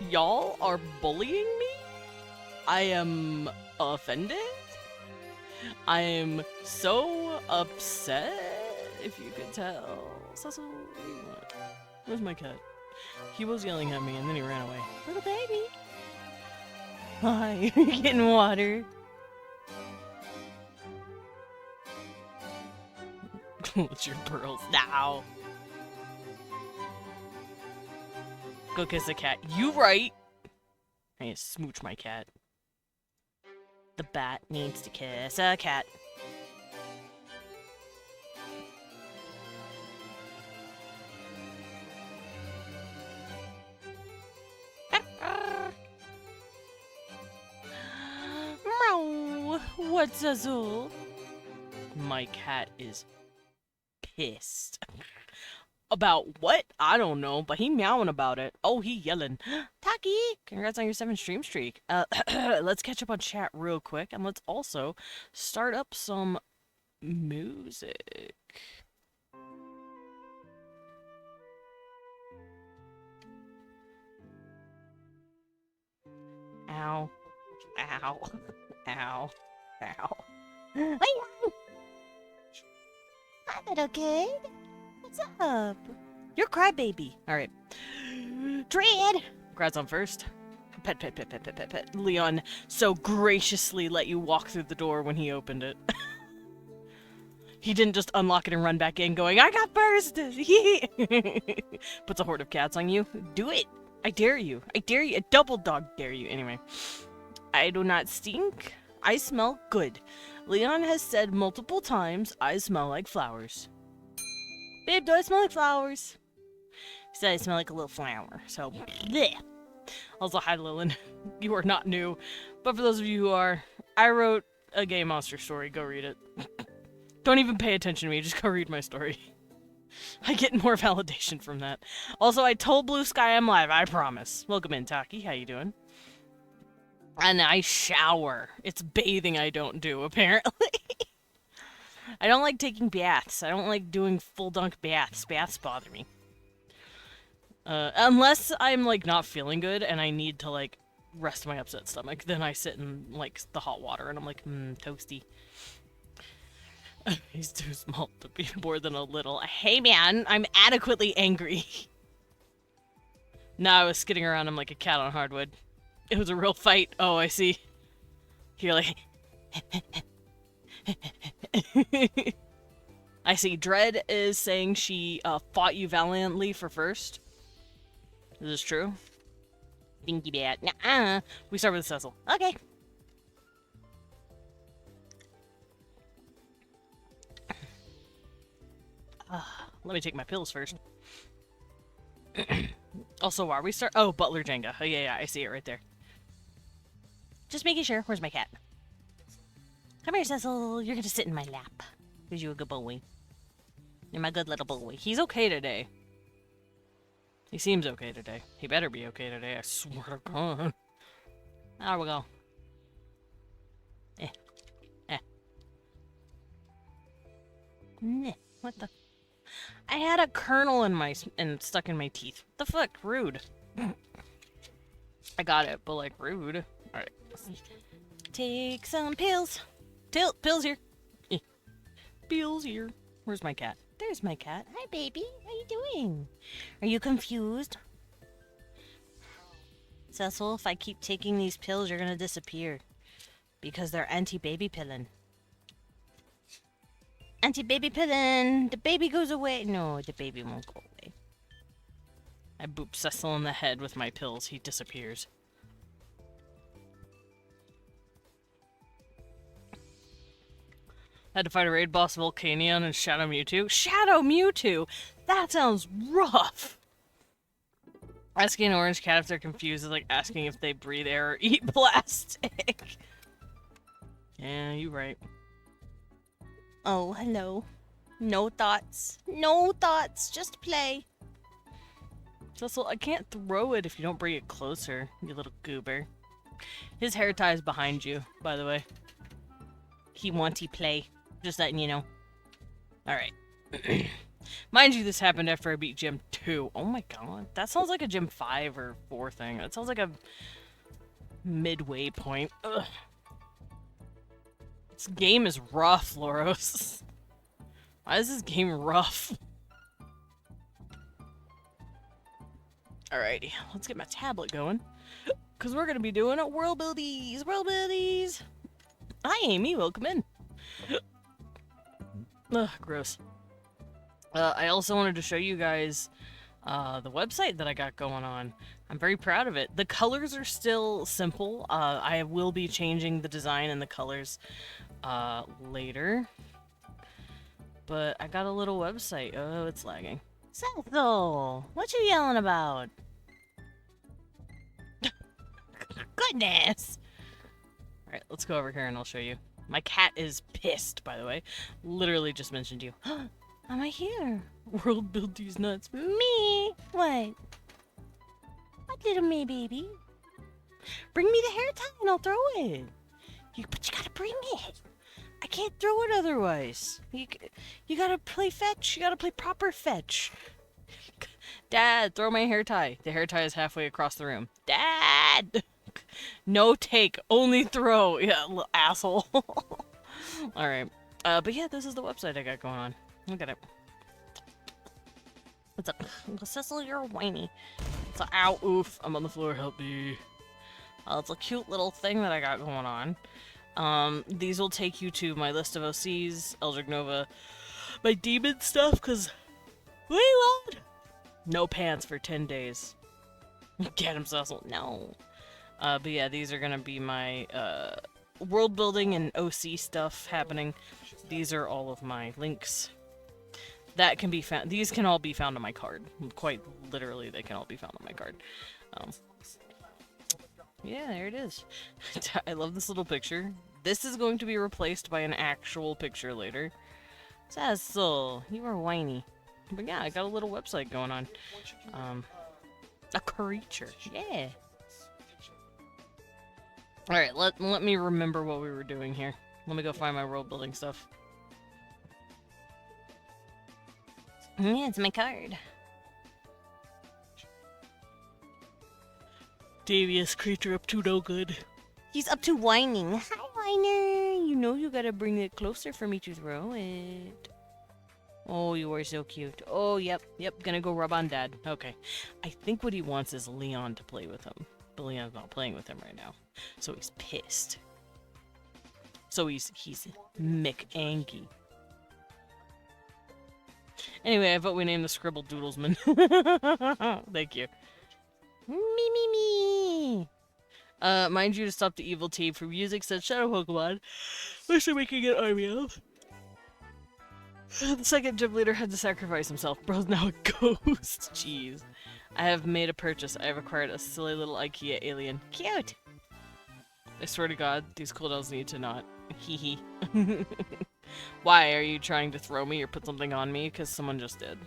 Y'all are bullying me? I am offended? I am so upset, if you could tell. Cecil, what do you want? Where's my cat? He was yelling at me and then he ran away. Little baby. Hi, you're getting water. What's your pearls now? Go kiss the cat. You right. I need to smooch my cat. The bat needs to kiss a cat. Meow. What's Azul? My cat is pissed. About what? I don't know, but he meowing about it. Oh, he yelling. Taki! Congrats on your 7 stream streak. Let's catch up on chat real quick, and let's also start up some music. Ow. Ow. Ow. Ow. Hi, little kid. What's up? You're crybaby. Alright. Dread! Congrats on first. Pet, pet, pet, pet, pet, pet, pet. Leon so graciously let you walk through the door when he opened it. He didn't just unlock it and run back in going, I got first! Puts a horde of cats on you. Do it! I dare you. I dare you. A double dog dare you. Anyway. I do not stink. I smell good. Leon has said multiple times, I smell like flowers. Babe, do I smell like flowers? He said I smell like a little flower, so bleh. Also, hi Lilin. You are not new. But for those of you who are, I wrote a gay monster story. Go read it. Don't even pay attention to me, just go read my story. I get more validation from that. Also, I told Blue Sky I'm live, I promise. Welcome in, Taki. How you doing? And I shower. It's bathing I don't do, apparently. I don't like taking baths. I don't like doing full dunk baths. Baths bother me. Unless I'm, like, not feeling good and I need to, like, rest my upset stomach. Then I sit in, like, the hot water and I'm like, toasty. He's too small to be more than a little. Hey, man, I'm adequately angry. No, I was skidding around him like a cat on hardwood. It was a real fight. Oh, I see. You're like... I see. Dread is saying she fought you valiantly for first. Is this true? Dinky bat. Nuh-uh. We start with Cecil. Okay. Let me take my pills first. Also, why are we start? Oh, Butler Jenga. Oh, yeah, I see it right there. Just making sure. Where's my cat? Come here, Cecil. You're gonna sit in my lap. Because you're a good boy. You're my good little boy. He's okay today. He seems okay today. He better be okay today, I swear to God. There we go. What the? I had a kernel in my stuck in my teeth. What the fuck? Rude. I got it, but like rude. All right. Take some pills. Pills here. Pills here. Where's my cat? There's my cat. Hi, baby. How you doing? Are you confused? Cecil, if I keep taking these pills, you're gonna disappear. Because they're anti-baby pillin'. Anti-baby pillin'! The baby goes away! No, the baby won't go away. I boop Cecil in the head with my pills. He disappears. Had to fight a raid boss Volcanion and Shadow Mewtwo. Shadow Mewtwo? That sounds rough! Asking an orange cat if they're confused is like asking if they breathe air or eat plastic. Yeah, you right. Oh, hello. No thoughts. No thoughts. Just play. Cecil, I can't throw it if you don't bring it closer, you little goober. His hair tie is behind you, by the way. He wants to play. Just letting you know. Alright. Mind you, this happened after I beat Gym 2. Oh my god. That sounds like a Gym 5 or 4 thing. That sounds like a midway point. Ugh. This game is rough, Loros. Why is this game rough? Alrighty, let's get my tablet going. Because we're going to be doing a Worldbuildies! Worldbuildies! Hi, Amy. Welcome in. Ugh, gross. I also wanted to show you guys the website that I got going on. I'm very proud of it. The colors are still simple. I will be changing the design and the colors later. But I got a little website. Oh, it's lagging. Sethel, what you yelling about? Goodness! Alright, let's go over here and I'll show you. My cat is pissed, by the way. Literally just mentioned you. Am I here? Worldbuild these nuts. Me? What? What, little me, baby? Bring me the hair tie and I'll throw it. But you gotta bring it. I can't throw it otherwise. You gotta play fetch. You gotta play proper fetch. Dad, throw my hair tie. The hair tie is halfway across the room. Dad! No take, only throw. Yeah, asshole. Alright. But yeah, this is the website I got going on. Look at it. What's up? Cecil, you're whiny. It's a ow, oof. I'm on the floor, help me. It's a cute little thing that I got going on. These will take you to my list of OCs, Eldritch Nova, my demon stuff, because... Wait, what? No pants for 10 days. Get him, Cecil. No. But yeah, these are gonna be my, world building and OC stuff happening. These are all of my links. That can be found. These can all be found on my card. Quite literally, they can all be found on my card. Yeah, there it is. I love this little picture. This is going to be replaced by an actual picture later. Cecil, you are whiny. But yeah, I got a little website going on. A creature. Yeah. Alright, let me remember what we were doing here. Let me go find my world building stuff. Yeah, it's my card. Devious creature up to no good. He's up to whining. Hi, whiner. You know you gotta bring it closer for me to throw it. Oh, you are so cute. Oh, yep, gonna go rub on Dad. Okay. I think what he wants is Leon to play with him. But Leon's not playing with him right now. So he's pissed. So he's McAngy. Anyway, I vote we name the Scribble Doodlesman. Thank you. Me. Mind you to stop the evil team from music, said Shadow Pokemon. Wish they're making an army of. The second gym leader had to sacrifice himself. Bro's now a ghost. Jeez. I have made a purchase. I have acquired a silly little IKEA alien. Cute! I swear to God, these cooldowns need to not. Hee hee. Why? Are you trying to throw me or put something on me? Because someone just did.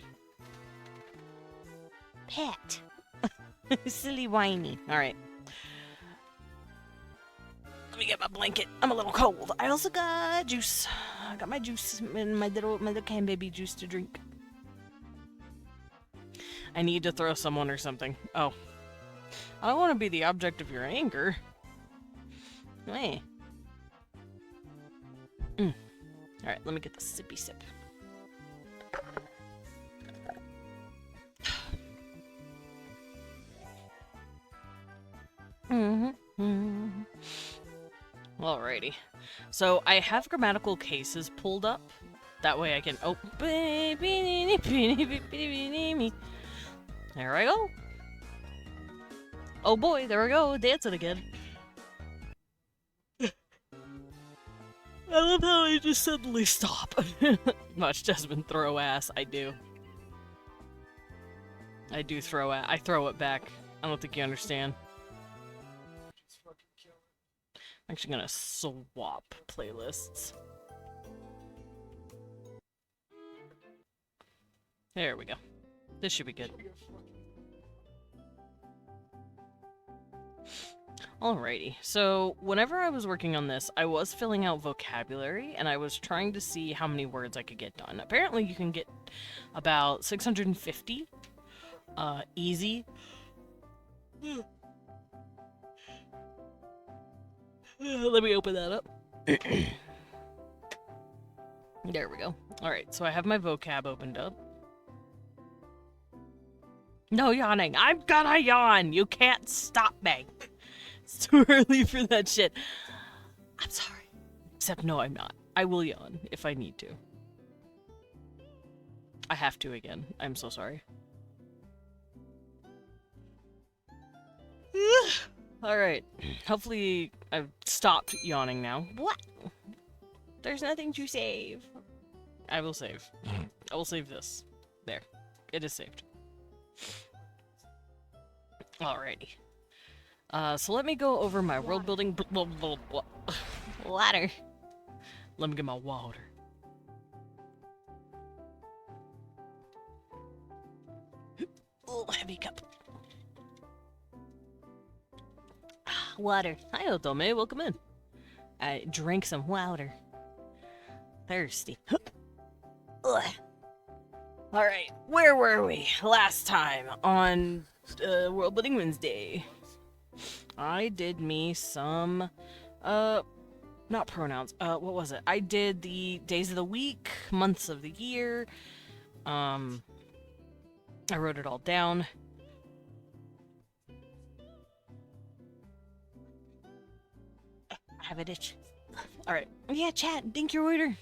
Pet. Silly whiny. Alright. Let me get my blanket. I'm a little cold. I also got juice. I got my juice and my little can baby juice to drink. I need to throw someone or something. Oh. I don't want to be the object of your anger. Hey. Alright, let me get the sippy sip. Alrighty. So, I have grammatical cases pulled up. That way I can... Oh, there I go. Oh boy, there we go, dancing again. I love how I just suddenly stop. Watch Desmond throw ass. I do. I do throw ass. I throw it back. I don't think you understand. I'm actually gonna swap playlists. There we go. This should be good. Alrighty, so whenever I was working on this, I was filling out vocabulary and I was trying to see how many words I could get done. Apparently you can get about 650 easy. Let me open that up. There we go. Alright, so I have my vocab opened up. No yawning. I'm gonna yawn. You can't stop me. It's too early for that shit. I'm sorry. Except no, I'm not. I will yawn if I need to. I have to again. I'm so sorry. Alright. Hopefully I've stopped yawning now. What? There's nothing to save. I will save. I will save this. There. It is saved. Alrighty. So let me go over my world building ladder. Let me get my water. Oh, heavy cup. Water. Hi, Otome. Welcome in. I drank some water. Thirsty. Alright, where were we last time on World Building Wednesday? I did me some, not pronouns, what was it? I did the days of the week, months of the year, I wrote it all down. I have an itch. Alright, yeah, chat, thank your order.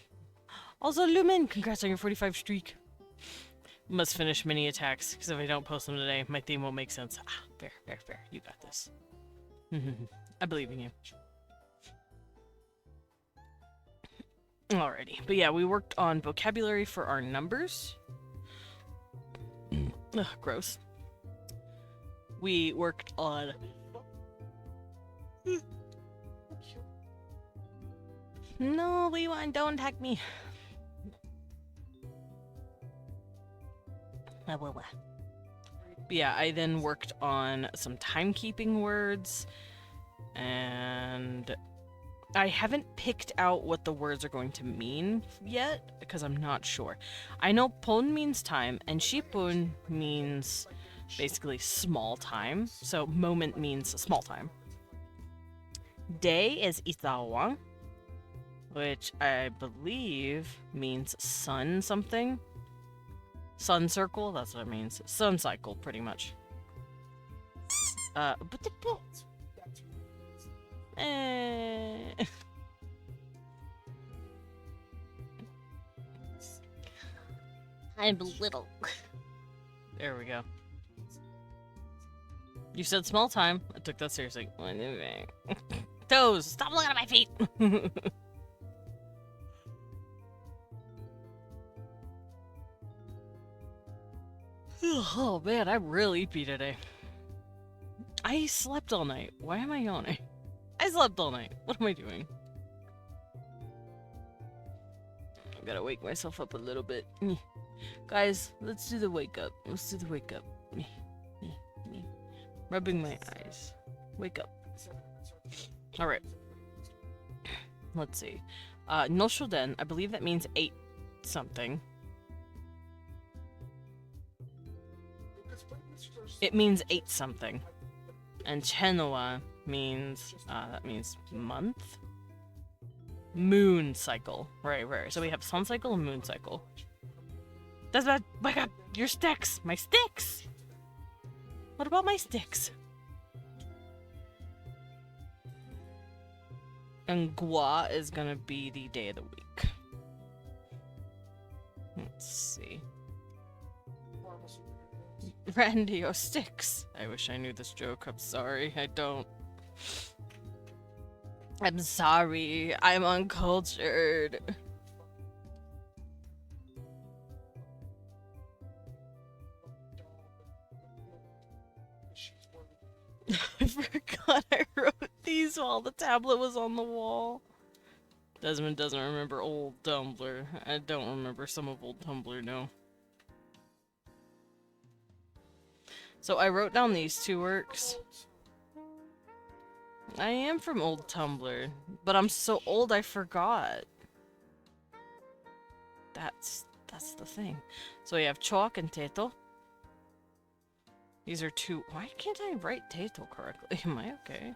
Also, Lumen, congrats on your 45 streak. Must finish mini attacks, because if I don't post them today, my theme won't make sense. Ah, fair, fair, fair. You got this. I believe in you. Alrighty. But yeah, we worked on vocabulary for our numbers. Ugh, gross. We worked on... No, Lewan, don't attack me. But yeah, I then worked on some timekeeping words, and I haven't picked out what the words are going to mean yet, because I'm not sure. I know pon means time, and shipun means basically small time, so moment means small time. Day is isawang, which I believe means sun something. Sun circle, that's what it means. Sun cycle, pretty much. I'm little. There we go. You said small time. I took that seriously. Toes, stop looking at my feet! Oh man, I'm really eepy today. I slept all night. Why am I yawning? I slept all night. What am I doing? I gotta wake myself up a little bit. Guys, let's do the wake up. Let's do the wake up. Rubbing my eyes. Wake up. Alright. Let's see. Noshoden, I believe that means 8 something. It means 8 something. And Chenoa means, that means month? Moon cycle. Right. So we have sun cycle and moon cycle. That's bad. Wake up! Your sticks! My sticks! What about my sticks? And Gua is gonna be the day of the week. Let's see. Randy, your sticks. I wish I knew this joke. I'm sorry. I don't. I'm sorry. I'm uncultured. I forgot I wrote these while the tablet was on the wall. Desmond doesn't remember old Tumblr. I don't remember some of old Tumblr, no. So I wrote down these 2 works. I am from old Tumblr, but I'm so old I forgot. That's the thing. So we have chalk and teto. These are two. Why can't I write teto correctly? Am I okay?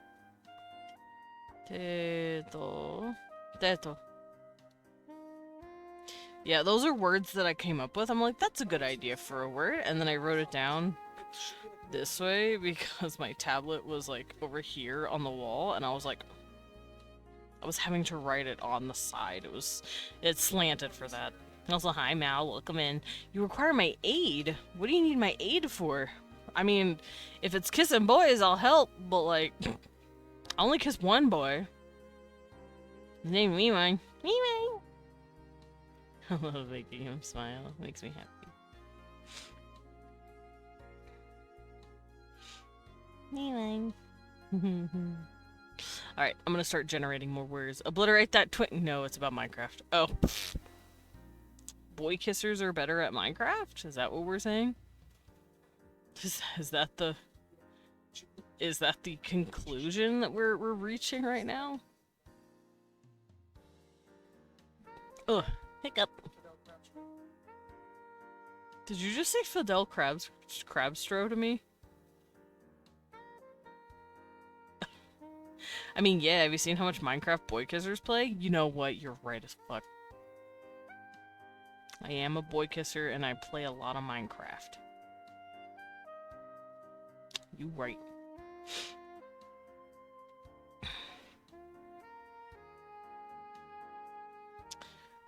Teto. Teto. Yeah, those are words that I came up with. I'm like, that's a good idea for a word. And then I wrote it down this way because my tablet was like over here on the wall. And I was like, I was having to write it on the side. It's slanted for that. And also, hi Mal, welcome in. You require my aid? What do you need my aid for? I mean, if it's kissing boys, I'll help. But like, I only kiss one boy. His name is Mimine. Mimine! I love making him smile. It makes me happy. Mimine. Alright, I'm gonna start generating more words. Obliterate that twin. No, it's about Minecraft. Oh. Boy kissers are better at Minecraft? Is that what we're saying? Is that the conclusion that we're reaching right now? Ugh, hiccup. Did you just say Fidel Crabstro to me? I mean, yeah, have you seen how much Minecraft boy kissers play? You know what, you're right as fuck. I am a boy kisser and I play a lot of Minecraft. You right.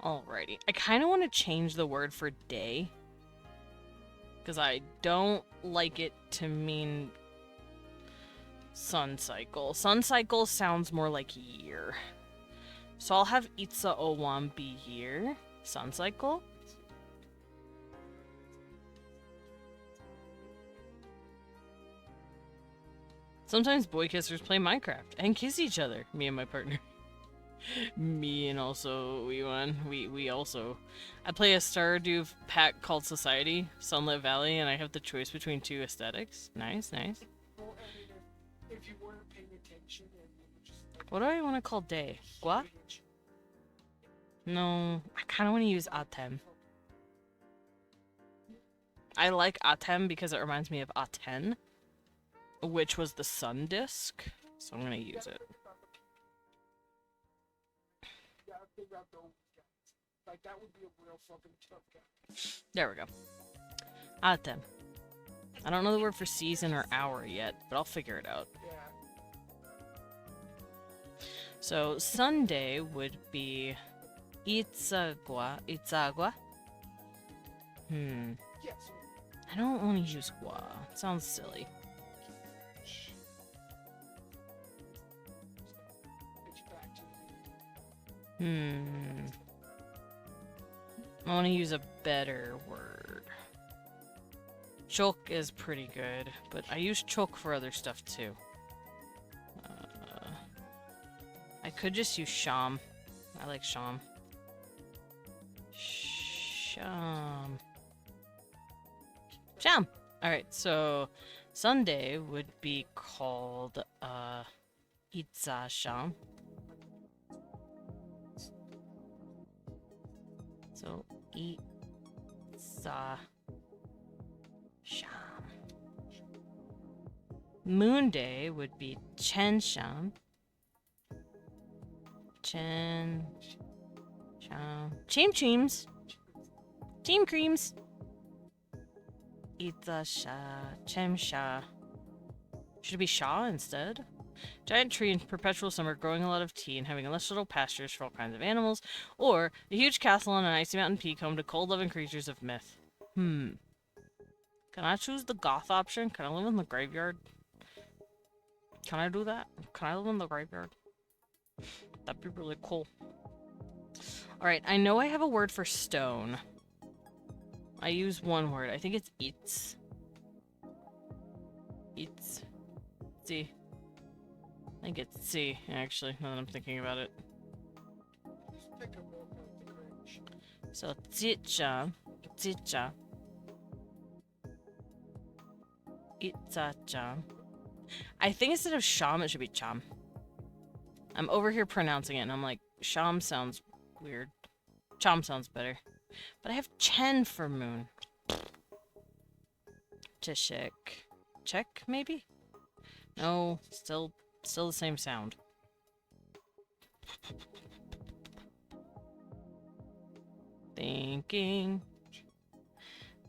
Alrighty. I kind of want to change the word for day. Because I don't like it to mean sun cycle. Sun cycle sounds more like year. So I'll have Itza Owan be year. Sun cycle. Sometimes boy kissers play Minecraft and kiss each other. Me and my partner. Me and also we also. I play a Stardew pack called Society, Sunlit Valley, and I have the choice between two aesthetics. Nice, nice. Well, I mean, if you weren't paying attention and you were just like, What do I want to call day? Gua? No, I kind of want to use Atem. I like Atem because it reminds me of Aten, which was the sun disk, so I'm gonna use it. yeah, figure out those guys. Like, that would be a real fucking tough guy. There we go. Atem. I don't know the word for season or hour yet, but I'll figure it out. Yeah. So Sunday would be Itzagua. Itzagua? Yes. I don't want to use gua. It sounds silly. Get you back to I want to use a better word. Choke is pretty good, but I use choke for other stuff too. I could just use sham. I like sham. Sham. Sham! Alright, so Sunday would be called Itza Sham. So Itza Sham. Moon Day would be Chen Sham. Chen Sham. Chim Chims. Team Creams. Itza Sha. Chem Sha. Should it be Sha instead? Giant tree in perpetual summer, growing a lot of tea and having lush little pastures for all kinds of animals, or a huge castle on an icy mountain peak home to cold-loving creatures of myth. Can I choose the goth option? Can I live in the graveyard? Can I do that? Can I live in the graveyard? That'd be really cool. Alright, I know I have a word for stone. I use one word. I think it's eats. Eats. See. I think it's C, actually, now that I'm thinking about it. Just pick a book out the Grinch. So, Zicha. Zicha. Itza-chan. I think instead of sham, it should be cham. I'm over here pronouncing it, and I'm like, Sham sounds weird. Cham sounds better. But I have Chen for moon. Tishik. Check, maybe? No, still the same sound. Thinking.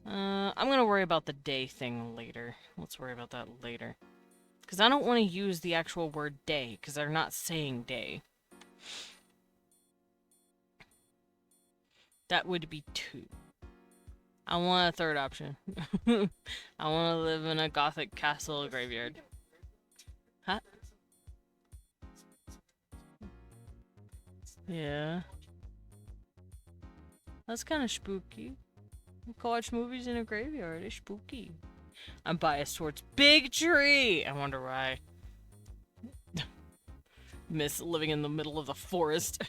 I'm gonna worry about the day thing later. Let's worry about that later. Because I don't want to use the actual word day, because they're not saying day. That would be 2. I want a third option. I want to live in a gothic castle graveyard. Huh? Yeah. That's kind of spooky. You can watch movies in a graveyard. It's spooky. I'm biased towards big tree. I wonder why. Miss living in the middle of the forest.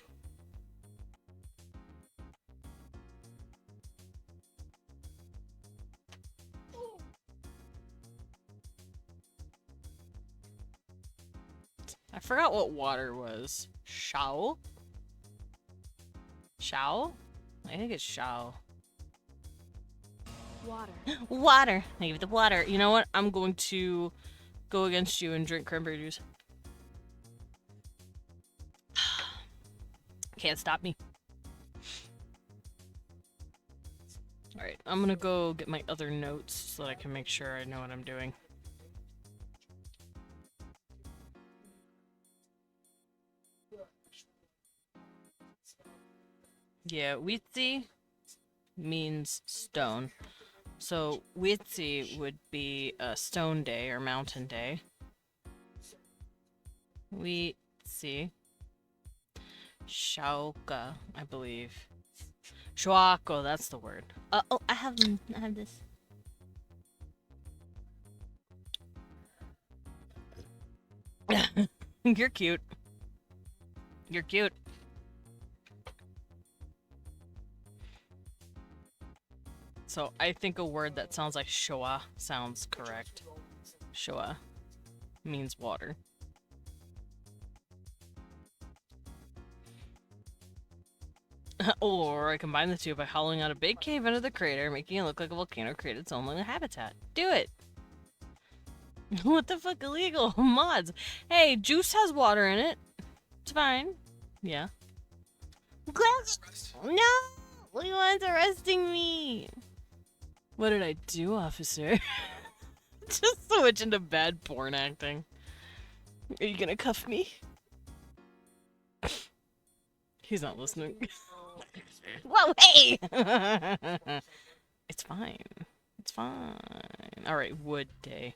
I forgot what water was. Shao? Shao? I think it's Shao. Water. Water! I give it the water. You know what? I'm going to go against you and drink cranberry juice. Can't stop me. Alright, I'm gonna go get my other notes so that I can make sure I know what I'm doing. Yeah, Witsi means stone. So Witsi would be a stone day or mountain day. Witsi. Shaoka, I believe. Shuako, that's the word. Oh, I have this. You're cute. You're cute. So I think a word that sounds like Showa sounds correct. Showa means water. Or I combine the two by hollowing out a big cave under the crater, making it look like a volcano created its own little habitat. Do it! What the fuck, illegal? Mods! Hey, juice has water in it. It's fine. Yeah. No! Leon's arresting me! What did I do, officer? Just switch into bad porn acting. Are you gonna cuff me? He's not listening. Whoa, hey! It's fine. It's fine. Alright, wood day.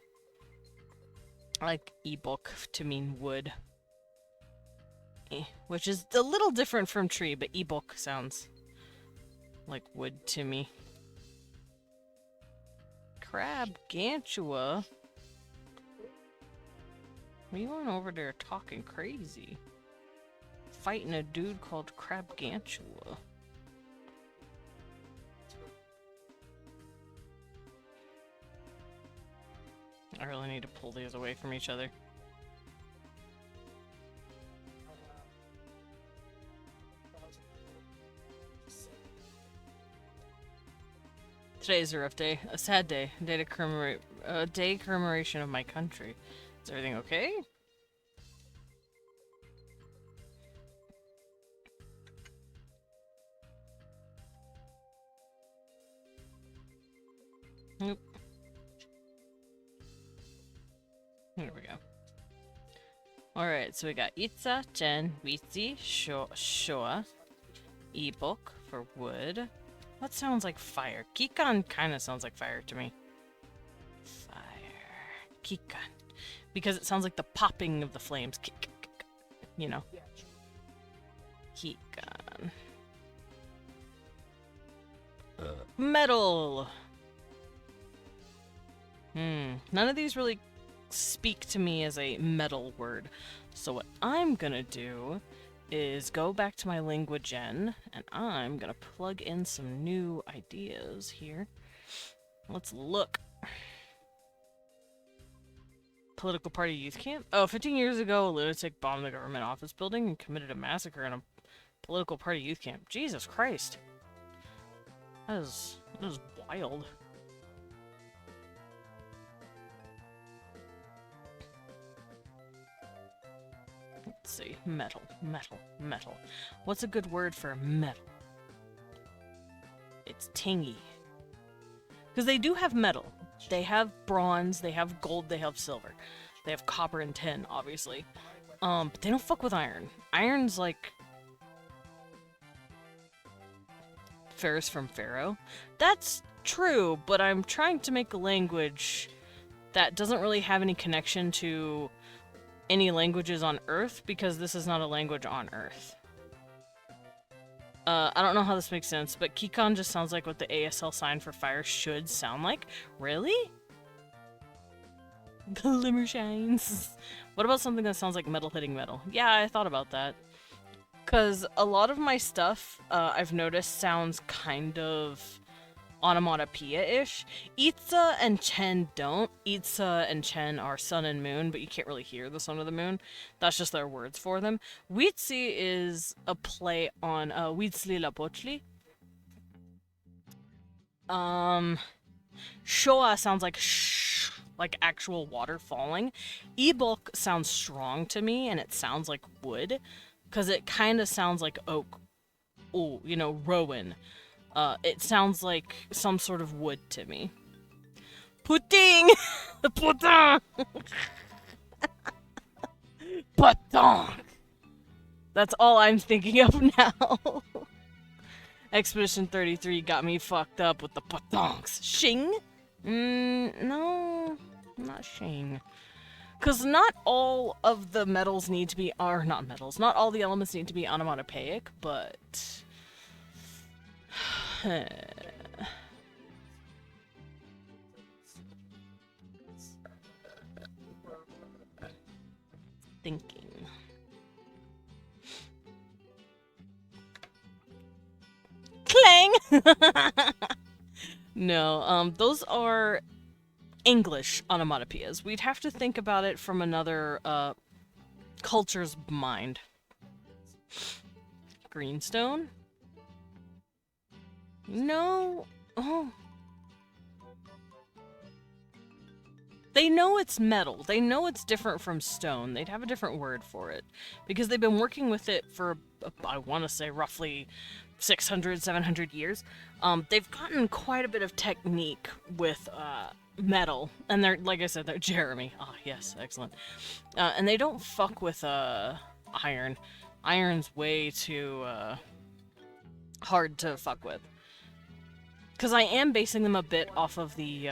I like ebook to mean wood. Which is a little different from tree, but ebook sounds like wood to me. Crab Gantua? What are you on over there talking crazy? Fighting a dude called Crab Gantua. I really need to pull these away from each other. Today is a rough day, a sad day, a day commemoration of my country. Is everything okay? Nope. There we go. Alright, so we got Itza, Jen, Witsi, Shoa, ebook for wood. What sounds like fire? Kikan kind of sounds like fire to me. Fire. Kikan. Because it sounds like the popping of the flames. You know. Kikan. Metal! None of these really speak to me as a metal word. So what I'm gonna do is go back to my language and I'm gonna plug in some new ideas here. Let's look. Political party youth camp? Oh, 15 years ago, a lunatic bombed the government office building and committed a massacre in a political party youth camp. Jesus Christ. That is wild. Let's see. Metal. What's a good word for metal? It's tingy. Because they do have metal. They have bronze, they have gold, they have silver. They have copper and tin, obviously. But they don't fuck with iron. Iron's like... Ferrous from Pharaoh. That's true, but I'm trying to make a language that doesn't really have any connection to any languages on Earth, because this is not a language on Earth. I don't know how this makes sense, but Kikon just sounds like what the ASL sign for fire should sound like. Really? Glimmer shines. What about something that sounds like metal hitting metal? Yeah, I thought about that. Because a lot of my stuff, I've noticed, sounds kind of onomatopoeia-ish. Itza and Chen don't. Itza and Chen are sun and moon, but you can't really hear the sun or the moon. That's just their words for them. Witsi is a play on Witsli la Pochli. Shoa sounds like shh, like actual water falling. Ebok sounds strong to me, and it sounds like wood, because it kind of sounds like oak. Oh, you know, rowan. It sounds like some sort of wood to me. Pudding! Pudding! Pudding! That's all I'm thinking of now. Expedition 33 got me fucked up with the puddings. Shing? No, not shing. Because not all of the metals need to be, or not metals, not all the elements need to be onomatopoeic, but... Thinking. Clang! No, those are English onomatopoeias. We'd have to think about it from another, culture's mind. Greenstone? No. Oh. They know it's metal. They know it's different from stone. They'd have a different word for it. Because they've been working with it for, I want to say, roughly 600, 700 years. They've gotten quite a bit of technique with, metal. And they're, like I said, they're Jeremy. Ah, yes, excellent. And they don't fuck with, iron. Iron's way too, hard to fuck with. Because I am basing them a bit off of the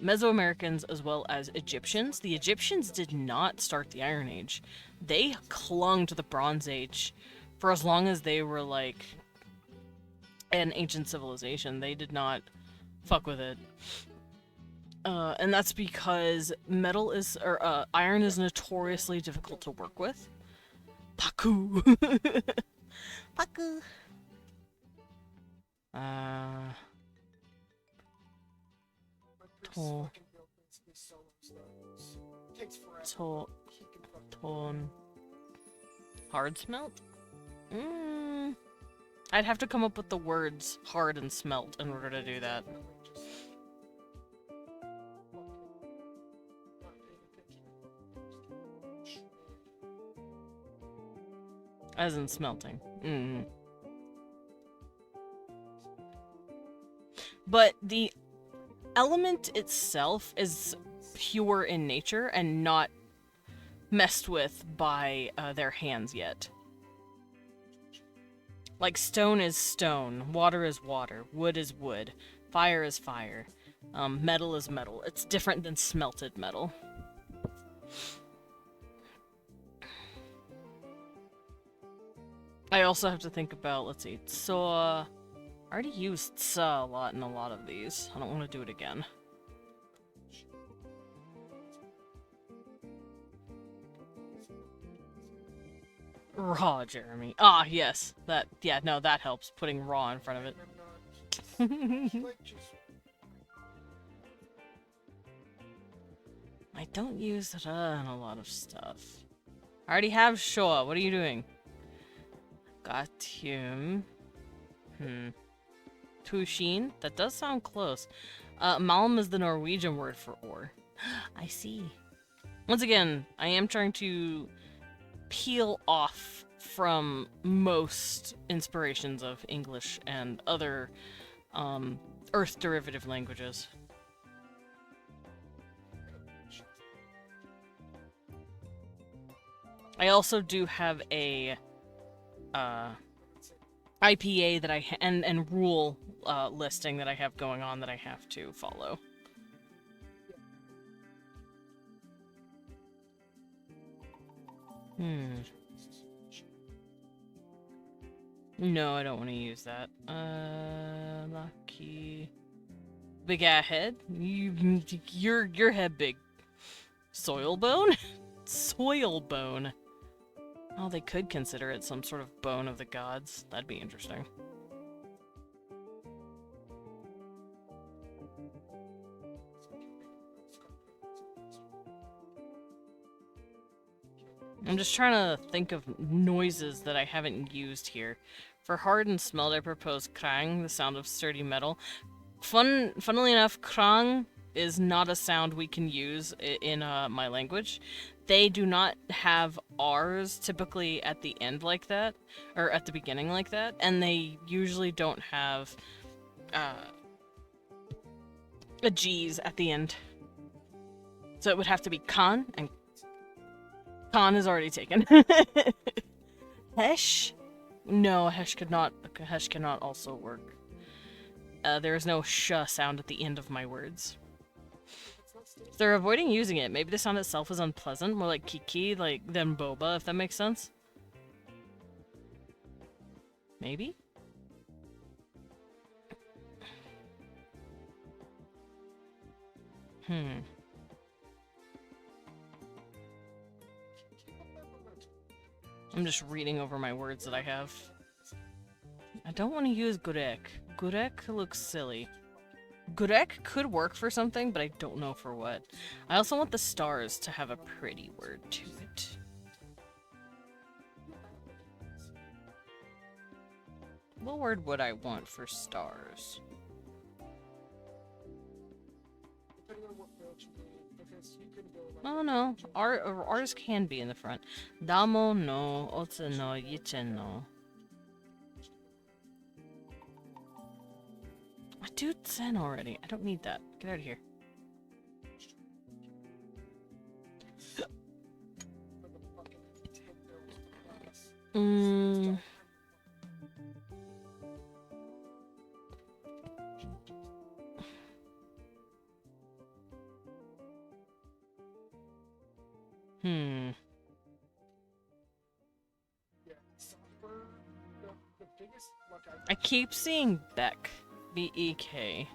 Mesoamericans as well as Egyptians. The Egyptians did not start the Iron Age. They clung to the Bronze Age for as long as they were, like, an ancient civilization. They did not fuck with it. And that's because iron is notoriously difficult to work with. Paku! Paku! Tone. Hard smelt? I'd have to come up with the words hard and smelt in order to do that. As in smelting. But the element itself is pure in nature and not messed with by their hands yet. Like stone is stone, water is water, wood is wood, fire is fire, metal is metal. It's different than smelted metal. I also have to think about, let's see, I already used a lot in a lot of these. I don't want to do it again. Raw, Jeremy. Ah, yes. That helps. Putting raw in front of it. I don't use it on a lot of stuff. I already have Shoa. What are you doing? Gatium. Tushin? That does sound close. Malm is the Norwegian word for ore. I see. Once again, I am trying to peel off from most inspirations of English and other Earth derivative languages. I also do have a IPA that and rule listing that I have going on that I have to follow. No, I don't want to use that. Lucky. Big ass head? Your head big. Soil bone? Soil bone. Oh, they could consider it some sort of bone of the gods. That'd be interesting. I'm just trying to think of noises that I haven't used here. For hard and smelled, I propose krang, the sound of sturdy metal. Funnily enough, krang is not a sound we can use in my language. They do not have R's typically at the end like that, or at the beginning like that, and they usually don't have a G's at the end. So it would have to be Khan, and Khan is already taken. Hesh? No, Hesh cannot also work. There is no sh sound at the end of my words. If they're avoiding using it, maybe the sound itself is unpleasant, more like Kiki, than Boba, if that makes sense. Maybe? I'm just reading over my words that I have. I don't want to use Gurek. Gurek looks silly. Gurek could work for something, but I don't know for what. I also want the stars to have a pretty word to it. What word would I want for stars? Oh no, R's can be in the front. Damo no, otsu no, yichen no. I do Zen already. I don't need that. Get out of here. I keep seeing Beck. B-E-K.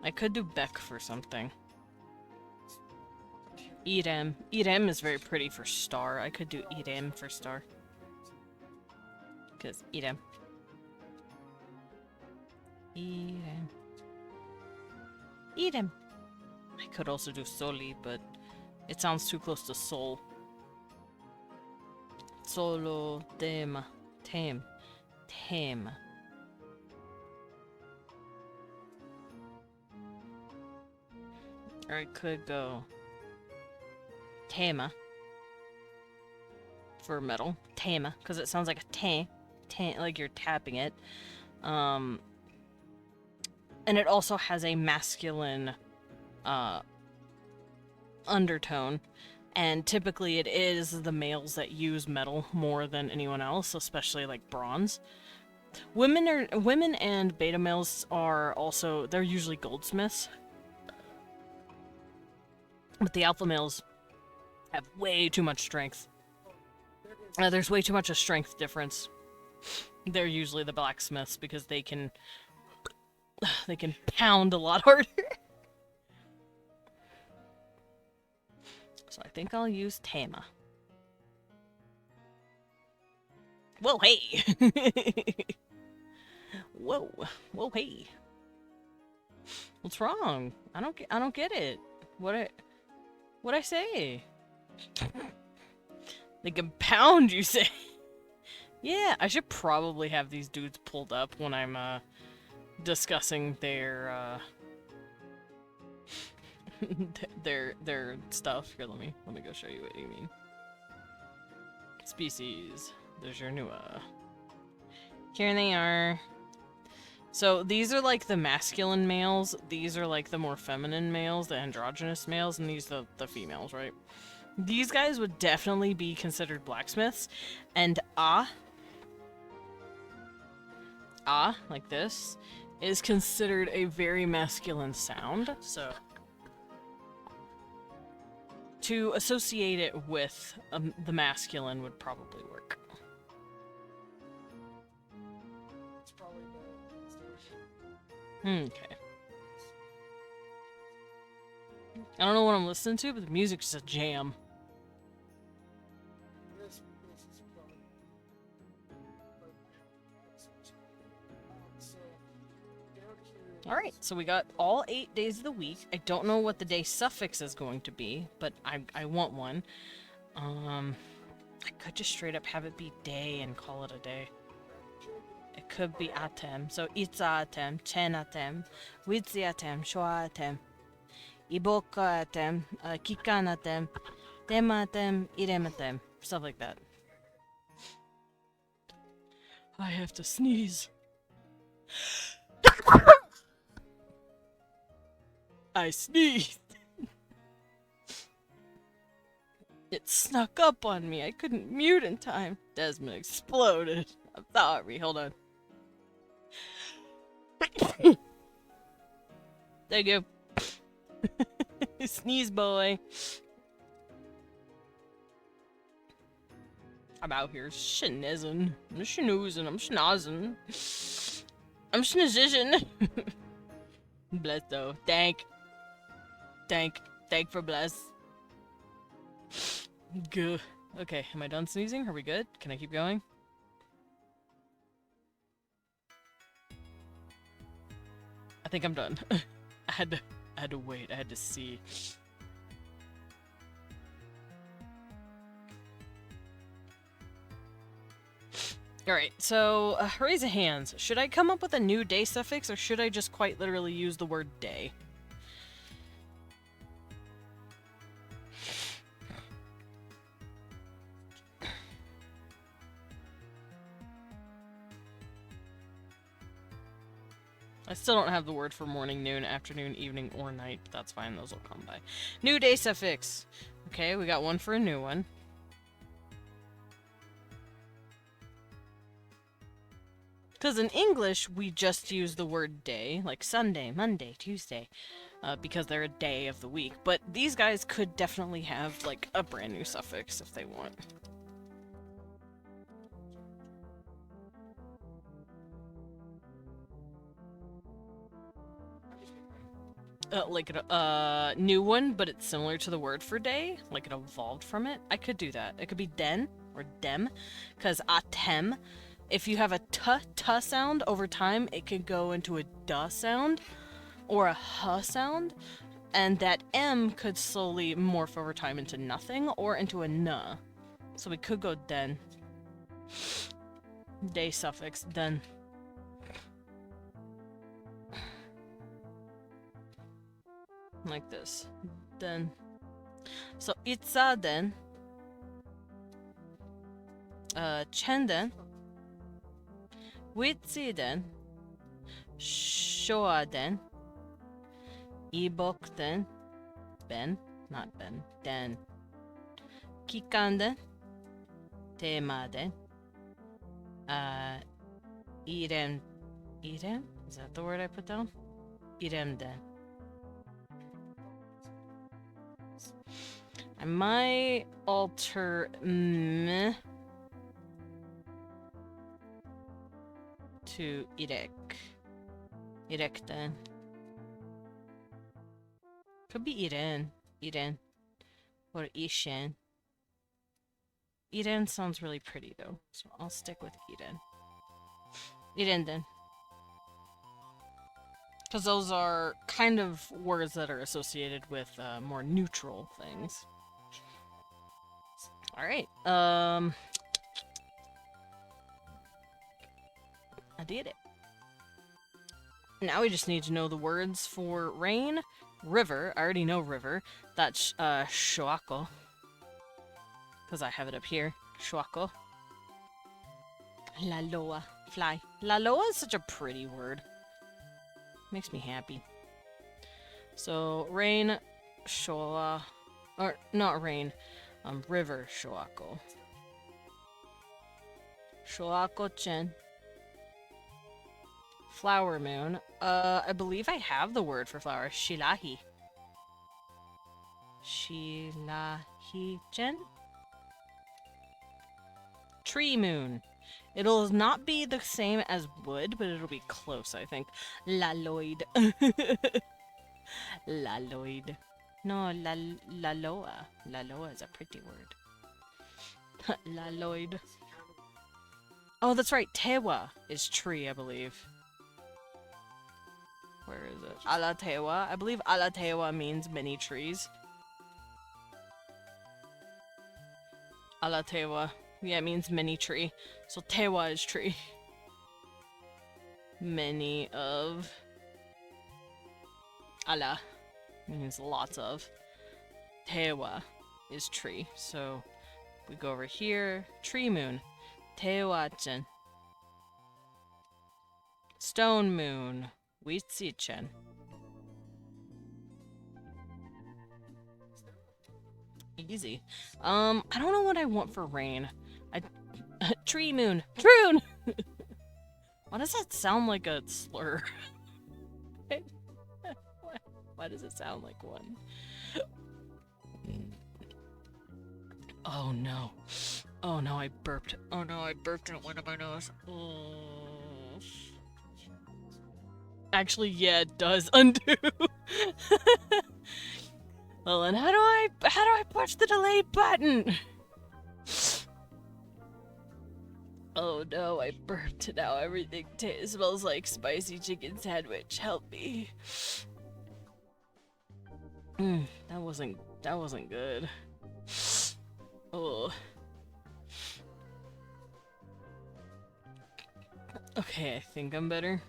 I could do Beck for something. Irem. Irem is very pretty for star. I could do Irem for star. Because Irem. Irem. Irem. I could also do Soli, but it sounds too close to Sol. Solo tema. Tem. Or I could go Tema for metal. Tema, because it sounds like a like you're tapping it. And it also has a masculine undertone. And typically it is the males that use metal more than anyone else, especially like bronze. Women and beta males are also, they're usually goldsmiths. But the alpha males have way too much strength. There's way too much a strength difference. They're usually the blacksmiths because they can pound a lot harder. So I think I'll use Tama. Whoa, hey! Whoa, hey! What's wrong? I don't get it. What'd I say? They can pound, you say? Yeah, I should probably have these dudes pulled up when I'm, discussing their, their stuff. Here, let me go show you what you mean. Species. There's your new, Here they are. So these are like the masculine males, these are like the more feminine males, the androgynous males, and these are the females, right? These guys would definitely be considered blacksmiths, and like this, is considered a very masculine sound, so to associate it with the masculine would probably work. It's probably Okay. I don't know what I'm listening to, but the music's a jam. this is probably. So, down here. Alright, so we got all 8 days of the week. I don't know what the day suffix is going to be, but I want one. I could just straight up have it be day and call it a day. It could be atem. So itza atem, chen atem, witzi atem, shwa atem, iboka atem, kikan atem, tem atem, irem atem. Stuff like that. I have to sneeze. I sneezed. It snuck up on me. I couldn't mute in time. Desmond exploded. I'm sorry. Hold on. There you go. Sneeze boy. I'm out here schnizzing. I'm schnoozing. I'm schnozzing. I'm schnizzing. Bless though. Thank for bless. Good. Okay, am I done sneezing? Are we good? Can I keep going? I think I'm done. I had to wait. I had to see. Alright, so raise of hands. Should I come up with a new day suffix, or should I just quite literally use the word day? I still don't have the word for morning, noon, afternoon, evening, or night, but that's fine, those will come by. New day suffix! Okay, we got one for a new one. Because in English, we just use the word day, like Sunday, Monday, Tuesday, because they're a day of the week. But these guys could definitely have, like, a brand new suffix if they want. Like a new one, but it's similar to the word for day, like it evolved from it. I could do that. It could be den or dem, because atem, if you have a t sound over time, it could go into a duh sound or a h sound, and that m could slowly morph over time into nothing or into a n. So we could go den. Day suffix, den. Like this. Then. So itza den. Chen den. Witzi den. Shoa den. Ibok den. Ben. Not ben. Den. Kikan den. Tema den. Irem. Irem? Is that the word I put down? Irem den. I might alter m to irek. Irekten. Could be Iren. Iren. Or Ishen. Iren sounds really pretty though, so I'll stick with Iren. Iren then. Because those are kind of words that are associated with more neutral things. Alright, I did it. Now we just need to know the words for rain, river. I already know river. That's Shoako. Because I have it up here. Shoako. Laloa. Fly. Laloa is such a pretty word. Makes me happy. So, rain, Shoa. Or, not rain. River, Shoako. Shoako-chen. Flower moon. I believe I have the word for flower. Shilahi. Shilahi-chen? Tree moon. It'll not be the same as wood, but it'll be close, I think. Laloid. Laloid. No, laloa. Laloa is a pretty word. Laloid. Oh, that's right. Tewa is tree, I believe. Where is it? Alatewa. I believe Alatewa means many trees. Alatewa. Yeah, it means many tree. So Tewa is tree. Many of. Ala means lots of. Tewa is tree. So we go over here. Tree moon. Tewa-chen. Stone moon. Witsi-chen. Easy. I don't know what I want for rain. Tree moon. Troon! Why does that sound like a slur? Why does it sound like one? Oh no. Oh no, I burped. Oh no, I burped and it went up my nose. Oh. Actually, yeah, it does undo. Well, and how do I push the delay button? Oh no, I burped. Now everything smells like spicy chicken sandwich. Help me. That wasn't good. Oh. Okay, I think I'm better.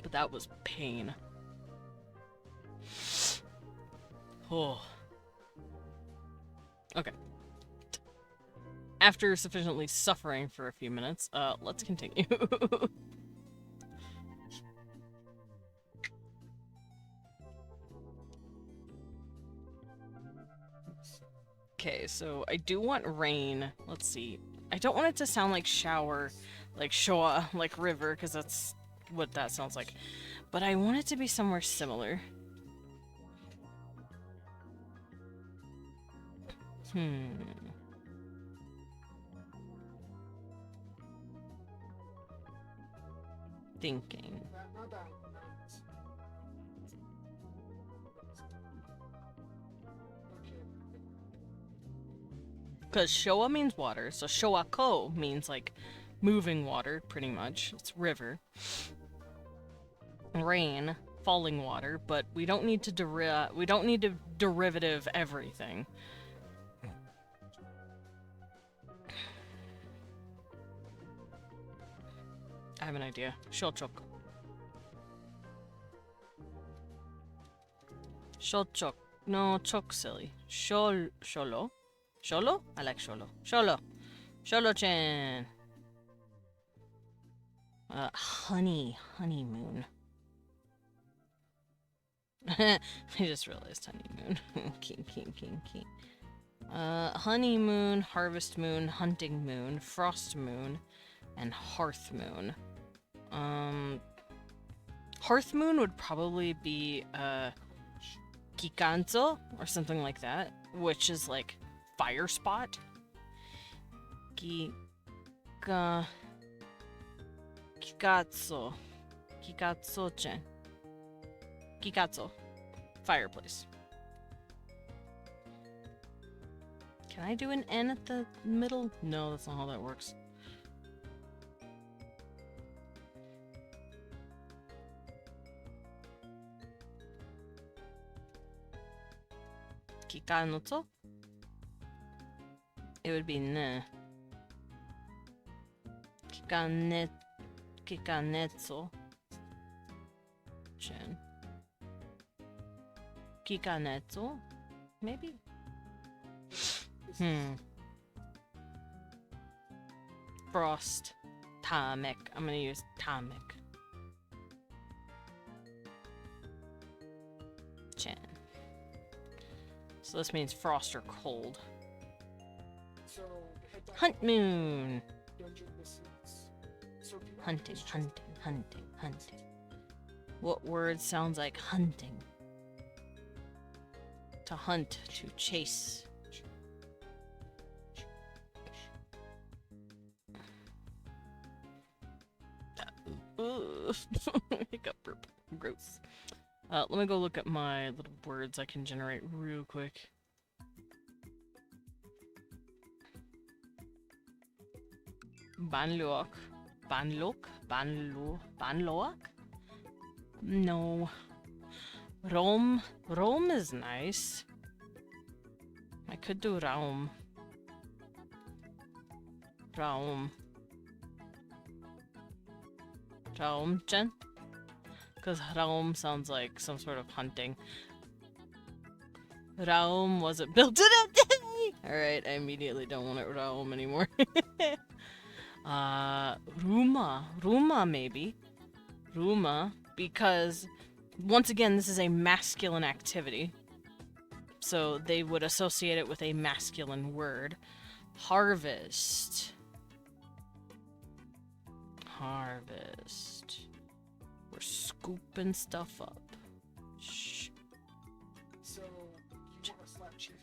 But that was pain. Oh. Okay. After sufficiently suffering for a few minutes, let's continue. Okay, so I do want rain. Let's see. I don't want it to sound like shower, like shoa, like river, because that's what that sounds like. But I want it to be somewhere similar. Thinking. Because showa means water, so shoako means like moving water, pretty much. It's river. Rain, falling water, but we don't need to derivative everything. I have an idea. Shochok. Shochok. No, chok silly. Sholo? Sholo? I like Sholo. Sholo! Sholo-chan! Honeymoon. I just realized honeymoon. King. Honeymoon, harvest moon, hunting moon, frost moon, and hearth moon. Hearth moon would probably be, Kikanzo, or something like that, which is like fire spot. Kikatsu. Kikatsu-chen. Kikatsu. Fireplace. Can I do an N at the middle? No, that's not how that works. Kikanotso? It would be ne. Kikanetso. Chin. Kikanetso? Maybe? Frost. Tamek. I'm gonna use Tamek. Chin. So this means frost or cold. So head back Hunt moon. dungeon missions. So if you want Hunting, this hunting, hunting, hunting. What word sounds like hunting? To hunt, to chase. Ugh. Hiccup burp. Gross. Let me go look at my little words I can generate real quick. Banloak. Banloak? Banloak? No. Rome. Rome is nice. I could do Raum. Raum. Raum, Jen? Because Raum sounds like some sort of hunting. Raum wasn't built in a day! Alright, I immediately don't want it Raum anymore. Ruma. Ruma, maybe. Ruma, because, once again, this is a masculine activity. So they would associate it with a masculine word. Harvest. Harvest. We're scooping stuff up. Shh. So you want to slap cheese?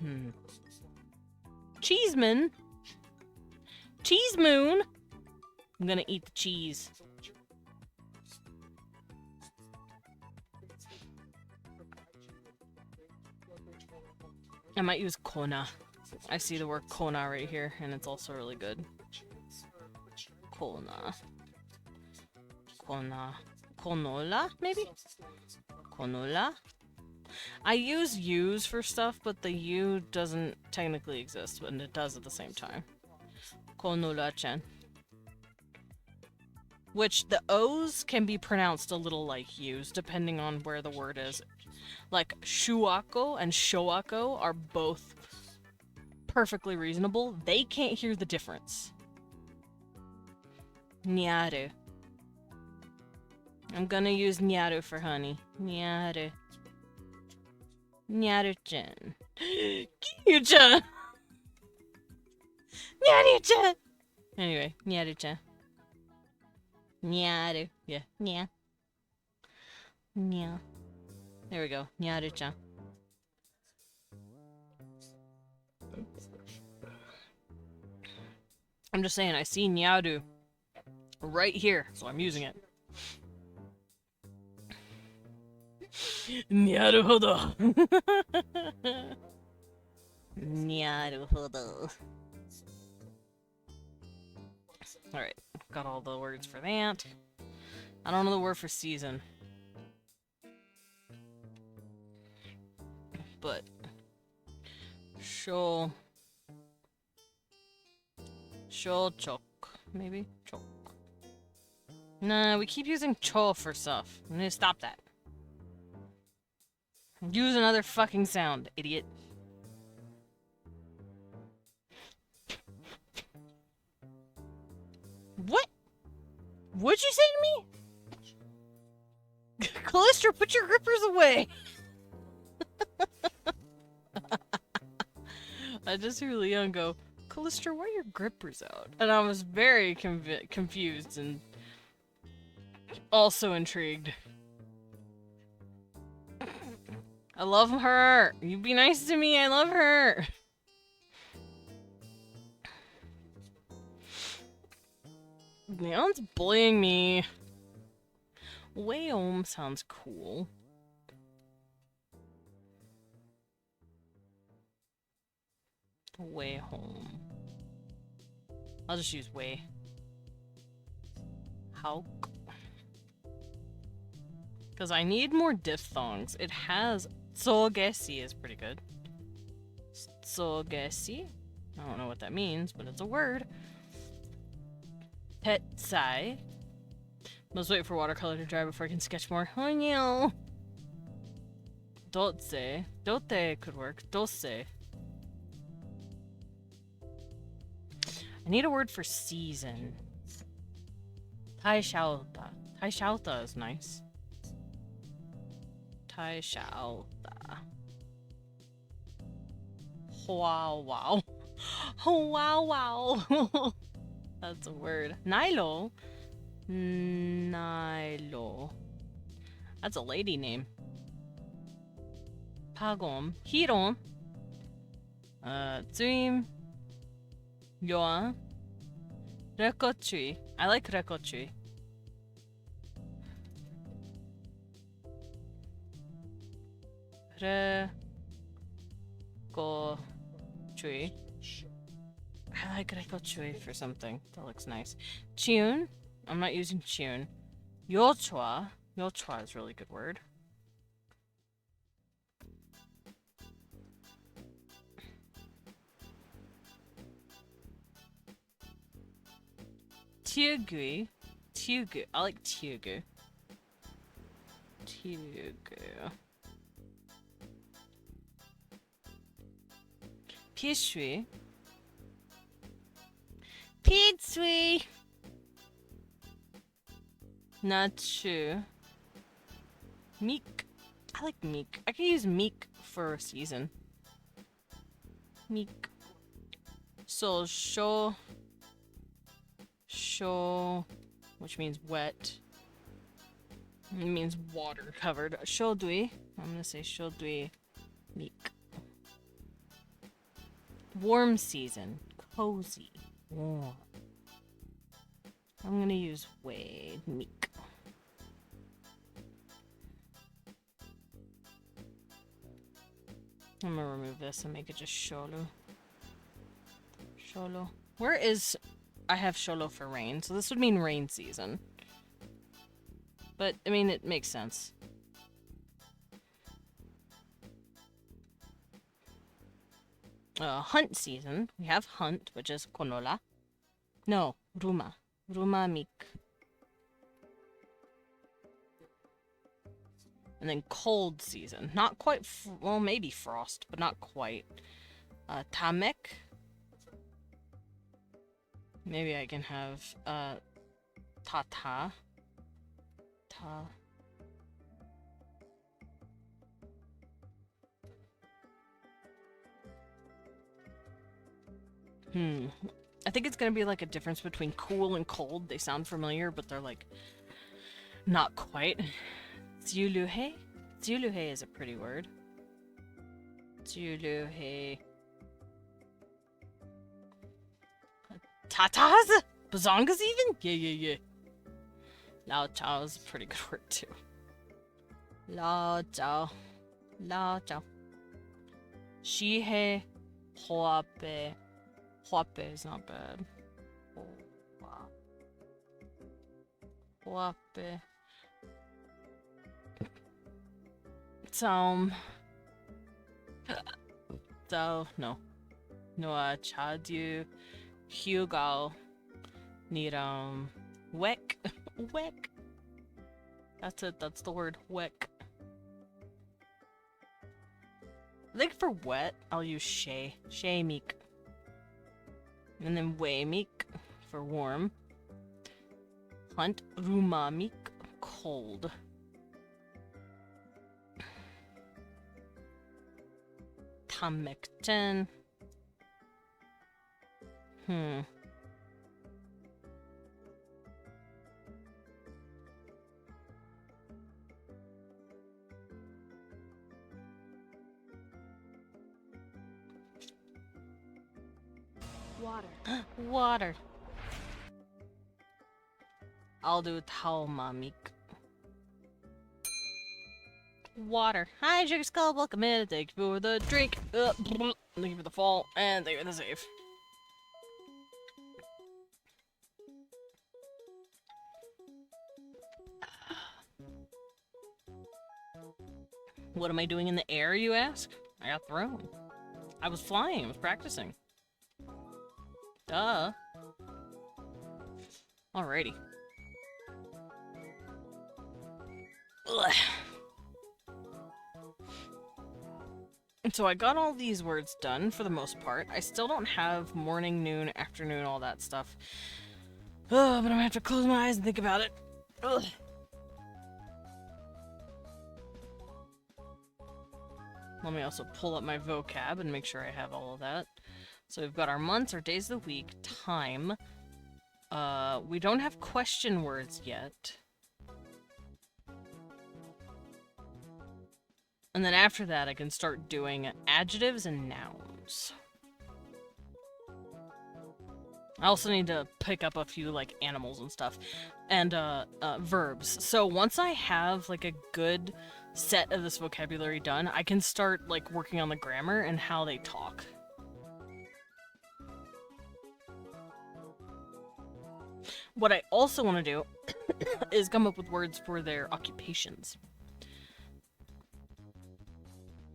Cheeseman? Cheese moon? I'm gonna eat the cheese. I might use Kona. I see the word Kona right here, and it's also really good. Kona. Kona. Konola, maybe? Konola? I use U's for stuff, but the U doesn't technically exist, but it does at the same time. Konola-chan. Which, the O's can be pronounced a little like U's, depending on where the word is. Like, shuako and shoako are both perfectly reasonable. They can't hear the difference. Nyaru. I'm gonna use Nyaru for honey. Nyaru. Nyaru-chan. Kyu-chan! Nyaru-chan! Anyway, Nyaru-chan. Nyaru. Yeah, nya. Nya. There we go. Nyaru-chan. I'm just saying, I see Nyaru right here, so I'm using it. Nyaruhodo. Nyaruhodo. Alright, got all the words for that. I don't know the word for season. But Sho chok, maybe? Chok. Nah, we keep using cho for stuff. I need to stop that. Use another fucking sound, idiot. What? What'd you say to me? Callister, put your grippers away! I just hear Leon go, Callister, why are your grippers out? And I was very confused and also intrigued. I love her! You be nice to me, I love her! Leon's bullying me. Way home sounds cool. Way home. I'll just use way. Hauk. Because I need more diphthongs. It has... Sogesi is pretty good. Sogesi. I don't know what that means, but it's a word. Petsai. Must wait for watercolor to dry before I can sketch more. Oh no. Dotse. Dote could work. Dose. I need a word for season. Taishalta. Taishalta is nice. Taishalta. Wow, wow. Wow, wow. That's a word. Nilo. Nilo. That's a lady name. Pagom. Hiron. Tsuim. Yoan. Rekochui. I like Rekochui. Rekochui. I like Rekochui for something. That looks nice. Tune. I'm not using tune. Yochwa. Yochwa is a really good word. Tiugu. Tiugu. I like Tiugu. Tiugu. Pishui. Pitsui. Nachu. Meek. I like meek. I could use meek for a season. Meek. So sho. Sho, which means wet. It means water covered. Shodui. I'm gonna say shodui. Meek. Warm season. Cozy. Warm. I'm gonna use way meek. I'm gonna remove this and make it just sholo. Sholo. Where is... I have sholo for rain, so this would mean rain season. But, I mean, it makes sense. Hunt season. We have hunt, which is konola. No, ruma. Ruma mik. And then cold season. Not quite, well, maybe frost, but not quite. Tamek. Maybe I can have, tata. Ta. I think it's gonna be like a difference between cool and cold. They sound familiar, but they're like, not quite. Tsiuluhe? Tsiuluhe is a pretty word. Tsiuluhe. Tatas? Bazongas even? Yeah. Lao Chao is a pretty good word too. Lao Chao. Lao Chao. Shihe. Huape. Huape is not bad. Huape. No. Noa Chadu. Hugo. Niram. Wek. Wek. That's it. That's the word. Wek. I think for wet, I'll use shay. Shay meek. And then way meek for warm. Hunt. Ruma meek. Cold. Tamekten. Water. I'll do Taumamik. Water. Hi, Sugar Skull. Welcome in. Thank you for the drink. Thank you for the fall. And thank you for the save. What am I doing in the air, you ask? I got thrown. I was flying. I was practicing. Duh. Alrighty. Ugh. And so I got all these words done for the most part. I still don't have morning, noon, afternoon, all that stuff. Ugh, but I'm gonna have to close my eyes and think about it. Ugh. Let me also pull up my vocab and make sure I have all of that. So we've got our months, our days of the week, time. We don't have question words yet. And then after that, I can start doing adjectives and nouns. I also need to pick up a few, like, animals and stuff. And, verbs. So once I have, like, a good set of this vocabulary done, I can start, like, working on the grammar and how they talk. What I also want to do is come up with words for their occupations.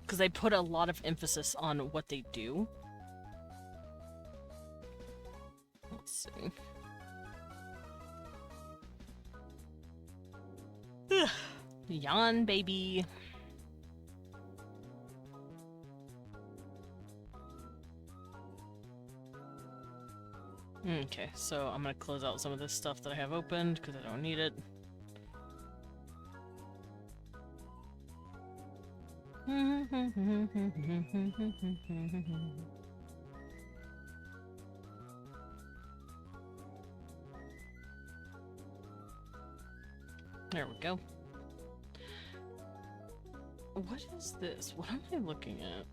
Because I put a lot of emphasis on what they do. Let's see. Yawn, baby. Okay, so I'm gonna close out some of this stuff that I have opened because I don't need it. There we go. What is this? What am I looking at?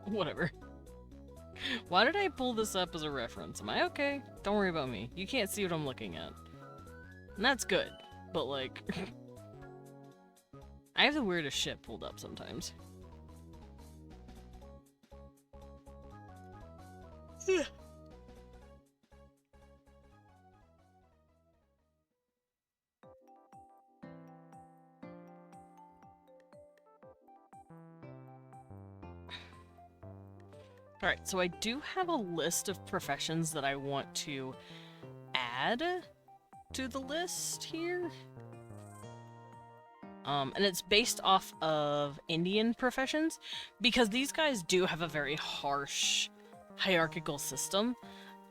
Whatever. Why did I pull this up as a reference? Am I okay? Don't worry about me. You can't see what I'm looking at. And that's good. But, like... I have the weirdest shit pulled up sometimes. Alright, so I do have a list of professions that I want to add to the list here. And it's based off of Indian professions, because these guys do have a very harsh hierarchical system,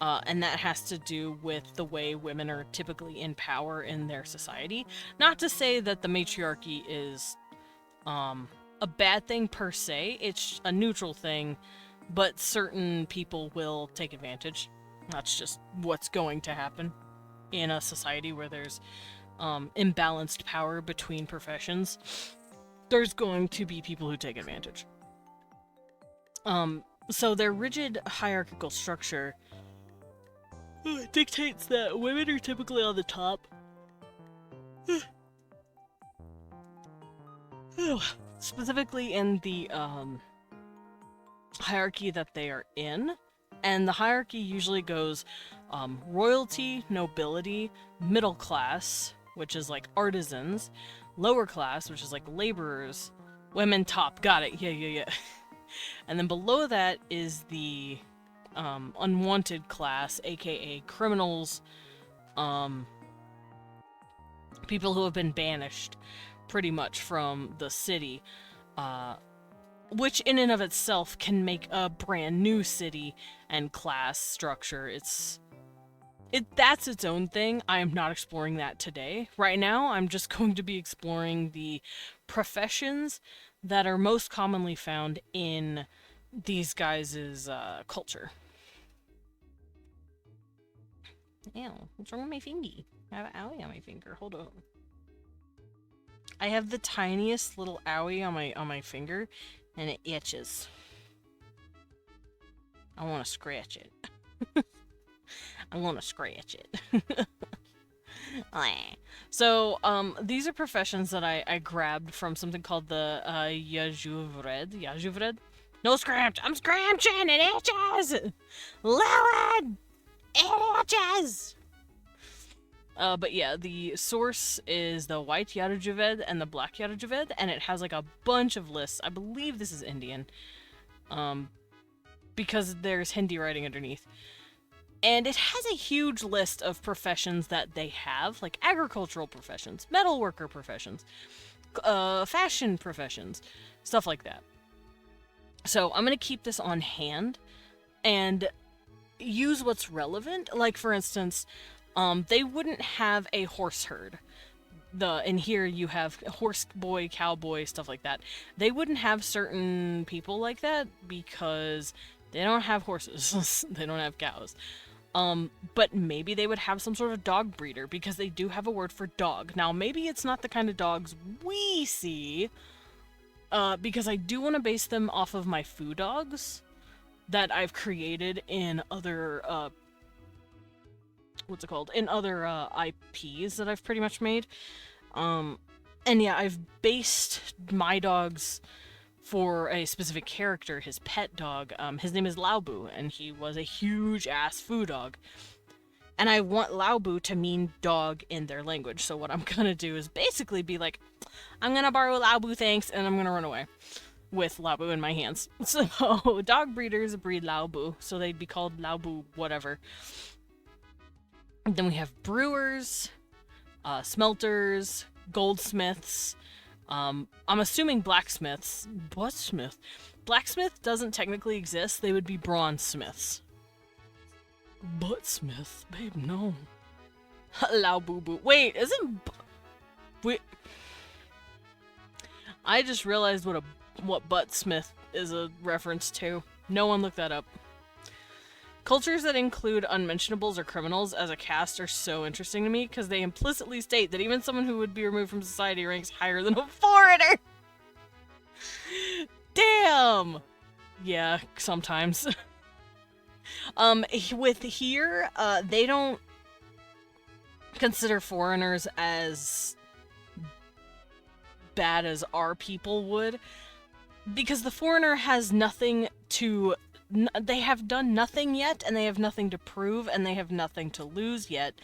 and that has to do with the way women are typically in power in their society. Not to say that the matriarchy is a bad thing per se, it's a neutral thing, but certain people will take advantage. That's just what's going to happen in a society where there's imbalanced power between professions. There's going to be people who take advantage. So their rigid hierarchical structure dictates that women are typically on the top. Specifically in the hierarchy that they are in. And the hierarchy usually goes royalty, nobility, middle class, which is like artisans, lower class, which is like laborers, women top, got it, yeah. And then below that is the unwanted class, aka criminals, people who have been banished pretty much from the city, which in and of itself can make a brand new city and class structure. That's its own thing. I am not exploring that today. Right now, I'm just going to be exploring the professions that are most commonly found in these guys' culture. Ew, what's wrong with my fingy? I have an owie on my finger. Hold on. I have the tiniest little owie on my finger, and it itches. I want to scratch it. I want to scratch it. So, these are professions that I grabbed from something called the Yajuvred. No scratch! I'm scratching! It itches! Loud! It itches! But yeah, the source is the white Yajuved and the black Yajuved, and it has like a bunch of lists. I believe this is Indian. because there's Hindi writing underneath. And it has a huge list of professions that they have, like agricultural professions, metalworker professions, fashion professions, stuff like that. So I'm going to keep this on hand and use what's relevant. Like, for instance, they wouldn't have a horse herd. In here you have horse boy, cowboy, stuff like that. They wouldn't have certain people like that because they don't have horses. They don't have cows. But maybe they would have some sort of dog breeder because they do have a word for dog. Now, maybe it's not the kind of dogs we see, because I do want to base them off of my foo dogs that I've created in other, in other, IPs that I've pretty much made. And yeah, I've based my dogs for a specific character, his pet dog. His name is Laubu, and he was a huge-ass foo dog. And I want Laubu to mean dog in their language, so what I'm gonna do is basically be like, I'm gonna borrow Laubu, thanks, and I'm gonna run away with Laubu in my hands. So, dog breeders breed Laubu, so they'd be called Laubu whatever. And then we have brewers, smelters, goldsmiths, I'm assuming blacksmiths. What smith? Blacksmith doesn't technically exist. They would be bronze smiths. Butt smith? Babe, no. Lao boo boo. Wait, wait. I just realized what butt smith is a reference to. No one looked that up. Cultures that include unmentionables or criminals as a caste are so interesting to me because they implicitly state that even someone who would be removed from society ranks higher than a foreigner. Damn! Yeah, sometimes. With here, they don't consider foreigners as bad as our people would because the foreigner has nothing to... They have done nothing yet, and they have nothing to prove, and they have nothing to lose yet,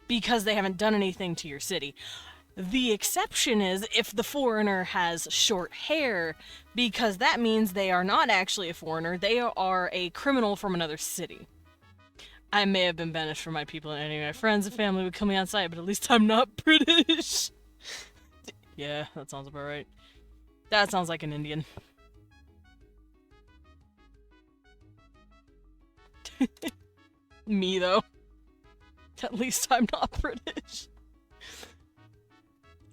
because they haven't done anything to your city. The exception is if the foreigner has short hair, because that means they are not actually a foreigner, they are a criminal from another city. I may have been banished from my people, and any of my friends and family would kill me on sight, but at least I'm not British. Yeah, that sounds about right. That sounds like an Indian. Me, though. At least I'm not British.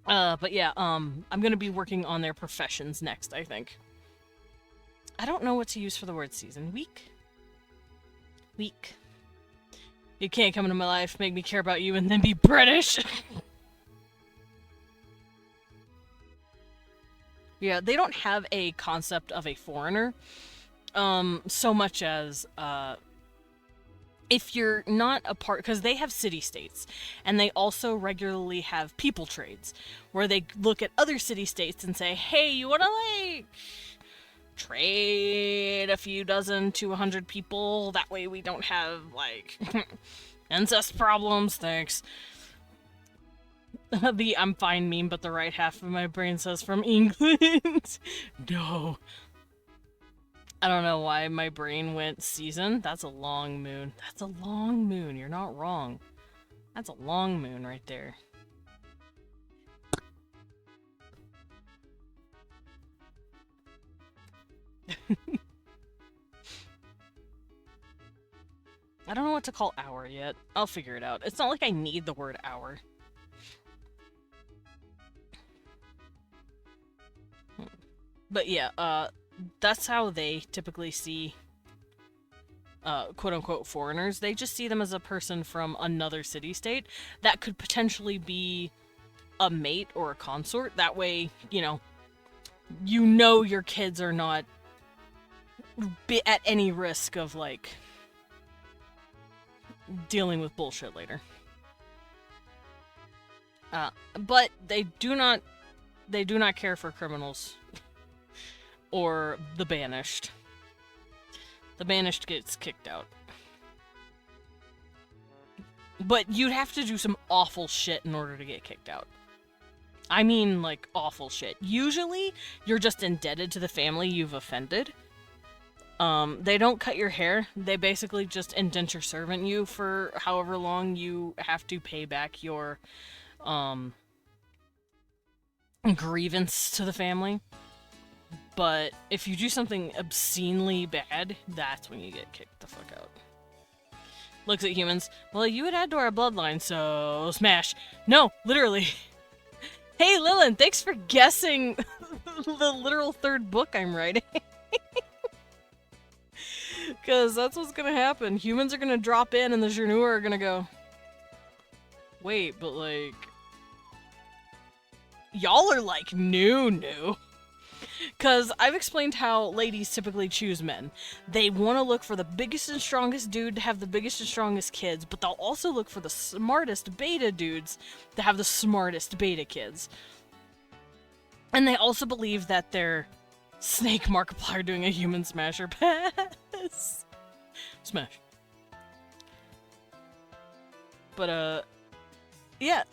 But yeah, I'm gonna be working on their professions next, I think. I don't know what to use for the word season. Weak? Weak. You can't come into my life, make me care about you, and then be British! Yeah, they don't have a concept of a foreigner, so much as, if you're not a part, because they have city-states, and they also regularly have people trades, where they look at other city-states and say, hey, you wanna, like, trade a few dozen to 100 people? That way we don't have, like, incest problems, thanks. The I'm fine meme, but the right half of my brain says from England. No. I don't know why my brain went season. That's a long moon. That's a long moon. You're not wrong. That's a long moon right there. I don't know what to call hour yet. I'll figure it out. It's not like I need the word hour. But yeah, that's how they typically see, quote-unquote foreigners. They just see them as a person from another city-state that could potentially be a mate or a consort. That way, you know your kids are not at any risk of, like, dealing with bullshit later. But they do not care for criminals. Or the banished. The banished gets kicked out. But you'd have to do some awful shit in order to get kicked out. I mean, like, awful shit. Usually, you're just indebted to the family you've offended. They don't cut your hair. They basically just indenture servant you for however long you have to pay back your grievance to the family. But if you do something obscenely bad, that's when you get kicked the fuck out. Looks at humans. Well, you would add to our bloodline, so smash. No, literally. Hey, Lillian, thanks for guessing the literal third book I'm writing. Because that's what's going to happen. Humans are going to drop in and the Journua are going to go, wait, but like, y'all are like new. Because I've explained how ladies typically choose men. They want to look for the biggest and strongest dude to have the biggest and strongest kids, but they'll also look for the smartest beta dudes to have the smartest beta kids. And they also believe that their Snake Markiplier doing a human smasher pass. Smash. But, yeah,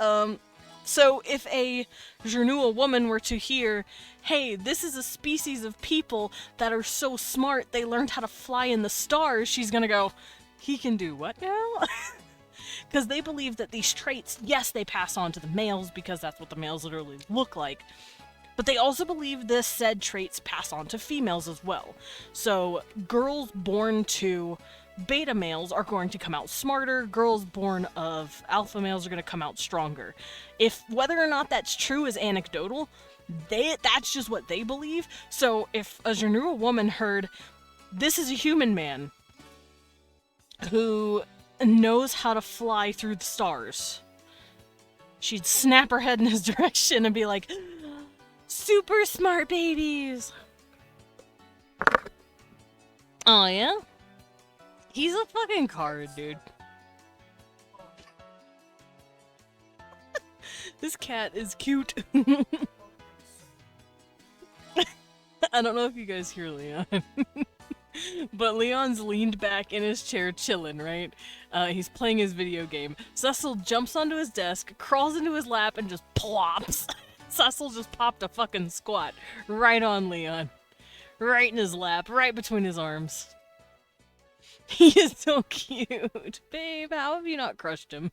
so if a Journua woman were to hear, hey, this is a species of people that are so smart they learned how to fly in the stars, she's gonna go, he can do what now? Because they believe that these traits, yes, they pass on to the males because that's what the males literally look like, but they also believe the said traits pass on to females as well. So girls born to beta males are going to come out smarter, girls born of alpha males are going to come out stronger. If whether or not that's true is anecdotal, that's just what they believe. So if a Journua woman heard, this is a human man who knows how to fly through the stars, she'd snap her head in his direction and be like, super smart babies! Oh yeah? He's a fucking card, dude. This cat is cute. I don't know if you guys hear Leon. But Leon's leaned back in his chair chilling, right? He's playing his video game. Cecil jumps onto his desk, crawls into his lap, and just plops. Cecil just popped a fucking squat right on Leon. Right in his lap, right between his arms. He is so cute. Babe, how have you not crushed him?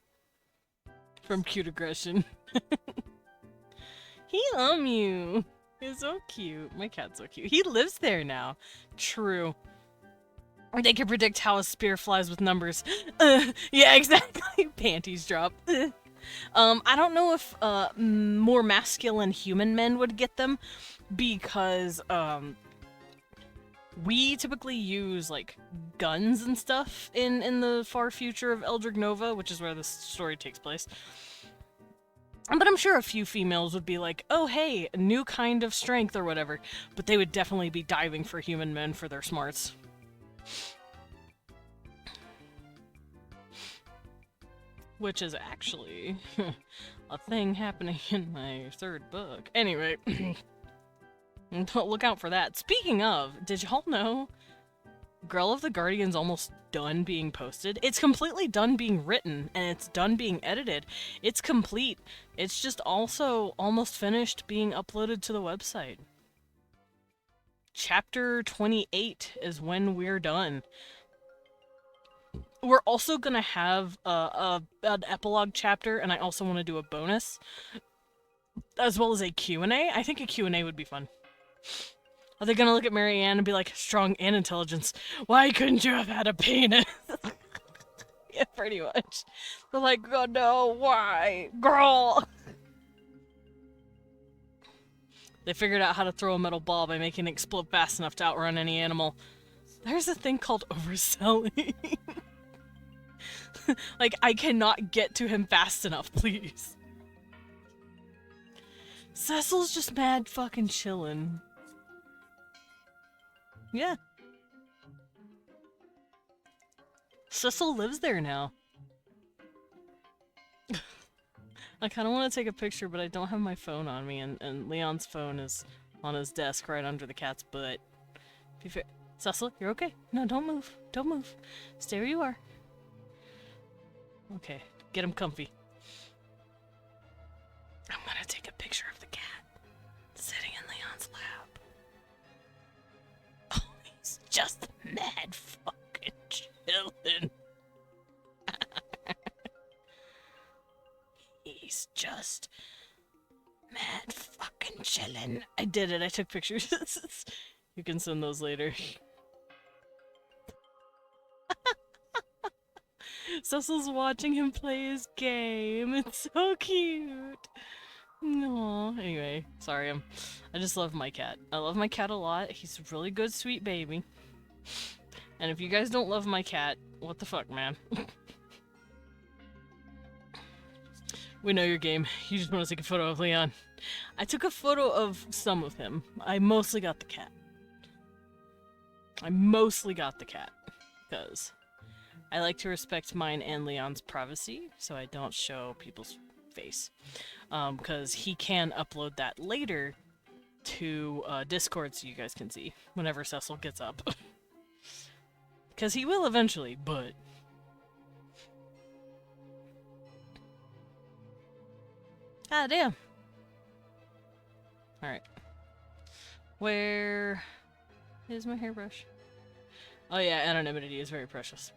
From cute aggression. He loves you. He's so cute. My cat's so cute. He lives there now. True. They can predict how a spear flies with numbers. Yeah, exactly. Panties drop. I don't know if more masculine human men would get them, because we typically use like guns and stuff in the far future of Eldritch Nova, which is where this story takes place. But I'm sure a few females would be like, oh hey, a new kind of strength or whatever, but they would definitely be diving for human men for their smarts. Which is actually a thing happening in my third book. Anyway, look out for that. Speaking of, did y'all know Grell of the Guardian's almost done being posted? It's completely done being written, and it's done being edited. It's complete. It's just also almost finished being uploaded to the website. Chapter 28 is when we're done. We're also gonna have an epilogue chapter, and I also want to do a bonus, as well as a Q&A. I think a Q&A would be fun. Are they gonna look at Marianne and be like, strong and intelligence, why couldn't you have had a penis? Yeah, pretty much. They're like, oh no, why? Girl! They figured out how to throw a metal ball by making it explode fast enough to outrun any animal. There's a thing called overselling. Like, I cannot get to him fast enough, please. Cecil's just mad fucking chillin'. Yeah. Cecil lives there now. I kind of want to take a picture, but I don't have my phone on me, and Leon's phone is on his desk right under the cat's butt. Be fair. Cecil, you're okay. No, don't move. Don't move. Stay where you are. Okay, get him comfy. I'm gonna take a picture of the cat sitting in Leon's lap. Oh, he's just mad fucking chillin'. He's just mad fucking chillin'. I did it. I took pictures. You can send those later. Cecil's watching him play his game. It's so cute. No. Anyway, sorry. I just love my cat. I love my cat a lot. He's a really good, sweet baby. And if you guys don't love my cat, what the fuck, man? We know your game. You just want to take a photo of Leon. I took a photo of some of him. I mostly got the cat. Because I like to respect mine and Leon's privacy, so I don't show people's face. Because he can upload that later to Discord so you guys can see whenever Cecil gets up. Because he will eventually, but... Ah, damn. Alright. Where is my hairbrush? Oh yeah, anonymity is very precious.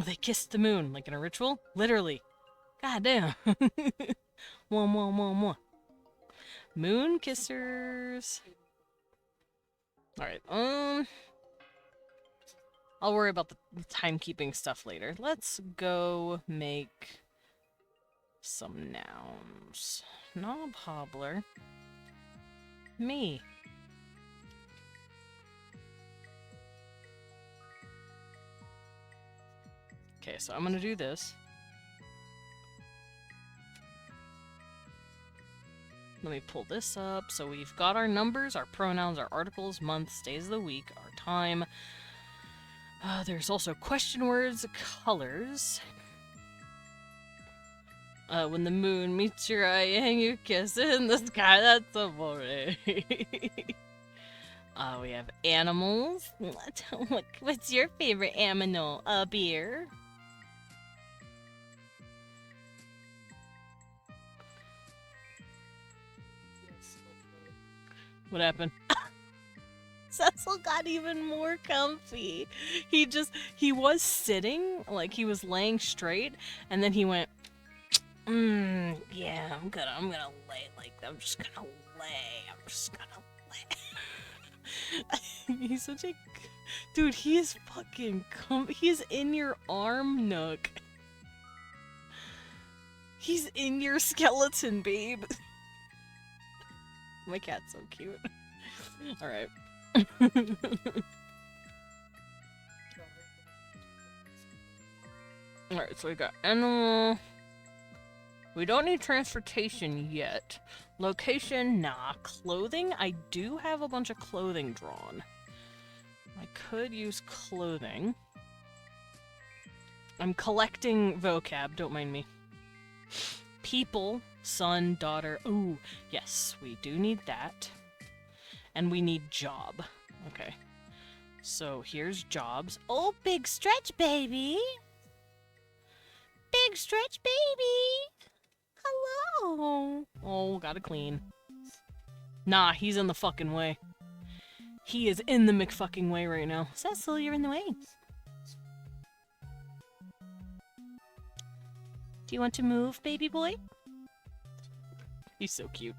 They kissed the moon, like in a ritual? Literally. God damn. Mwah. Moon kissers. Alright, I'll worry about the timekeeping stuff later. Let's go make some nouns. Knob hobbler. Me. Okay, so I'm gonna do this. Let me pull this up. So we've got our numbers, our pronouns, our articles, months, days of the week, our time. There's also question words, colors. When the moon meets your eye and you kiss in the sky, that's amore. We have animals. What's your favorite animal? A beer. What happened? Cecil got even more comfy. He was sitting, like he was laying straight, and then he went, yeah, I'm gonna lay I'm just gonna lay. He's such a, dude, he is fucking he's in your arm nook. He's in your skeleton, babe. My cat's so cute. Alright. Alright, so we got animal. We don't need transportation yet. Location, nah. Clothing, I do have a bunch of clothing drawn. I could use clothing. I'm collecting vocab, don't mind me. People, son, daughter. Ooh, yes, we do need that. And we need job. Okay. So here's jobs. Oh, big stretch, baby! Big stretch, baby! Hello! Oh, gotta clean. Nah, he's in the fucking way. He is in the McFucking way right now. Cecil, you're in the way. Do you want to move, baby boy? He's so cute.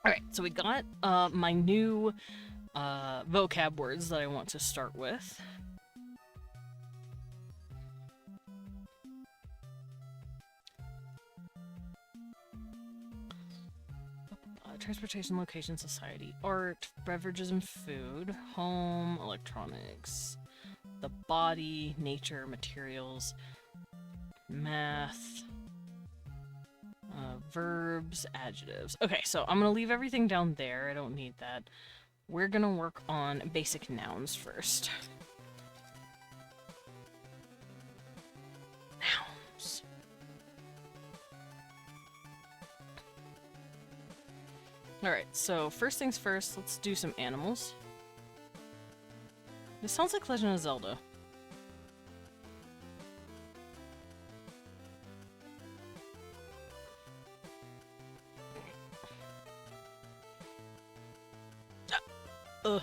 Alright, so we got my new vocab words that I want to start with. Transportation, location, society, art, beverages and food, home, electronics, the body, nature, materials, math, verbs, adjectives. Okay, so I'm gonna leave everything down there. I don't need that. We're gonna work on basic nouns first. Nouns. Alright, so first things first, let's do some animals. This sounds like Legend of Zelda. Ugh.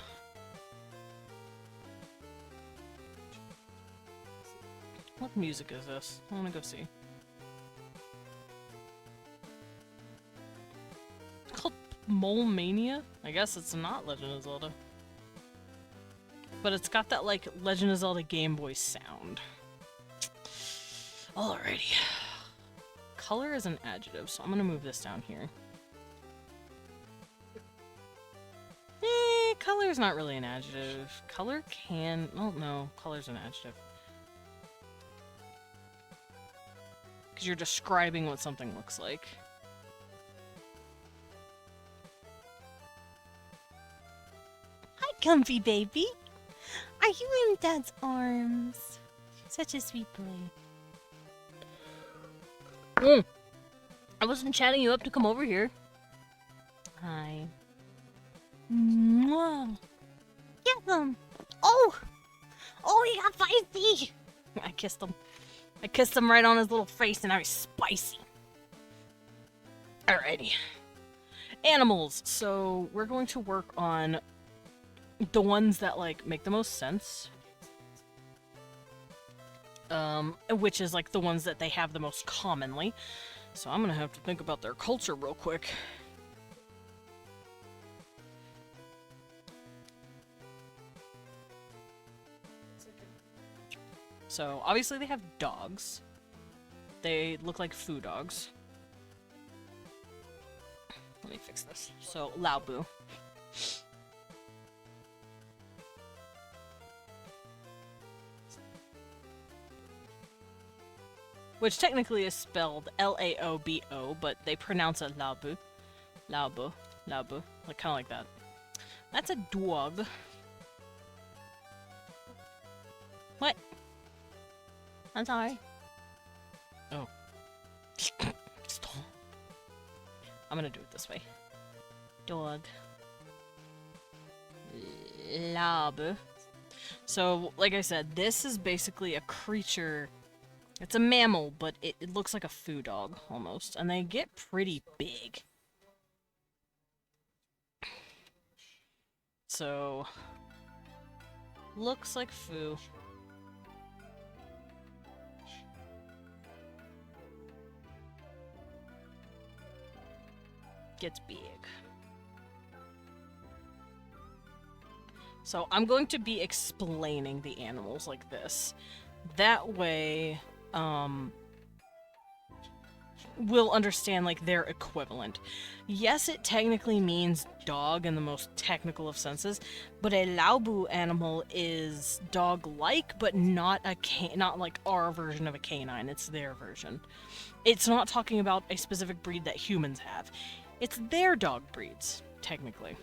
What music is this? I wanna go see. It's called Mole Mania? I guess it's not Legend of Zelda. But it's got that, like, Legend of Zelda Game Boy sound. Alrighty. Color is an adjective, so I'm gonna move this down here. Color is not really an adjective. Color can... Oh, no. Color's an adjective. Because you're describing what something looks like. Hi, comfy baby. Are you in Dad's arms? Such a sweet boy. I wasn't chatting you up to come over here. Hi. Mwah. Get them. Oh! Oh, he got feisty! I kissed him. I kissed him right on his little face and now he's spicy. Alrighty. Animals. So we're going to work on the ones that, like, make the most sense. Which is, like, the ones that they have the most commonly. So I'm gonna have to think about their culture real quick. So, obviously they have dogs. They look like foo dogs. Let me fix this. So, Laobu. Which technically is spelled L-A-O-B-O, but they pronounce it Laobu. Laobu. Laobu. Like, kind of like that. That's a dog. What? I'm sorry. Oh. Stop. I'm gonna do it this way. Dog. Lab. So, like I said, this is basically a creature. It's a mammal, but it looks like a foo dog, almost. And they get pretty big. So, looks like foo. Gets big. So I'm going to be explaining the animals like this. That way, we'll understand, like, their equivalent. Yes, it technically means dog in the most technical of senses, but a Laobu animal is dog-like, but not not like our version of a canine. It's their version. It's not talking about a specific breed that humans have. It's their dog breeds, technically.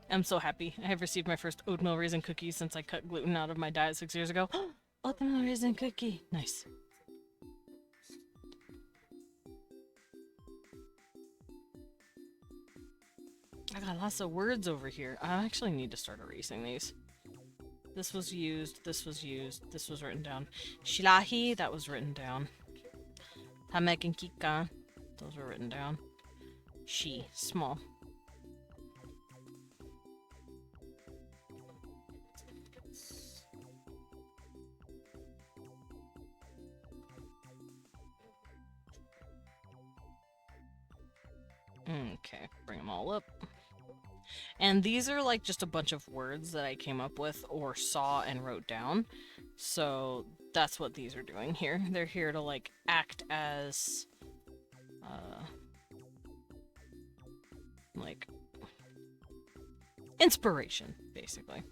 I'm so happy. I have received my first oatmeal raisin cookie since I cut gluten out of my diet 6 years ago. Oatmeal raisin cookie. Nice. I got lots of words over here. I actually need to start erasing these. This was used, this was used, this was written down. Shilahi, that was written down. Hamek and Kika, those were written down. She, small. Okay, bring them all up. And these are, like, just a bunch of words that I came up with or saw and wrote down. So that's what these are doing here. They're here to, like, act as, like, inspiration, basically.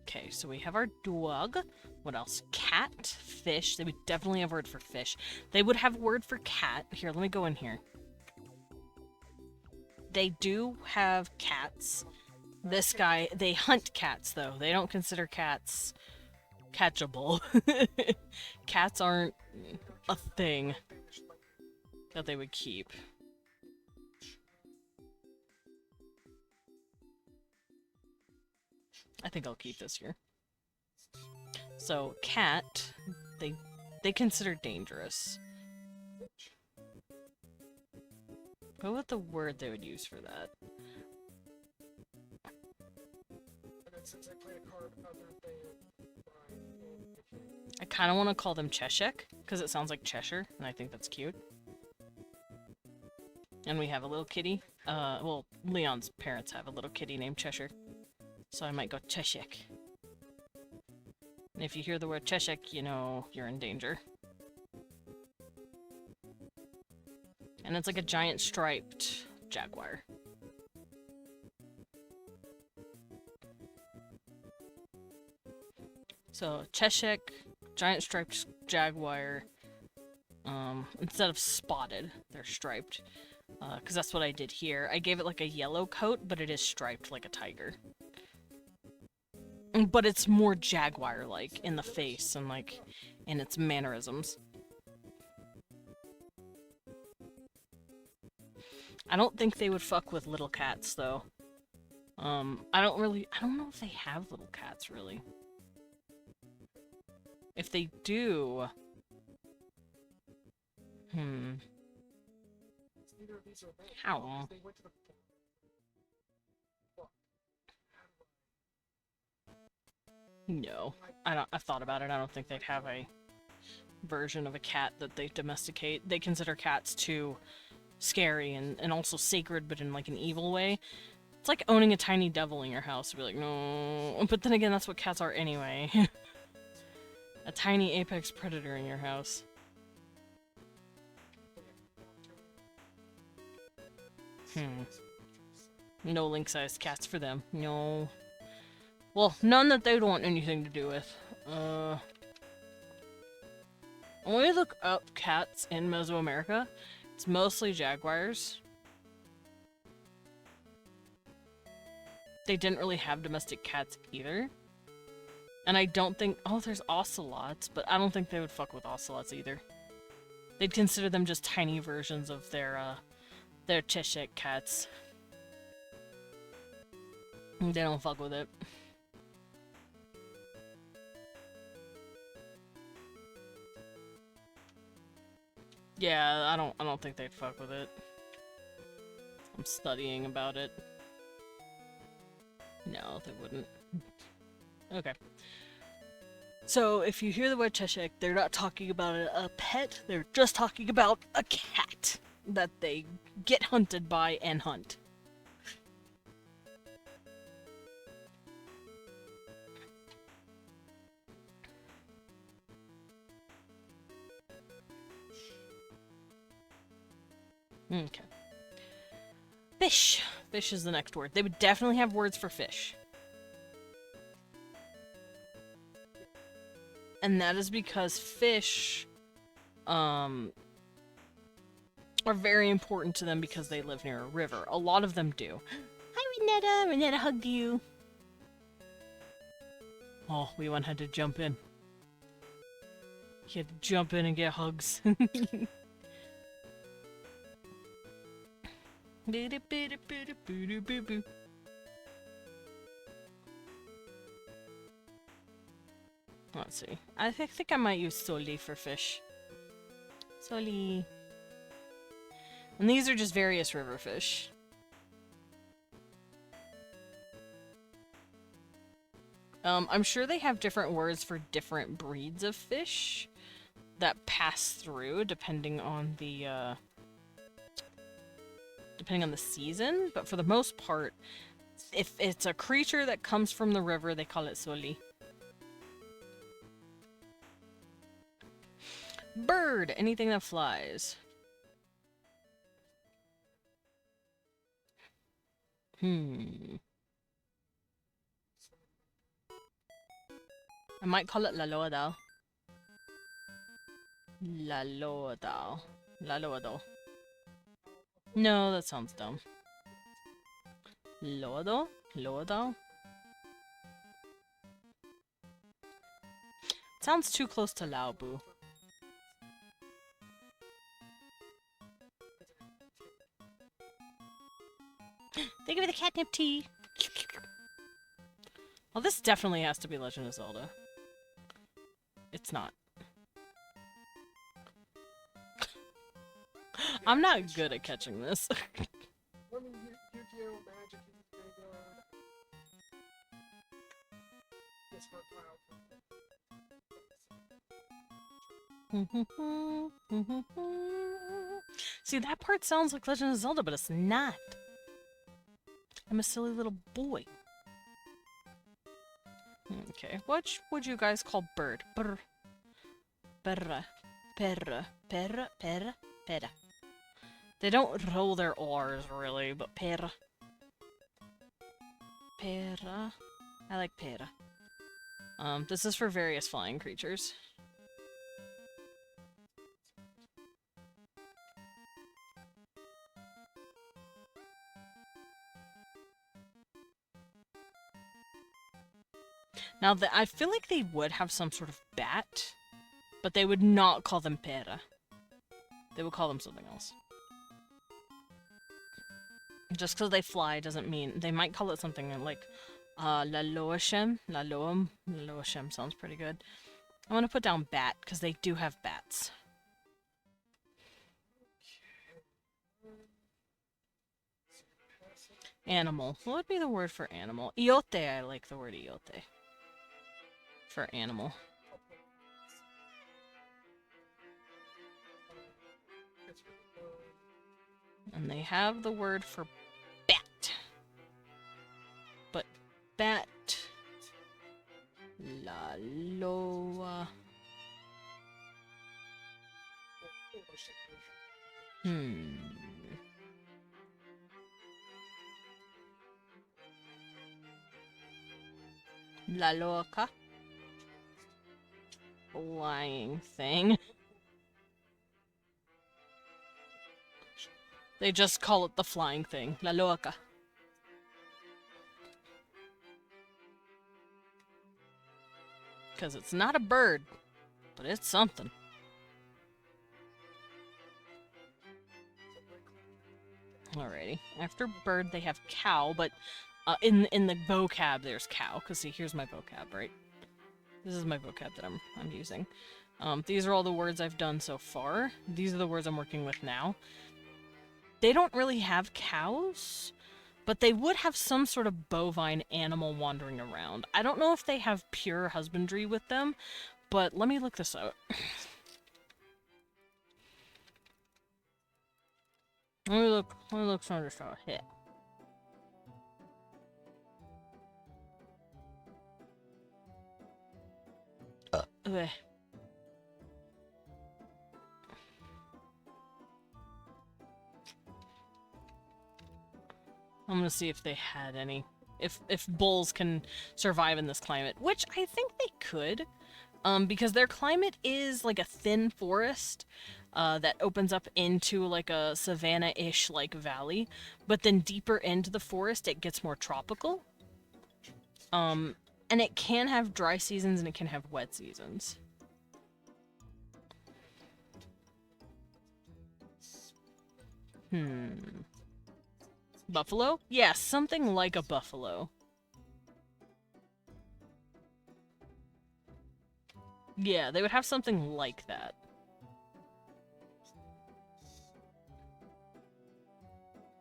Okay, so we have our dog. What else? Cat, fish. They would definitely have a word for fish. They would have a word for cat. Here, let me go in here. They do have cats. This guy, they hunt cats, though. They don't consider cats catchable. Cats aren't a thing that they would keep. I think I'll keep this here. So, cat, they they consider dangerous. What would the word they would use for that? And then since I play a card other than mine, I kind of want to call them Cheshek, because it sounds like Cheshire, and I think that's cute. And we have a little kitty. Well, Leon's parents have a little kitty named Cheshire. So I might go Cheshek. And if you hear the word Cheshek, you know you're in danger. And it's like a giant striped jaguar. So, Cheshek, giant striped jaguar. Instead of spotted, they're striped. Because that's what I did here. I gave it like a yellow coat, but it is striped like a tiger. But it's more jaguar-like in the face and like in its mannerisms. I don't think they would fuck with little cats though. I don't know if they have little cats really. If they do, neither of these are bad. how? They went to the No, I've thought about it. I don't think they'd have a version of a cat that they domesticate. They consider cats too scary and also sacred, but in like an evil way. It's like owning a tiny devil in your house. You'd be like, no. But then again, that's what cats are anyway. A tiny apex predator in your house. No link-sized cats for them. No. Well, none that they'd want anything to do with. When we look up cats in Mesoamerica, it's mostly jaguars. They didn't really have domestic cats either. And I don't think... Oh, there's ocelots, but I don't think they would fuck with ocelots either. They'd consider them just tiny versions of their Cheshire cats. They don't fuck with it. Yeah, I don't think they'd fuck with it. I'm studying about it. No, they wouldn't. Okay. So, if you hear the word Cheshire, they're not talking about a pet, they're just talking about a cat that they get hunted by and hunt. Okay. Fish. Fish is the next word. They would definitely have words for fish. And that is because fish, are very important to them because they live near a river. A lot of them do. Hi, Renetta! Renetta hugged you! Oh, Leon had to jump in. He had to jump in and get hugs. Let's see. I think I might use Soli for fish. Soli. And these are just various river fish. I'm sure they have different words for different breeds of fish that pass through depending on the season, but for the most part, if it's a creature that comes from the river, they call it Soli. Bird, anything that flies. I might call it Laloadal. Laloadal. Laloadal. No, that sounds dumb. Loado? Loadal? Sounds too close to Laobu. Thank you for the catnip tea! Well, this definitely has to be Legend of Zelda. It's not. I'm not good at catching this. I mean, Yu-Gi-Oh! Magic is big, this for See, that part sounds like Legend of Zelda, but it's not. I'm a silly little boy. Okay, what would you guys call bird? Brr. Perra. Perra. Perra. Perra. Perra. They don't roll their R's, really, but perra. Perra. I like perra. This is for various flying creatures. Now, I feel like they would have some sort of bat, but they would not call them pera. They would call them something else. Just because they fly doesn't mean... They might call it something like Laloashem. Laloashem sounds pretty good. I'm going to put down bat, because they do have bats. Animal. What would be the word for animal? Iote, I like the word iote. For animal. And they have the word for bat. But bat... La loa... La loca. Flying thing. They just call it the flying thing. La loca. Because it's not a bird, but it's something. Alrighty. After bird, they have cow, but in the vocab, there's cow. Because see, here's my vocab, right? This is my vocab that I'm using. These are all the words I've done so far. These are the words I'm working with now. They don't really have cows, but they would have some sort of bovine animal wandering around. I don't know if they have pure husbandry with them, but let me look this out. Let me look some of this out here. Okay. I'm gonna see if they had any. If bulls can survive in this climate, which I think they could. Because their climate is like a thin forest that opens up into like a savanna-ish like valley, but then deeper into the forest it gets more tropical. And it can have dry seasons and it can have wet seasons. Buffalo? Yeah, something like a buffalo. Yeah, they would have something like that.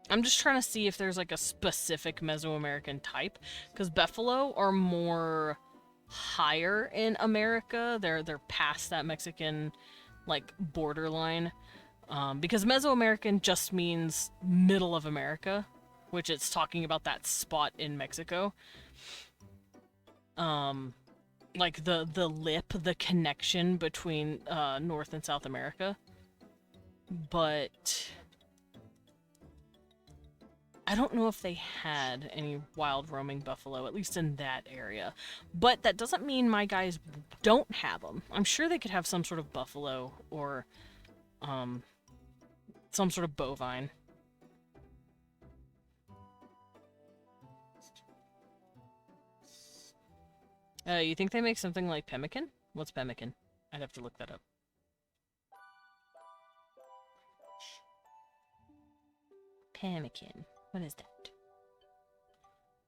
I'm just trying to see if there's like a specific Mesoamerican type, because buffalo are more higher in America. They're past that Mexican like borderline. Because Mesoamerican just means middle of America, which it's talking about that spot in Mexico. Like the lip, the connection between North and South America. But I don't know if they had any wild roaming buffalo, at least in that area. But that doesn't mean my guys don't have them. I'm sure they could have some sort of buffalo or some sort of bovine. You think they make something like pemmican? What's pemmican? I'd have to look that up. Pemmican. What is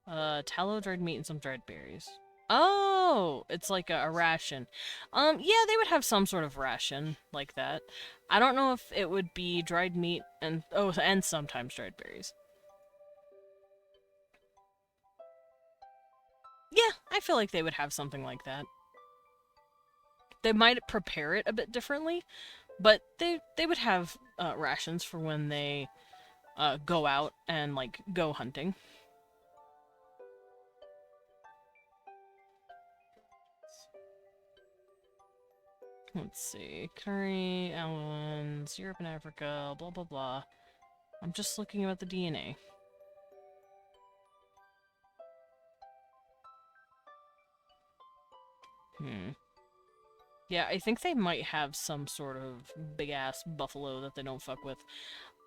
that? Tallow, dried meat, and some dried berries. Oh, it's like a ration. Yeah, they would have some sort of ration like that. I don't know if it would be dried meat and and sometimes dried berries. Yeah, I feel like they would have something like that. They might prepare it a bit differently, but they would have rations for when they go out and like go hunting. Let's see. Curry, Alans, Europe and Africa, blah blah blah. I'm just looking at the DNA. Yeah, I think they might have some sort of big ass buffalo that they don't fuck with.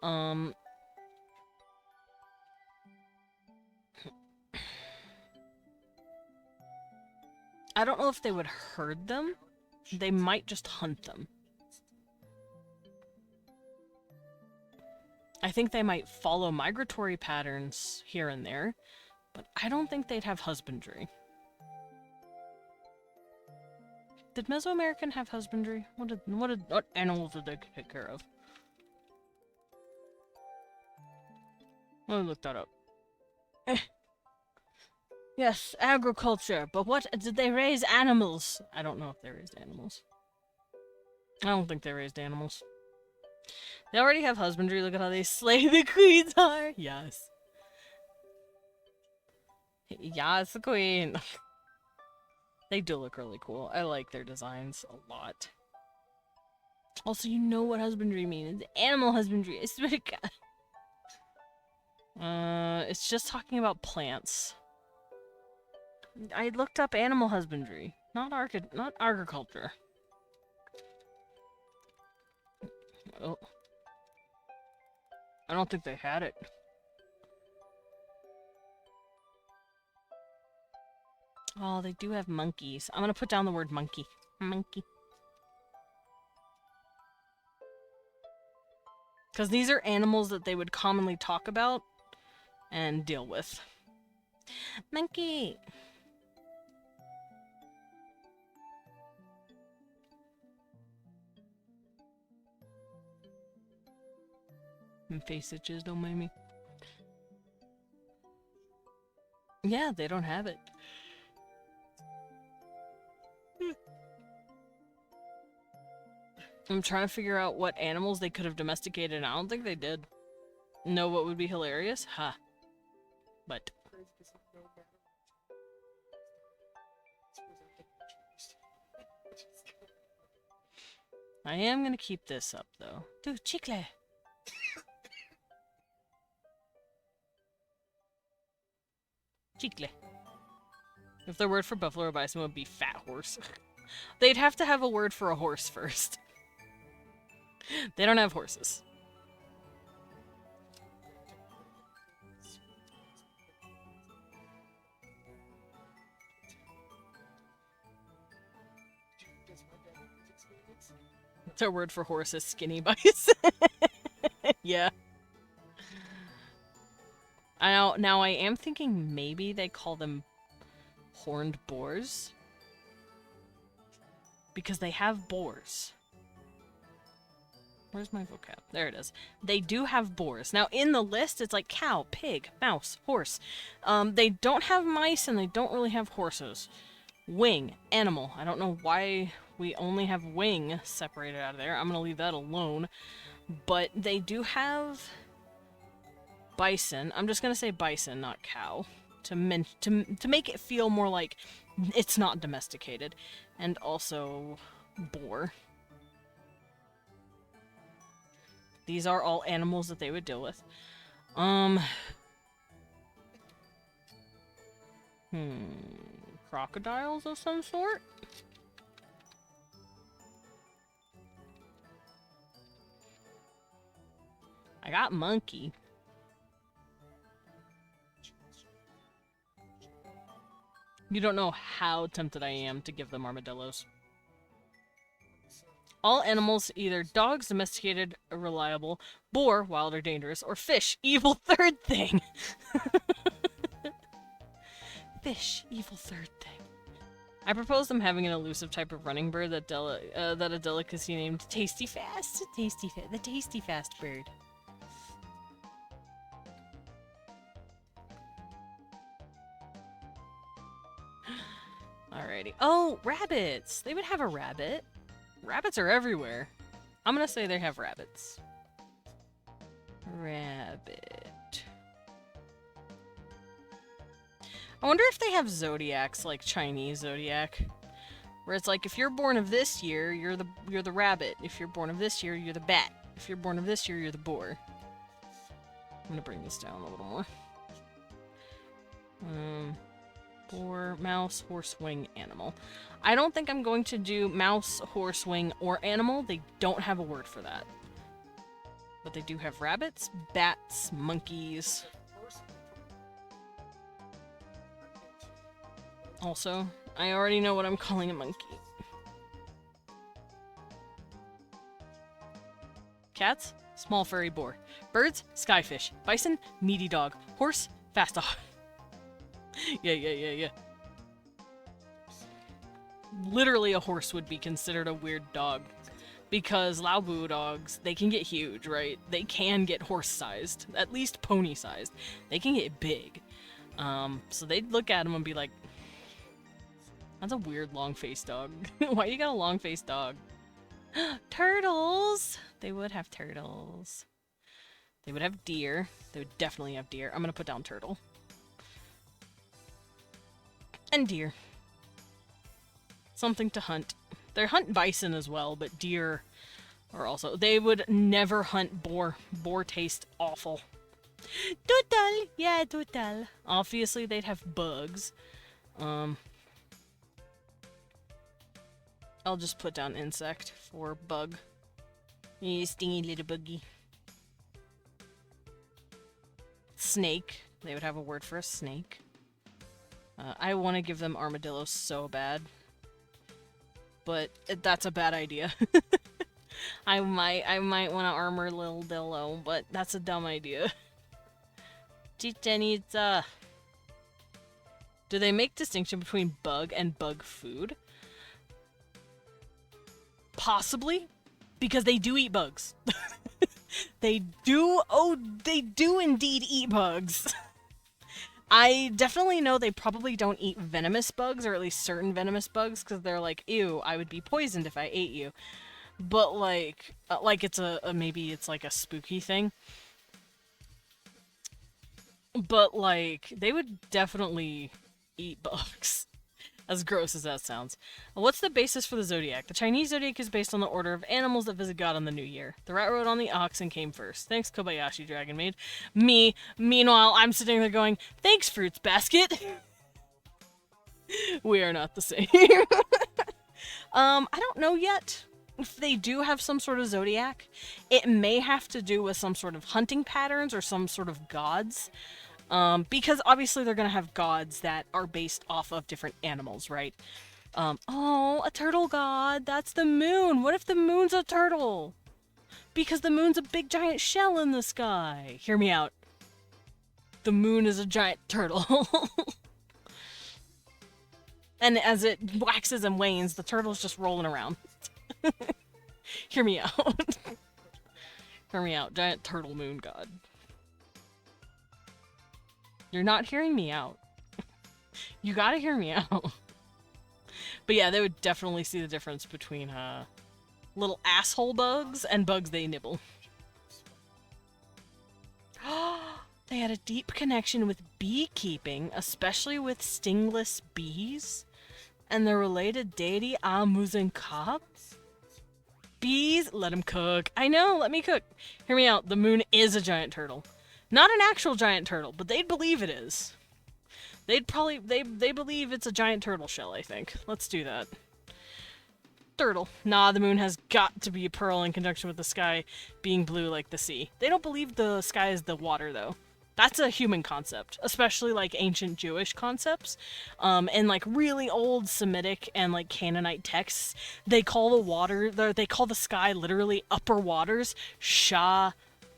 I don't know if they would herd them. They might just hunt them. I think they might follow migratory patterns here and there, but I don't think they'd have husbandry. Did Mesoamerican have husbandry? What animals did they take care of? Let me look that up. Yes, agriculture, but what did they raise animals? I don't know if they raised animals. I don't think they raised animals. They already have husbandry. Look at how they slay the queens are. Yes. Yes, queen. They do look really cool. I like their designs a lot. Also, you know what husbandry means. Animal husbandry. I swear to God. It's just talking about plants. I looked up animal husbandry, not agriculture. Oh. I don't think they had it. Oh, they do have monkeys. I'm gonna put down the word monkey. Monkey. Because these are animals that they would commonly talk about and deal with. Monkey! And face itches, don't mind me. Yeah, they don't have it. I'm trying to figure out what animals they could have domesticated, and I don't think they did. Know what would be hilarious? Huh. But. I am gonna keep this up, though. Dude, chicle! Chicle. If their word for buffalo or bison would be fat horse. They'd have to have a word for a horse first. They don't have horses. Their word for horse is skinny bison. Yeah. Now I am thinking maybe they call them horned boars. Because they have boars. Where's my vocab? There it is. They do have boars. Now, in the list, it's like cow, pig, mouse, horse. They don't have mice, and they don't really have horses. Wing, animal. I don't know why we only have wing separated out of there. I'm gonna leave that alone. But they do have bison. I'm just gonna say bison, not cow. To make it feel more like it's not domesticated. And also boar. These are all animals that they would deal with. Crocodiles of some sort? I got monkey. You don't know how tempted I am to give them armadillos. All animals, either dogs, domesticated, or reliable, boar, wild or dangerous, or fish, evil third thing. Fish, evil third thing. I propose them having an elusive type of running bird that a delicacy named Tasty Fast. The Tasty Fast bird. Alrighty. Oh, rabbits! They would have a rabbit. Rabbits are everywhere. I'm gonna say they have rabbits. Rabbit. I wonder if they have zodiacs like Chinese zodiac, where it's like if you're born of this year, you're the rabbit. If you're born of this year, you're the bat. If you're born of this year, you're the boar. I'm gonna bring this down a little more. Boar, mouse, horse, wing, animal. I don't think I'm going to do mouse, horse, wing, or animal. They don't have a word for that. But they do have rabbits, bats, monkeys. Also, I already know what I'm calling a monkey. Cats, small furry boar. Birds, skyfish. Bison, meaty dog. Horse, fast dog. Yeah. Literally a horse would be considered a weird dog. Because Laobu dogs, they can get huge, right? They can get horse-sized. At least pony-sized. They can get big. So they'd look at him and be like, that's a weird long-faced dog. Why you got a long-faced dog? Turtles! They would have turtles. They would have deer. They would definitely have deer. I'm gonna put down turtle. And deer. Something to hunt. They hunt bison as well, but deer are also... They would never hunt boar. Boar taste awful. Total! Yeah, total. Obviously, they'd have bugs. I'll just put down insect for bug. You stingy little buggy. Snake. They would have a word for a snake. I want to give them armadillos so bad. But that's a bad idea. I might want to armor little Dillo, but that's a dumb idea. Chichen Itza. Do they make distinction between bug and bug food? Possibly, because they do eat bugs. They do indeed eat bugs. I definitely know they probably don't eat venomous bugs, or at least certain venomous bugs, because they're like, ew, I would be poisoned if I ate you. But like it's maybe it's like a spooky thing. But like, they would definitely eat bugs. As gross as that sounds. What's the basis for the zodiac? The Chinese zodiac is based on the order of animals that visit God on the new year. The rat rode on the ox and came first. Thanks, Kobayashi Dragon Maid. Meanwhile, I'm sitting there going, thanks, Fruits Basket! We are not the same. I don't know yet if they do have some sort of zodiac. It may have to do with some sort of hunting patterns or some sort of gods. Because obviously they're gonna have gods that are based off of different animals, right? Oh, a turtle god! That's the moon! What if the moon's a turtle? Because the moon's a big giant shell in the sky! Hear me out. The moon is a giant turtle. And as it waxes and wanes, the turtle's just rolling around. Hear me out. Hear me out. Giant turtle moon god. You're not hearing me out. You gotta hear me out. But yeah, they would definitely see the difference between little asshole bugs and bugs they nibble. They had a deep connection with beekeeping, especially with stingless bees, and the related deity Amuzen-Ka. Bees, let them cook. I know, let me cook. Hear me out. The moon is a giant turtle. Not an actual giant turtle, but they'd believe it is. They'd probably, they believe it's a giant turtle shell, I think. Let's do that. Turtle. Nah, the moon has got to be a pearl in conjunction with the sky being blue like the sea. They don't believe the sky is the water, though. That's a human concept, especially like ancient Jewish concepts. And like really old Semitic and like Canaanite texts, they call the water, they call the sky literally upper waters,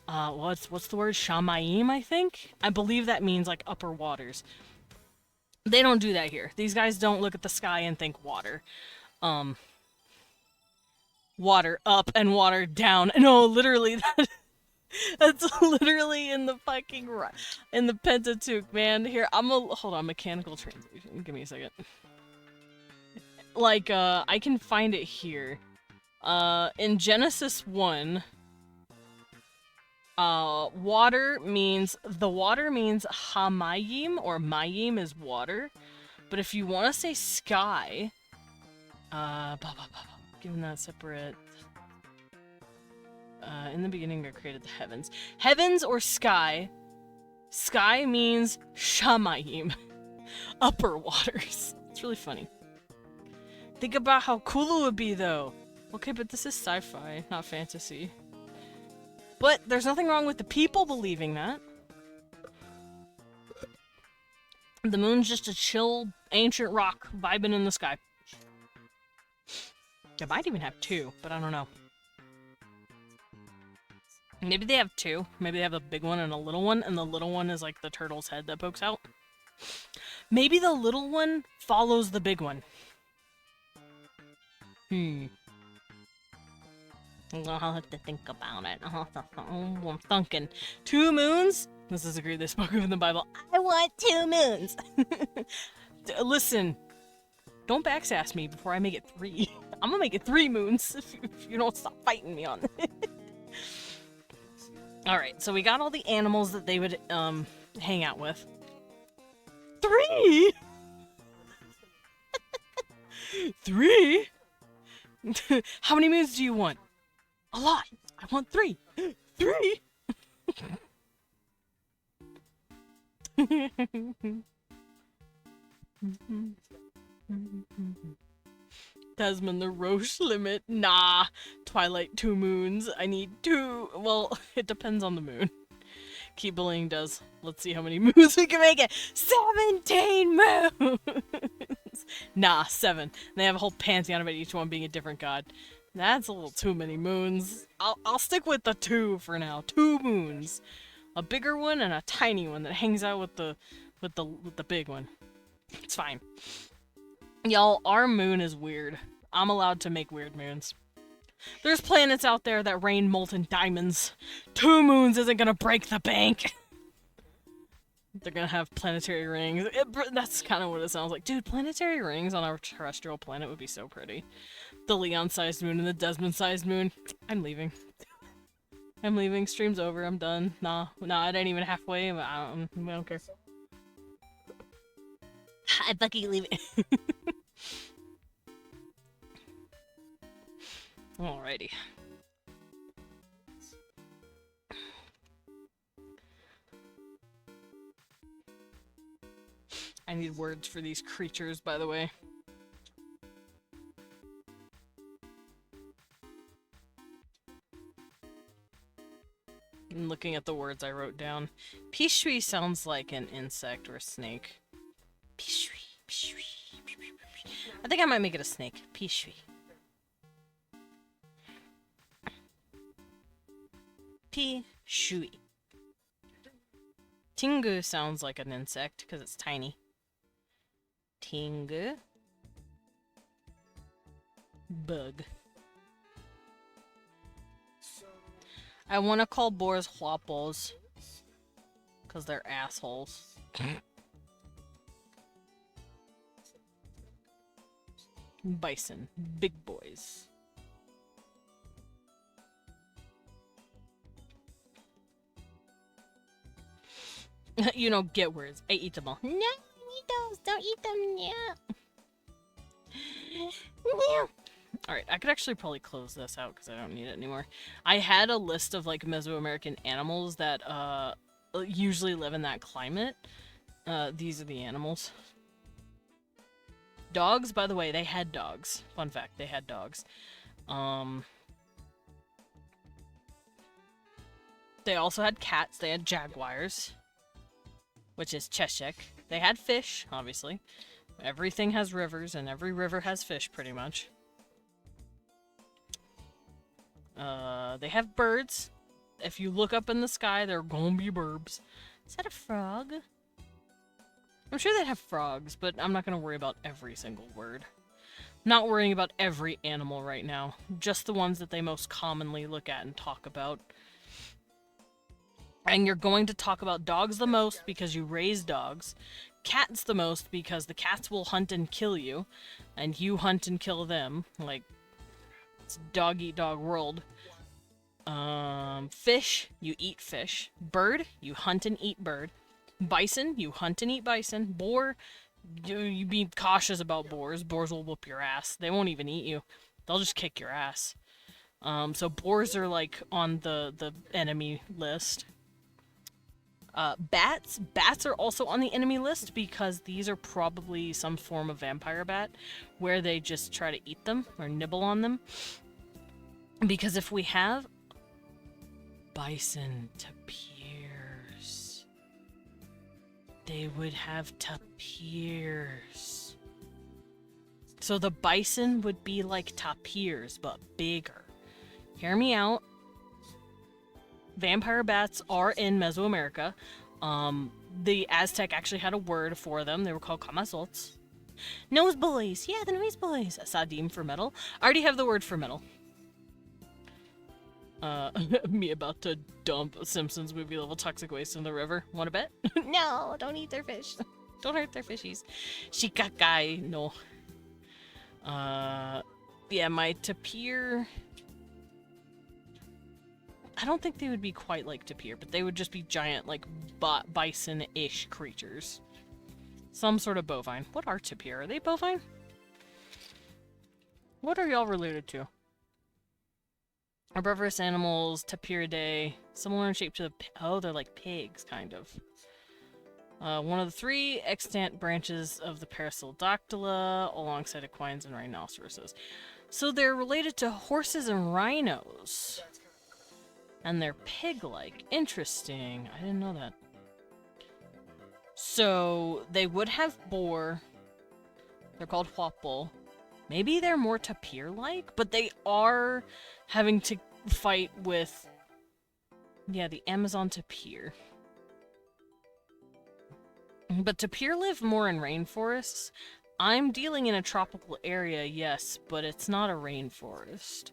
what's the word? Shamayim, I think? I believe that means like upper waters. They don't do that here. These guys don't look at the sky and think water. Water up and water down. No, literally that's literally in the fucking in the Pentateuch, man. Here, hold on, mechanical translation. Give me a second. Like, I can find it here. In Genesis 1, water means hamayim, or mayim is water. But if you want to say sky, given that separate, in the beginning I created the heavens. Heavens or sky. Sky means shamayim, upper waters. It's really funny. Think about how cool it would be, though. Okay, but this is sci-fi, not fantasy. But there's nothing wrong with the people believing that. The moon's just a chill, ancient rock vibing in the sky. It might even have two, but I don't know. Maybe they have two. Maybe they have a big one and a little one, and the little one is like the turtle's head that pokes out. Maybe the little one follows the big one. I'll have to think about it. I'm thinking. 2 moons? This is a greatest book in the Bible. I want 2 moons! Listen, don't backsass me before I make it 3. I'm gonna make it 3 moons if you don't stop fighting me on it. Alright, so we got all the animals that they would hang out with. 3? 3? How many moons do you want? A lot. I want 3. 3? Desmond, the Roche limit. Nah. Twilight, 2 moons. I need 2. Well, it depends on the moon. Keep bullying does. Let's see how many moons we can make it. 17 moons! Nah, 7. They have a whole pantheon of it, each one being a different god. That's a little too many moons. I'll stick with the 2 for now. 2 moons. A bigger one and a tiny one that hangs out with the big one. It's fine. Y'all, our moon is weird. I'm allowed to make weird moons. There's planets out there that rain molten diamonds. 2 moons isn't gonna break the bank. They're gonna have planetary rings. That's kind of what it sounds like. Dude, planetary rings on our terrestrial planet would be so pretty. The Leon-sized moon and the Desmond-sized moon. I'm leaving. I'm leaving. Stream's over. I'm done. Nah, it ain't even halfway. I don't care. I'm fucking leaving. Alrighty. I need words for these creatures, by the way. I'm looking at the words I wrote down. Pishui sounds like an insect or a snake. Pishui. I think I might make it a snake. Pishui. Pishui. Tingu sounds like an insect because it's tiny. Tingu. Bug. I want to call boars huapos because they're assholes. Bison. Big boys. You know, get words. I eat them all. No, I eat those. Don't eat them. Yeah. Alright, I could actually probably close this out because I don't need it anymore. I had a list of, like, Mesoamerican animals that, usually live in that climate. These are the animals. Dogs, by the way, they had dogs. Fun fact, they had dogs. They also had cats. They had jaguars, which is Cheshek. They had fish, obviously. Everything has rivers, and every river has fish, pretty much. They have birds. If you look up in the sky, they're gonna be burbs. Is that a frog? I'm sure they'd have frogs, but I'm not going to worry about every single word. Not worrying about every animal right now. Just the ones that they most commonly look at and talk about. And you're going to talk about dogs the most because you raise dogs. Cats the most because the cats will hunt and kill you. And you hunt and kill them. Like, it's dog eat dog world. Fish, you eat fish. Bird, you hunt and eat bird. Bison, you hunt and eat bison. Boar, you be cautious about boars. Boars will whoop your ass. They won't even eat you. They'll just kick your ass. So boars are like on the enemy list. Bats are also on the enemy list because these are probably some form of vampire bat where they just try to eat them or nibble on them. Because if we have bison tapirs, they would have tapirs. So the bison would be like tapirs, but bigger. Hear me out. Vampire bats are in Mesoamerica. The Aztec actually had a word for them. They were called camazots. Nose boys. Yeah, the nose boys. Sadim for metal. I already have the word for metal. Me about to dump a Simpsons movie level toxic waste in the river. Wanna bet? No, don't eat their fish. Don't hurt their fishies. Shikakai, no. Yeah, my tapir... I don't think they would be quite like tapir, but they would just be giant, like, bison-ish creatures. Some sort of bovine. What are tapir? Are they bovine? What are y'all related to? Herbivorous animals, tapiridae, similar in shape to the... Oh, they're like pigs, kind of. One of the 3 extant branches of the Parasaurolophus, alongside equines and rhinoceroses. So they're related to horses and rhinos. And they're pig-like. Interesting. I didn't know that. So, they would have boar. They're called huapo. Maybe they're more tapir-like, but they are having to fight with... Yeah, the Amazon tapir. But tapir live more in rainforests. I'm dealing in a tropical area, yes, but it's not a rainforest.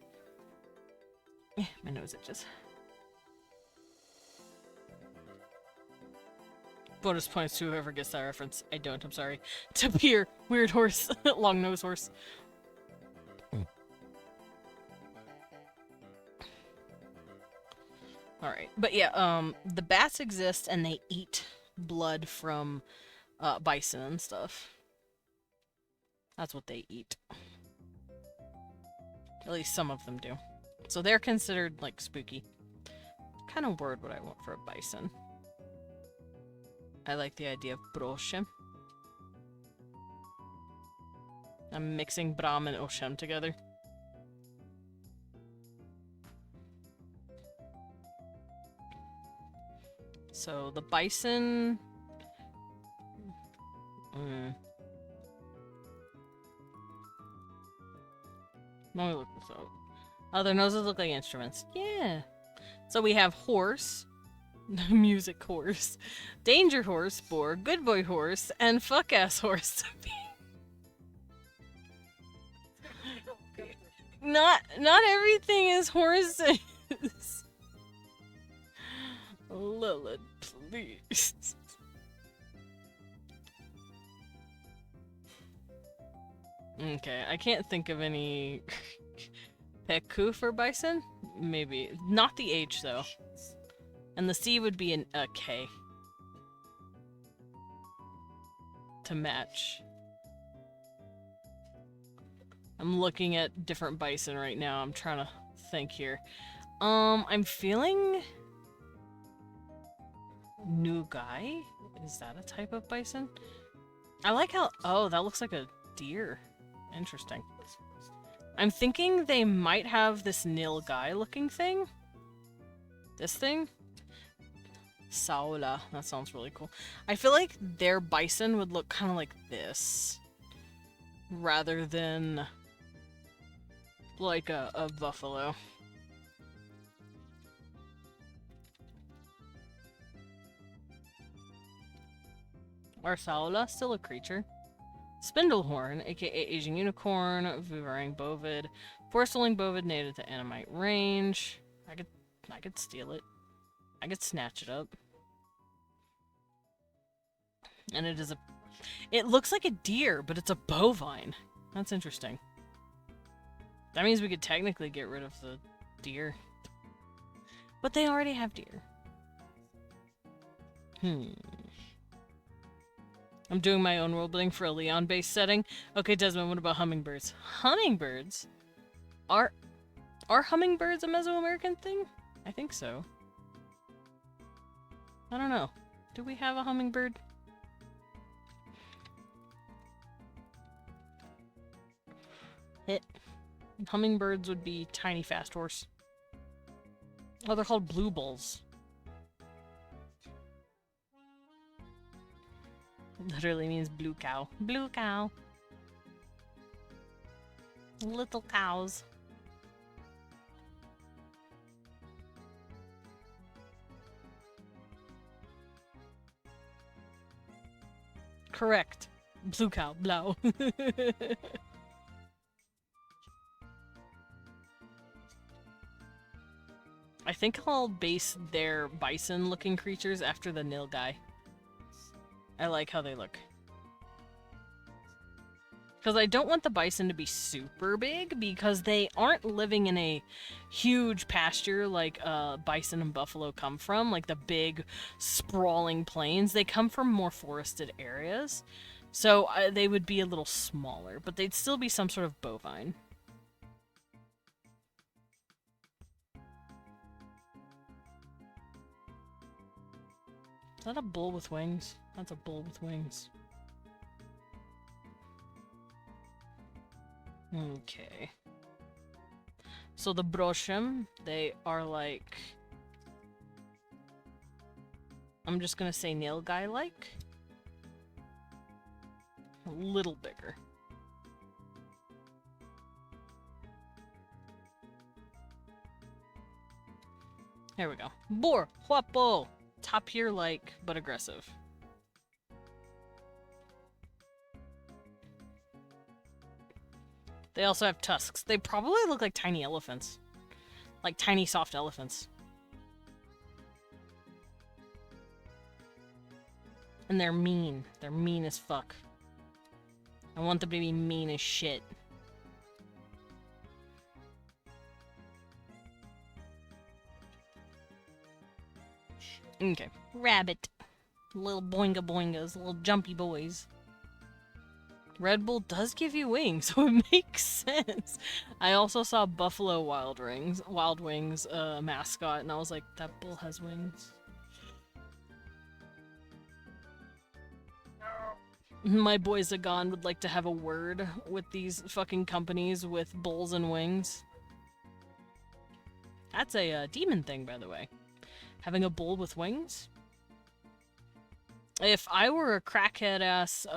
My nose itches. Bonus points to whoever gets that reference. I don't, I'm sorry. Tapir, weird horse, long nose horse. Alright, but yeah, the bats exist and they eat blood from bison and stuff. That's what they eat. At least some of them do. So they're considered, like, spooky. What kind of word would I want for a bison? I like the idea of broshem. I'm mixing Brahm and Oshem together. So the bison... Let me look this up. Oh, their noses look like instruments. Yeah. So we have horse. Music horse. Danger horse, boar, good boy horse, and fuck ass horse. Not everything is horses. Lilith, please. Okay, I can't think of any Peku for bison? Maybe. Not the H, though. And the C would be a K. To match. I'm looking at different bison right now. I'm trying to think here. I'm feeling... Nugai? Is that a type of bison? I like how... Oh, that looks like a deer. Interesting. I'm thinking they might have this nilgai looking thing. This thing? Saula. That sounds really cool. I feel like their bison would look kind of like this. Rather than... like a buffalo. Arsaula, still a creature. Spindlehorn, aka Asian Unicorn, Vivarang Bovid, Forceling Bovid, native to Animite range. I could steal it. I could snatch it up. And it is a... It looks like a deer, but it's a bovine. That's interesting. That means we could technically get rid of the deer. But they already have deer. I'm doing my own world building for a Leon-based setting. Okay, Desmond, what about hummingbirds? Hummingbirds? Are hummingbirds a Mesoamerican thing? I think so. I don't know. Do we have a hummingbird? Hummingbirds would be tiny fast horse. Oh, they're called blue bulls. Literally means blue cow. Blue cow. Little cows. Correct. Blue cow. Blau. I think I'll base their bison-looking creatures after the nilgai. I like how they look. Because I don't want the bison to be super big, because they aren't living in a huge pasture like bison and buffalo come from, like the big, sprawling plains. They come from more forested areas, so they would be a little smaller, but they'd still be some sort of bovine. Is that a bull with wings? That's a bull with wings. Okay. So the Brosham, they are like... I'm just gonna say nilgai-like. A little bigger. There we go. Boar! Huapo! Tapir-like, but aggressive. They also have tusks. They probably look like tiny elephants. Like tiny soft elephants. And they're mean. They're mean as fuck. I want them to be mean as shit. Okay. Rabbit. Little boinga boingas. Little jumpy boys. Red Bull does give you wings, so it makes sense. I also saw Buffalo Wild Wings mascot, and I was like, that bull has wings. My boy Zagan would like to have a word with these fucking companies with bulls and wings. That's a demon thing, by the way. Having a bull with wings? If I were a crackhead-ass,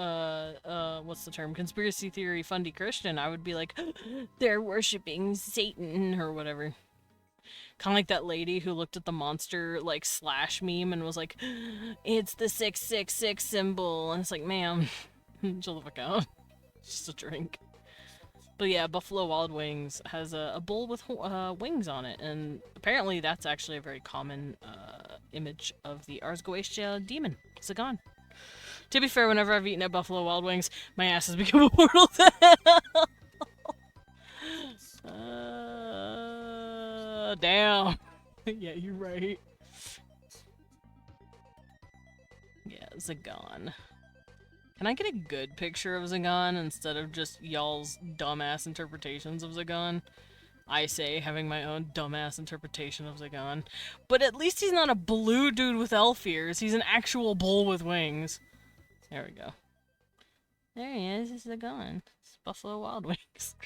what's the term? Conspiracy theory fundy Christian, I would be like, they're worshipping Satan, or whatever. Kind of like that lady who looked at the monster, like, slash meme and was like, it's the 666 symbol. And it's like, ma'am, chill the fuck out. Just a drink. But yeah, Buffalo Wild Wings has a bull with wings on it, and apparently that's actually a very common image of the Arsgoetia demon, Zagan. To be fair, whenever I've eaten at Buffalo Wild Wings, my ass has become a portal to hell. Damn. Yeah, you're right. Yeah, Zagan. Can I get a good picture of Zagan instead of just y'all's dumbass interpretations of Zagan? I say, having my own dumbass interpretation of Zagan. But at least he's not a blue dude with elf ears. He's an actual bull with wings. There we go. There he is. It's Zagan. It's Buffalo Wild Wings.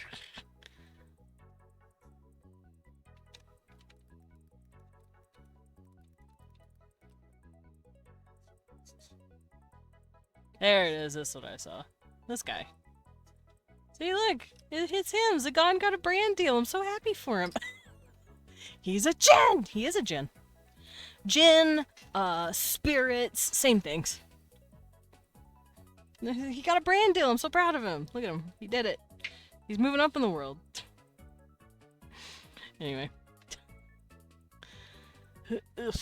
There it is, that's what I saw. This guy. See, look! It's him! Zagan got a brand deal! I'm so happy for him! He's a djinn! He is a djinn. Djinn, spirits, same things. He got a brand deal. I'm so proud of him. Look at him. He did it. He's moving up in the world. Anyway. Ugh.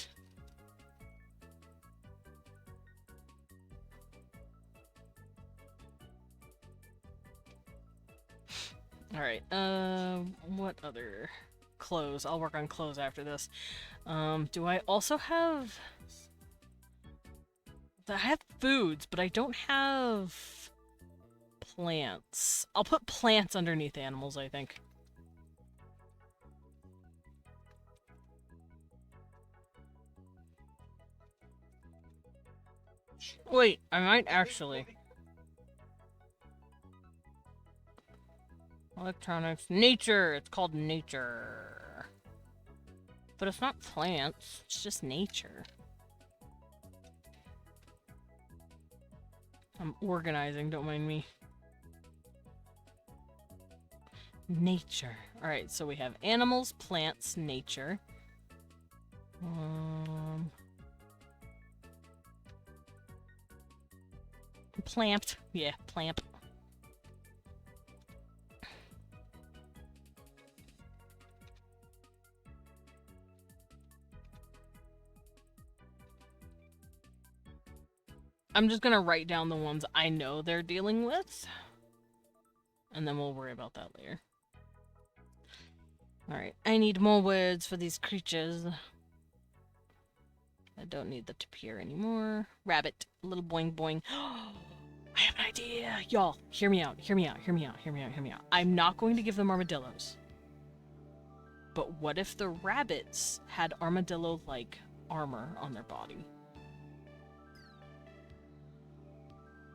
Alright, what other clothes? I'll work on clothes after this. Do I also have... I have foods, but I don't have plants. I'll put plants underneath animals, I think. Wait, I might actually... Electronics. Nature! It's called nature. But it's not plants. It's just nature. I'm organizing, don't mind me. Nature. Alright, so we have animals, plants, nature. Plant. Yeah, plant. I'm just gonna write down the ones I know they're dealing with. And then we'll worry about that later. Alright, I need more words for these creatures. I don't need the tapir anymore. Rabbit. Little boing boing. I have an idea! Y'all, hear me out, hear me out, hear me out, hear me out, hear me out. I'm not going to give them armadillos. But what if the rabbits had armadillo-like armor on their body?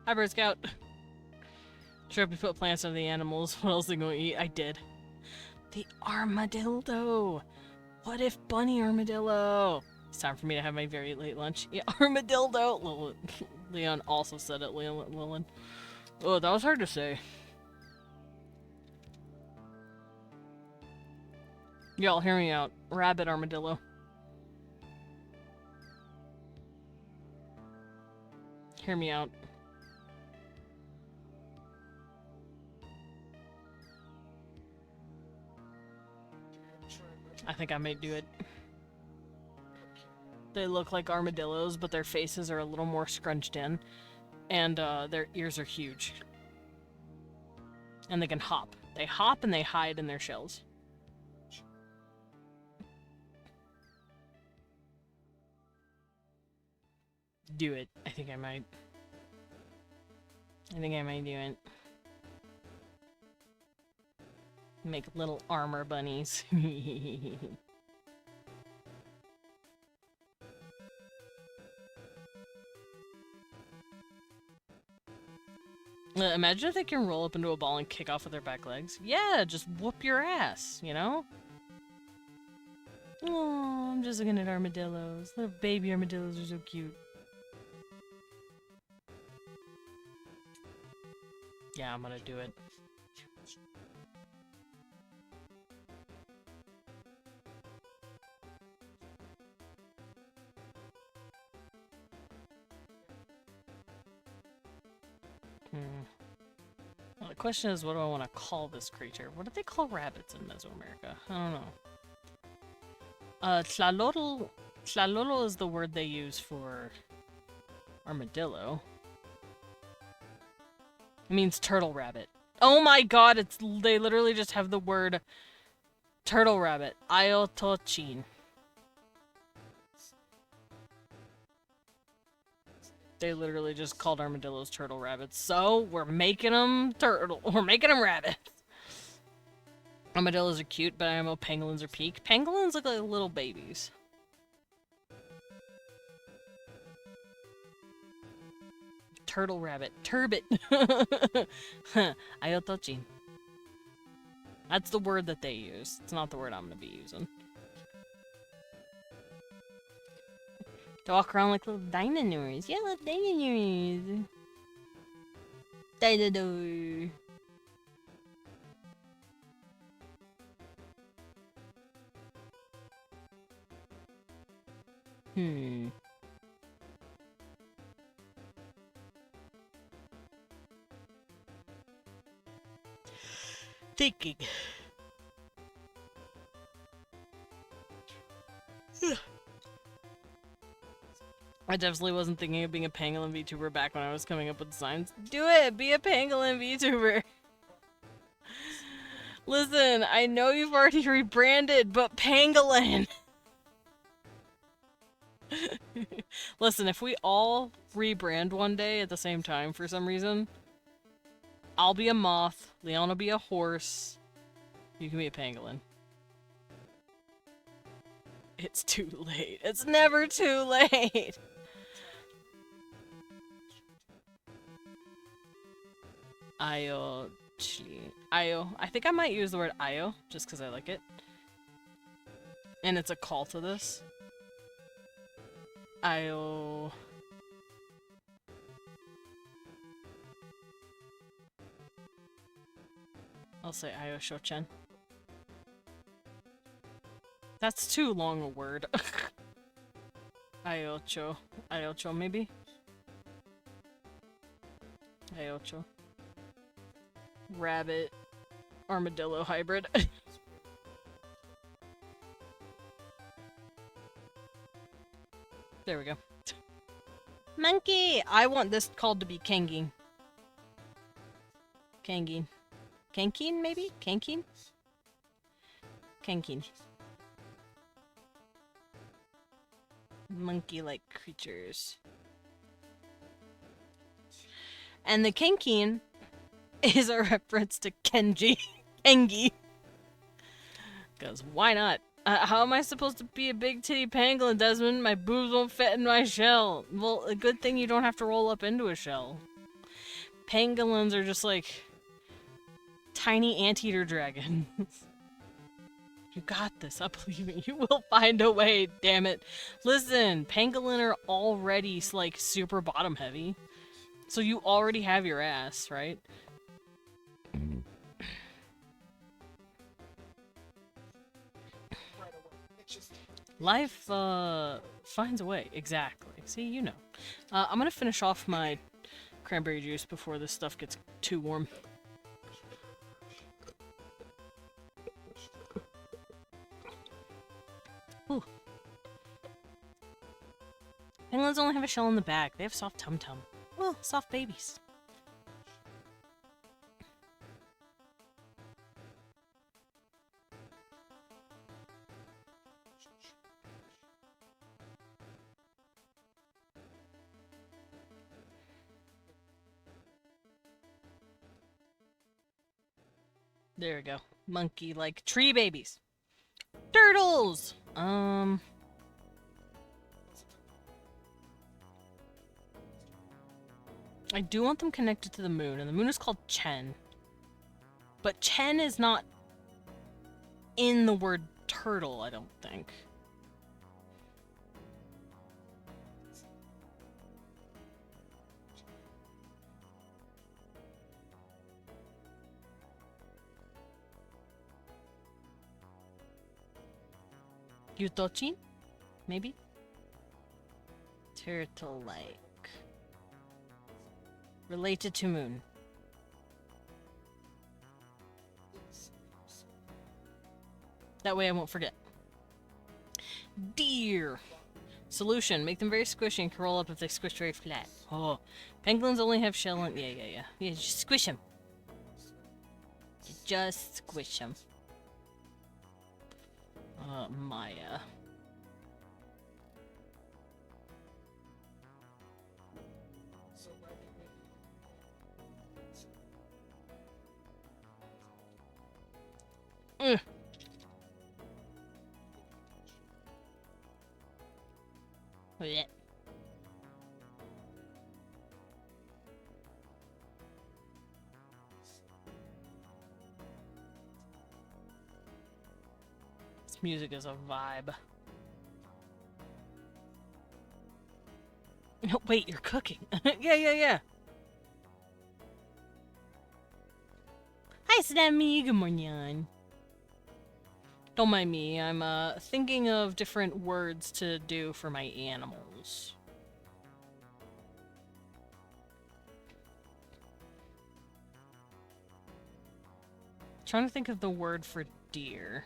Hi, Bird Scout. Sure, if we put plants on the animals, what else are they going to eat? I did. The armadillo! What if bunny armadillo? It's time for me to have my very late lunch. Yeah, armadillo! Leon also said it, Lilin. Oh, that was hard to say. Y'all, hear me out. Rabbit armadillo. Hear me out. I think I may do it. They look like armadillos, but their faces are a little more scrunched in. And their ears are huge. And they can hop. They hop and they hide in their shells. Do it. I think I might. I think I might do it. Make little armor bunnies. Imagine if they can roll up into a ball and kick off with their back legs. Yeah, just whoop your ass, you know? Oh, I'm just looking at armadillos. Little baby armadillos are so cute. Yeah, I'm gonna do it. Well, the question is, what do I want to call this creature? What do they call rabbits in Mesoamerica? I don't know. Tlalolo. Tlalolo is the word they use for armadillo. It means turtle rabbit. Oh my god, they literally just have the word turtle rabbit. Ayotochin. They literally just called armadillos turtle rabbits. So, we're making them we're making them rabbits. Armadillos are cute, but I know pangolins are peak. Pangolins look like little babies. Turtle rabbit. Turbot. Ayotochin. That's the word that they use. It's not the word I'm gonna be using. They walk around like little dinosaurs. Yeah, little dinosaurs. Dinosaur. thinking. I definitely wasn't thinking of being a pangolin VTuber back when I was coming up with designs. Do it! Be a pangolin VTuber! Listen, I know you've already rebranded, but pangolin! Listen, if we all rebrand one day at the same time for some reason, I'll be a moth, Leon will be a horse, you can be a pangolin. It's too late. It's never too late! Io. I think I might use the word Io, just because I like it. And it's a call to this. Io. I'll say Io Shochen. That's too long a word. Iocho. Iocho, maybe? Iocho. Rabbit. Armadillo hybrid. There we go. Monkey! I want this called to be Kangin. Kangin. Kankin, maybe? Kankin? Kankin. Monkey-like creatures. And the Kankin is a reference to Kenji. Kengi. Because why not? How am I supposed to be a big titty pangolin, Desmond? My boobs won't fit in my shell. Well, a good thing you don't have to roll up into a shell. Pangolins are just like tiny anteater dragons. You got this. I believe in you. You will find a way, damn it. Listen, pangolin are already like super bottom heavy. So you already have your ass, right? Life, finds a way. Exactly. See, you know. I'm gonna finish off my cranberry juice before this stuff gets too warm. Ooh. Penguins only have a shell in the back. They have soft tum-tum. Oh, soft babies. There we go. Monkey-like tree babies. Turtles! I do want them connected to the moon, and the moon is called Chen. But Chen is not in the word turtle, I don't think. Yutochin? Maybe? Turtle-like. Related to moon. That way I won't forget. Deer. Solution. Make them very squishy and can roll up if they squish very flat. Oh. Penguins only have shell and... Yeah. Yeah, just squish them. Just squish them. Maya. Yeah. This music is a vibe. No, wait, you're cooking. Yeah. Hi, Sammy. Good morning. Don't mind me. I'm thinking of different words to do for my animals. Trying to think of the word for deer.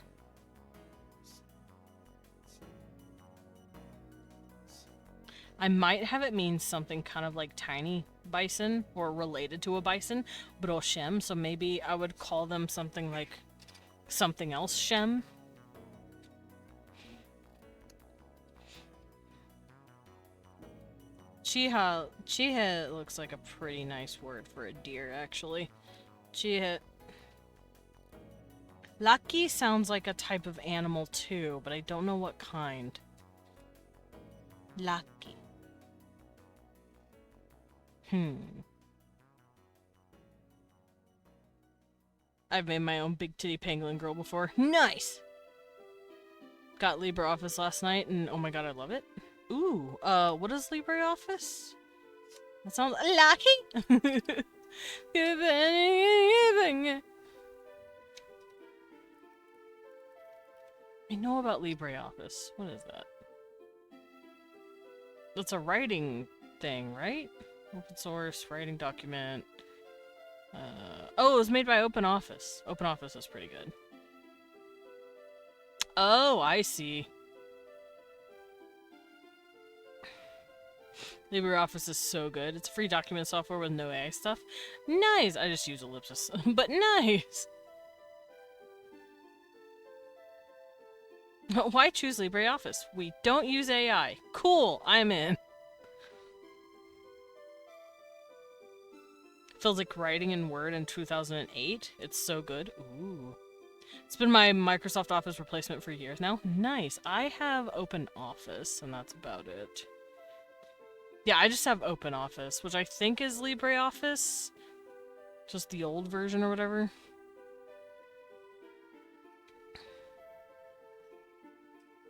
I might have it mean something kind of like tiny bison or related to a bison, broshem, so maybe I would call them something like something else shem. Chiha looks like a pretty nice word for a deer, actually. Chiha. Lucky sounds like a type of animal too, but I don't know what kind. Lucky. I've made my own big titty pangolin girl before. Nice! Got LibreOffice last night and oh my god, I love it. Ooh, what is LibreOffice? That sounds lucky! I know about LibreOffice. What is that? That's a writing thing, right? Open source, writing document. Oh, it was made by OpenOffice. OpenOffice is pretty good. Oh, I see. LibreOffice is so good. It's free document software with no AI stuff. Nice! I just use ellipsis, but nice! Why choose LibreOffice? We don't use AI. Cool, I'm in. Feels like writing in Word in 2008. It's so good. Ooh. It's been my Microsoft Office replacement for years now. Nice. I have OpenOffice, and that's about it. Yeah, I just have OpenOffice, which I think is LibreOffice. Just the old version or whatever.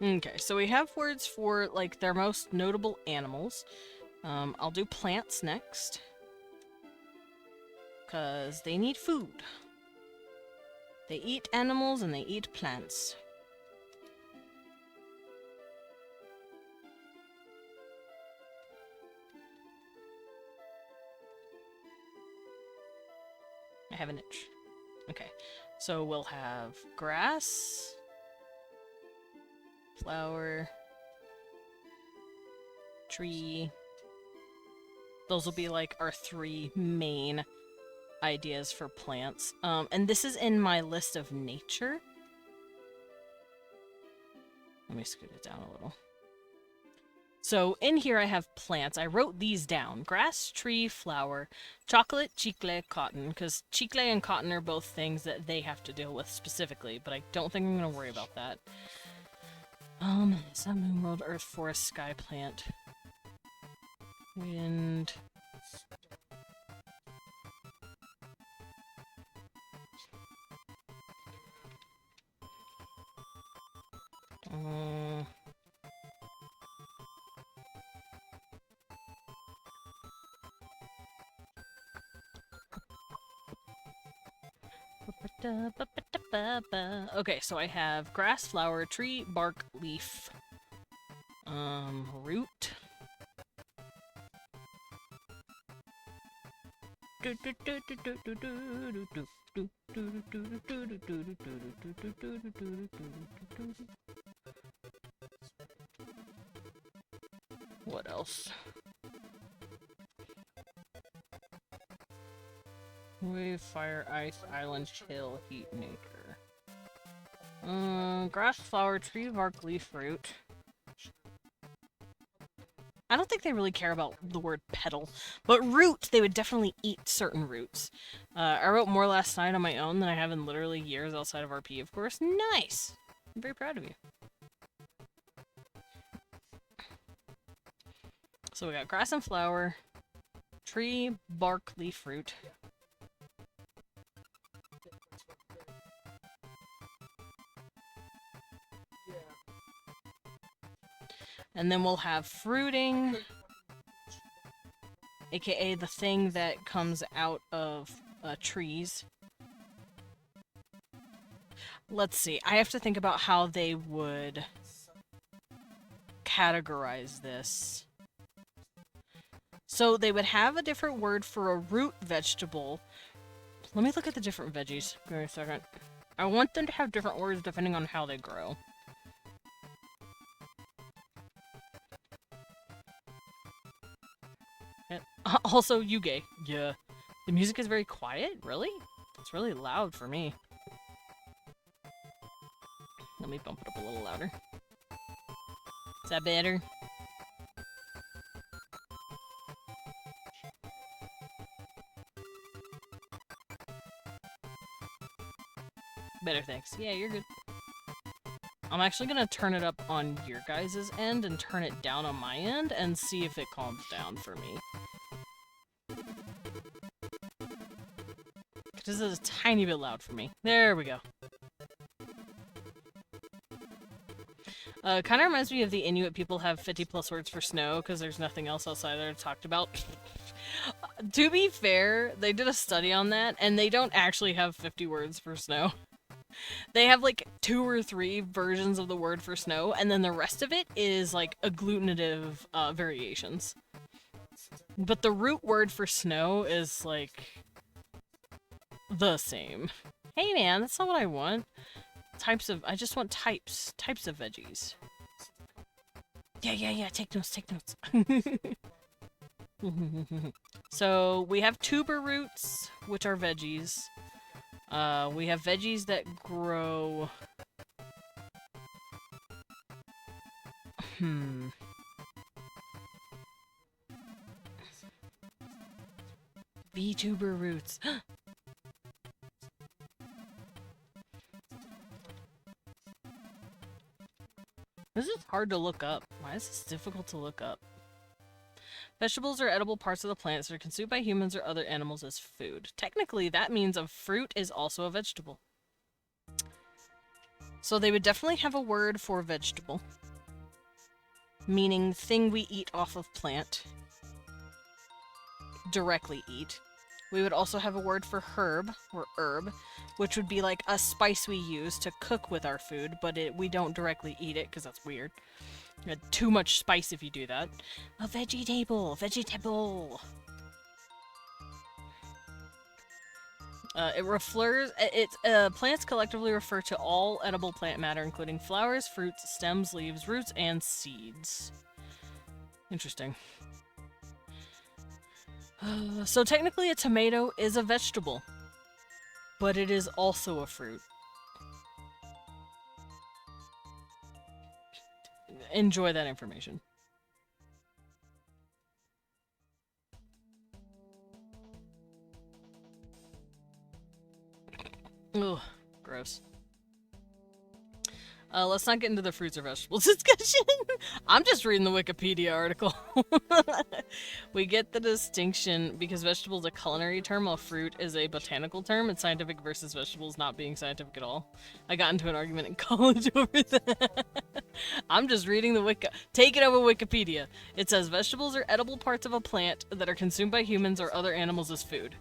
Okay, so we have words for, like, their most notable animals. I'll do plants next. Because they need food. They eat animals and they eat plants. I have an itch. Okay, so we'll have grass, flower, tree. Those will be like our three main ideas for plants. And this is in my list of nature. Let me scoot it down a little. So in here I have plants. I wrote these down. Grass, tree, flower, chocolate, chicle, cotton. Because chicle and cotton are both things that they have to deal with specifically, but I don't think I'm going to worry about that. Sun, moon, world, earth, forest, sky, plant. Wind. Okay, so I have grass, flower, tree, bark, leaf, root. What else? Wave, fire, ice, island, chill, heat, nature. Grass, flower, tree, bark, leaf, root. I don't think they really care about the word petal, but root, they would definitely eat certain roots. I wrote more last night on my own than I have in literally years outside of RP, of course. Nice! I'm very proud of you. So we got grass and flower, tree, bark, leaf, root. And then we'll have fruiting, aka the thing that comes out of trees. Let's see, I have to think about how they would categorize this. So they would have a different word for a root vegetable. Let me look at the different veggies. Give me a second. I want them to have different words depending on how they grow. Also, Yuge. Yeah. The music is very quiet? Really? It's really loud for me. Let me bump it up a little louder. Is that better? Better, thanks. Yeah, you're good. I'm actually gonna turn it up on your guys' end and turn it down on my end and see if it calms down for me. This is a tiny bit loud for me. There we go. Kind of reminds me of the Inuit people have 50 plus words for snow because there's nothing else outside there talked about. To be fair, they did a study on that and they don't actually have 50 words for snow. They have like 2 or 3 versions of the word for snow, and then the rest of it is like agglutinative variations. But the root word for snow is like the same. Hey man, that's not what I want. I just want types of veggies. Yeah, take notes. So we have tuber roots, which are veggies. We have veggies that grow... VTuber roots. This is hard to look up. Why is this difficult to look up? Vegetables are edible parts of the plants that are consumed by humans or other animals as food. Technically, that means a fruit is also a vegetable. So they would definitely have a word for vegetable, meaning thing we eat off of plant. Directly eat. We would also have a word for herb, or herb, which would be like a spice we use to cook with our food, but we don't directly eat it, because that's weird. Too much spice if you do that. A vegetable! Plants collectively refer to all edible plant matter, including flowers, fruits, stems, leaves, roots, and seeds. Interesting. So technically a tomato is a vegetable, but it is also a fruit. Enjoy that information. Ugh, gross. Let's not get into the fruits or vegetables discussion. I'm just reading the Wikipedia article. We get the distinction because vegetable is a culinary term while fruit is a botanical term, and scientific versus vegetables not being scientific at all. I got into an argument in college over that. I'm just reading the Take it over Wikipedia. It says vegetables are edible parts of a plant that are consumed by humans or other animals as food.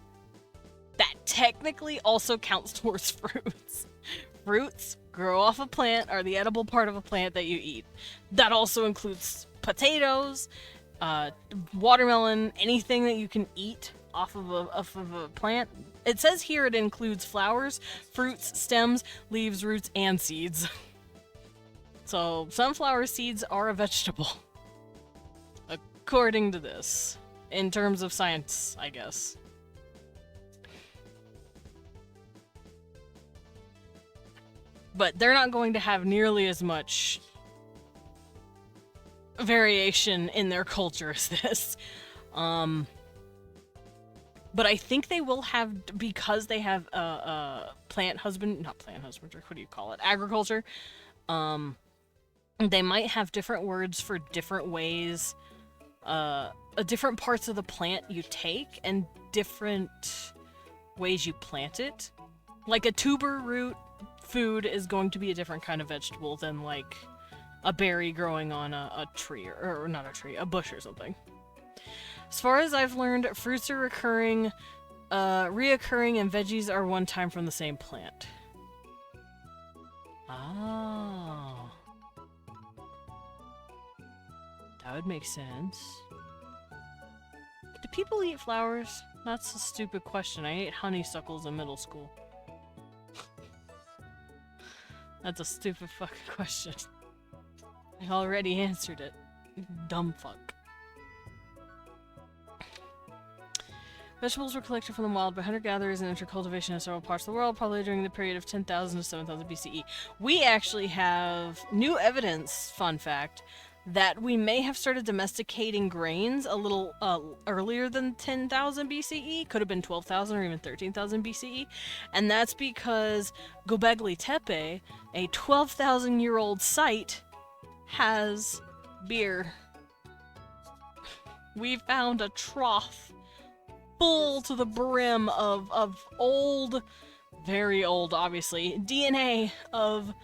That technically also counts towards fruits. Fruits grow off a plant, are the edible part of a plant that you eat. That also includes potatoes, watermelon, anything that you can eat off of a plant. It says here it includes flowers, fruits, stems, leaves, roots, and seeds. So sunflower seeds are a vegetable. According to this. In terms of science, I guess. But they're not going to have nearly as much variation in their culture as this. But I think they will have, because they have not plant husbandry, what do you call it? Agriculture. They might have different words for different ways, different parts of the plant you take, and different ways you plant it. Like a tuber root food is going to be a different kind of vegetable than like a berry growing on a tree, or not a tree, a bush or something. As far as I've learned, fruits are reoccurring, and veggies are one time from the same plant. Oh. That would make sense. Do people eat flowers? That's a stupid question. I ate honeysuckles in middle school. That's a stupid fucking question. I already answered it. Dumb fuck. Vegetables were collected from the wild by hunter-gatherers and entered cultivation in several parts of the world, probably during the period of 10,000 to 7,000 BCE. We actually have new evidence, fun fact, that we may have started domesticating grains a little earlier than 10,000 BCE. Could have been 12,000 or even 13,000 BCE. And that's because Göbekli Tepe, a 12,000-year-old site, has beer. We found a trough full to the brim of old, very old, obviously, DNA of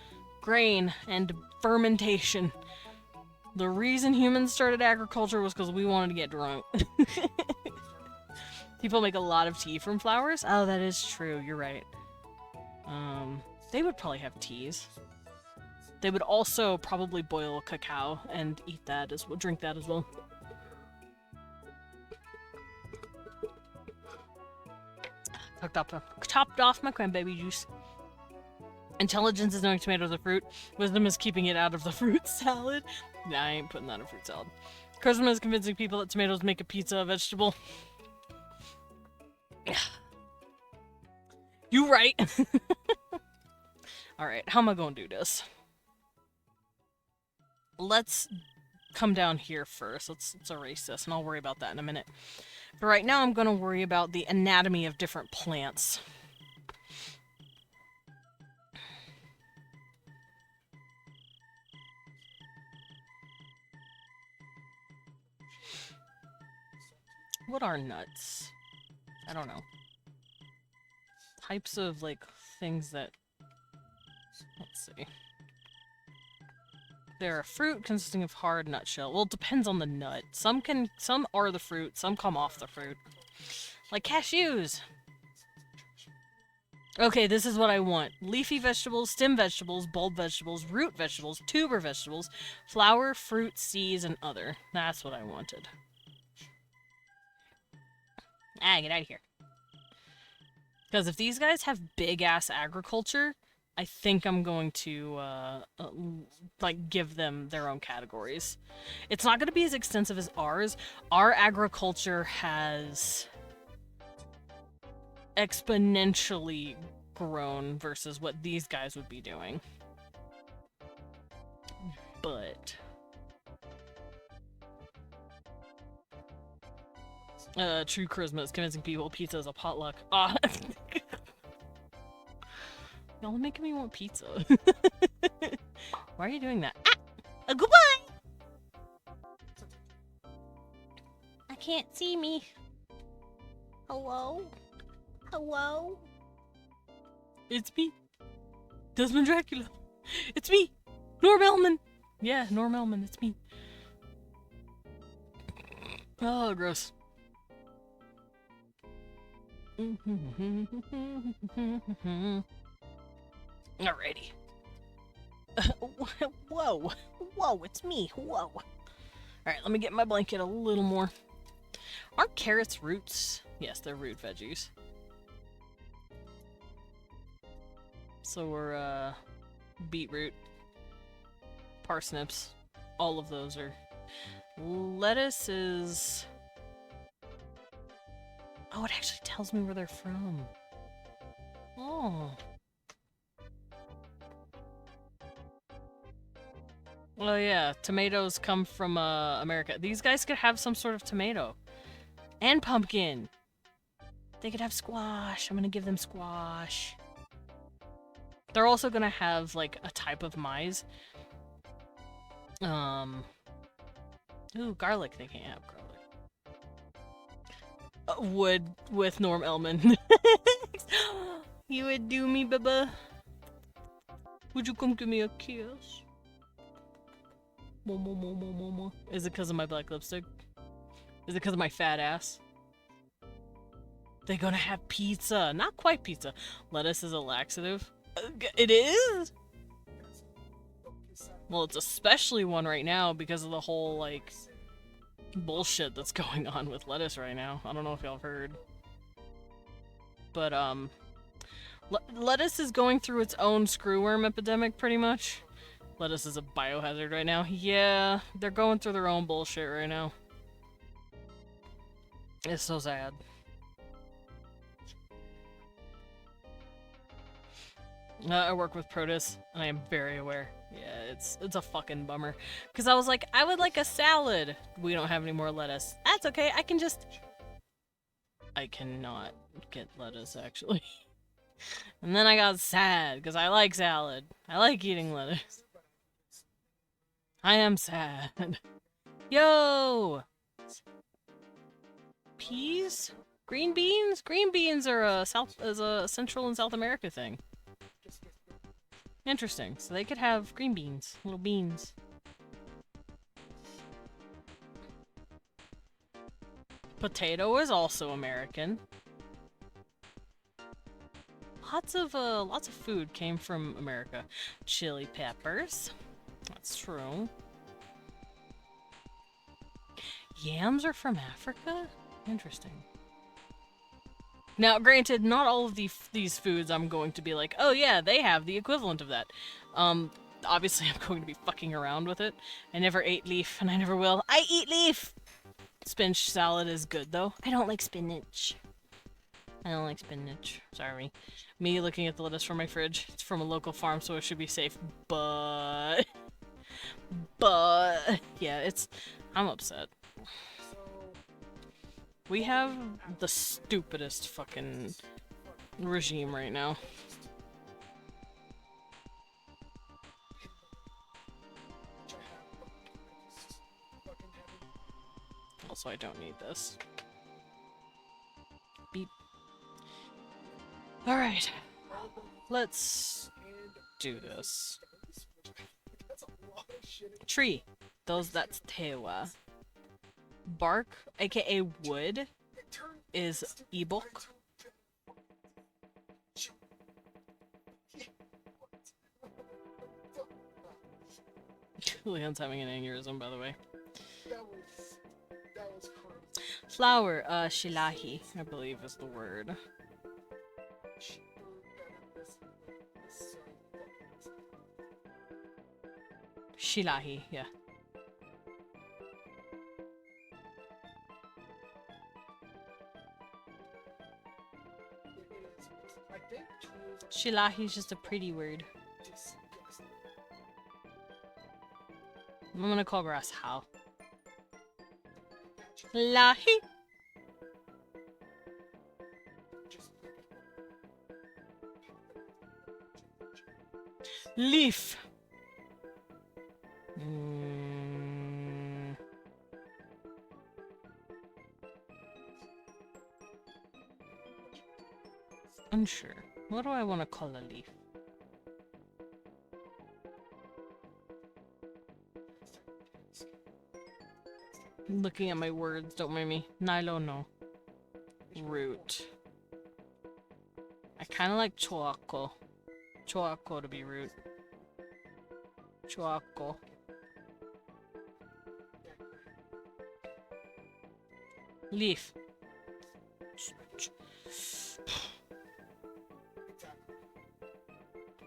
grain and fermentation. The reason humans started agriculture was because we wanted to get drunk. People make a lot of tea from flowers. Oh, that is true. You're right. They would probably have teas. They would also probably boil cacao and eat that as well, drink that as well. Chopped off my cranberry juice. Intelligence is knowing tomatoes are fruit. Wisdom is keeping it out of the fruit salad. Nah, I ain't putting that in fruit salad. Charisma is convincing people that tomatoes make a pizza a vegetable. You right. Alright, how am I gonna do this? Let's come down here first. Let's erase this, and I'll worry about that in a minute. But right now I'm gonna worry about the anatomy of different plants. What are nuts? I don't know. Types of, like, things that... Let's see. They're a fruit consisting of hard nutshell. Well, it depends on the nut. Some are the fruit, some come off the fruit. Like cashews! Okay, this is what I want. Leafy vegetables, stem vegetables, bulb vegetables, root vegetables, tuber vegetables, flower, fruit, seeds, and other. That's what I wanted. Ah, get out of here. Because if these guys have big-ass agriculture, I think I'm going to, like, give them their own categories. It's not going to be as extensive as ours. Our agriculture has exponentially grown versus what these guys would be doing. But... true charisma is convincing people pizza is a potluck. Ah. Y'all are making me want pizza. Why are you doing that? Ah! Goodbye! I can't see me. Hello? Hello? It's me. Desmond Dracula. It's me. Norm Elman. Yeah, Norm Elman. It's me. Oh, gross. Alrighty. Whoa. Whoa, it's me. Whoa. Alright, let me get my blanket a little more. Aren't carrots roots? Yes, they're root veggies. So we're, beetroot, parsnips, all of those are. Lettuce is... Oh, it actually tells me where they're from. Oh. Oh yeah, tomatoes come from, America. These guys could have some sort of tomato. And pumpkin. They could have squash. I'm gonna give them squash. They're also gonna have, like, a type of maize. Ooh, garlic. They can't have garlic. Would with Norm Elman. You would do me, Baba? Would you come give me a kiss? Is it because of my black lipstick? Is it because of my fat ass? They're gonna have pizza. Not quite pizza. Lettuce is a laxative. It is? Well, it's especially one right now because of the whole, like, bullshit that's going on with lettuce right now. I don't know if y'all have heard. But, Lettuce is going through its own screwworm epidemic, pretty much. Lettuce is a biohazard right now. Yeah, they're going through their own bullshit right now. It's so sad. I work with produce, and I am very aware. Yeah, it's a fucking bummer. Because I was like, I would like a salad. We don't have any more lettuce. That's okay, I can just... I cannot get lettuce, actually. And then I got sad, because I like salad. I like eating lettuce. I am sad. Yo! Peas? Green beans? Green beans are a Central and South America thing. Interesting. So they could have green beans. Little beans. Potato is also American. Lots of food came from America. Chili peppers. That's true. Yams are from Africa? Interesting. Now, granted, not all of these foods I'm going to be like, oh yeah, they have the equivalent of that. Obviously I'm going to be fucking around with it. I never ate leaf, and I never will. I eat leaf! Spinach salad is good, though. I don't like spinach. I don't like spinach. Sorry. Me looking at the lettuce from my fridge. It's from a local farm, so it should be safe. But... yeah, I'm upset. We have the stupidest fucking regime right now. Also, I don't need this. Beep. Alright. Let's do this. Tree. That's tewa. Bark, aka wood, is ebok. Leon's having an aneurysm, by the way. That was crazy. Flower, shilahi, I believe is the word. Shilahi, yeah. Shilahi is just a pretty word. I'm gonna call grass how. Lahi. Leaf. Unsure. What do I want to call a leaf? I'm looking at my words, don't mind me. Nilo no. Root. I kind of like choako. Choako to be root. Choako. Leaf.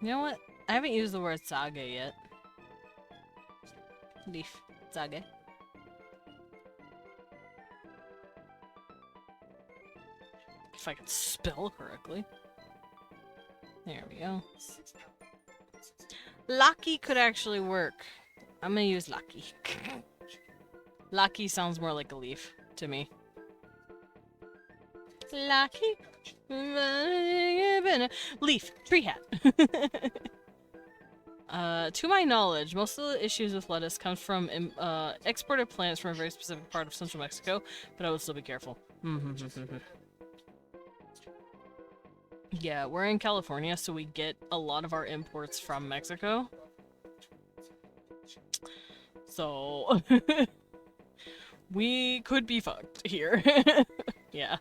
You know what? I haven't used the word sage yet. Leaf. Sage. If I can spell correctly. There we go. Lucky could actually work. I'm gonna use lucky. Lucky sounds more like a leaf to me. Lucky. Leaf. Tree hat. To my knowledge, most of the issues with lettuce comes from exported plants from a very specific part of central Mexico, but I would still be careful. Yeah, we're in California, so we get a lot of our imports from Mexico. So, we could be fucked here. Yeah.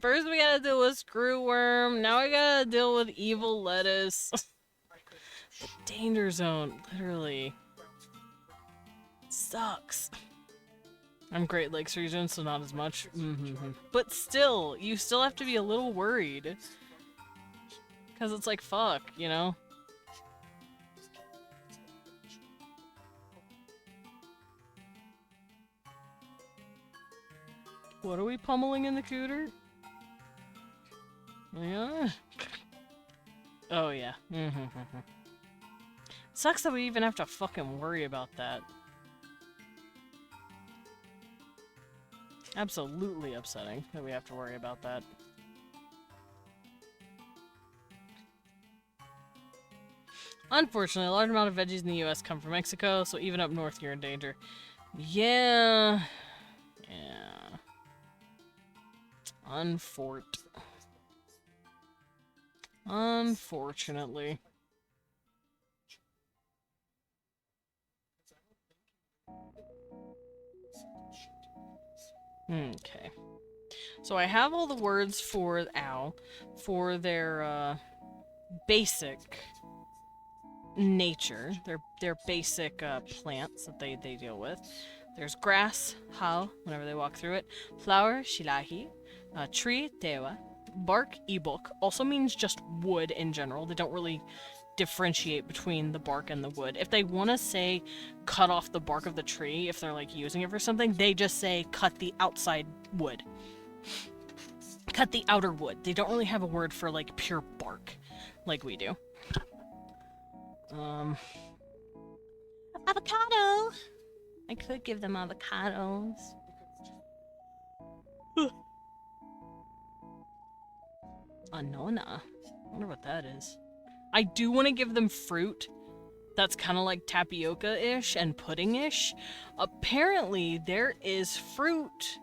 First we gotta deal with screwworm, now we gotta deal with evil lettuce. The danger zone, literally. Sucks. I'm Great Lakes region, so not as much. But still, you still have to be a little worried. Because it's like, fuck, you know? What are we pummeling in the cooter? Yeah. Oh, yeah. Sucks that we even have to fucking worry about that. Absolutely upsetting that we have to worry about that. Unfortunately, a large amount of veggies in the US come from Mexico, so even up north you're in danger. Yeah. Yeah. Unfortunately. Okay. So I have all the words for owl, for their basic nature, their basic plants that they deal with. There's grass, hal, whenever they walk through it. Flower, shilahi. Tree, tewa. Bark, ibok. Also means just wood in general. They don't really differentiate between the bark and the wood. If they want to say cut off the bark of the tree, if they're like using it for something, they just say cut the outside wood. Cut the outer wood. They don't really have a word for like pure bark like we do. Avocado! I could give them avocados. Anona. I wonder what that is. I do want to give them fruit that's kind of like tapioca-ish and pudding-ish. Apparently, there is fruit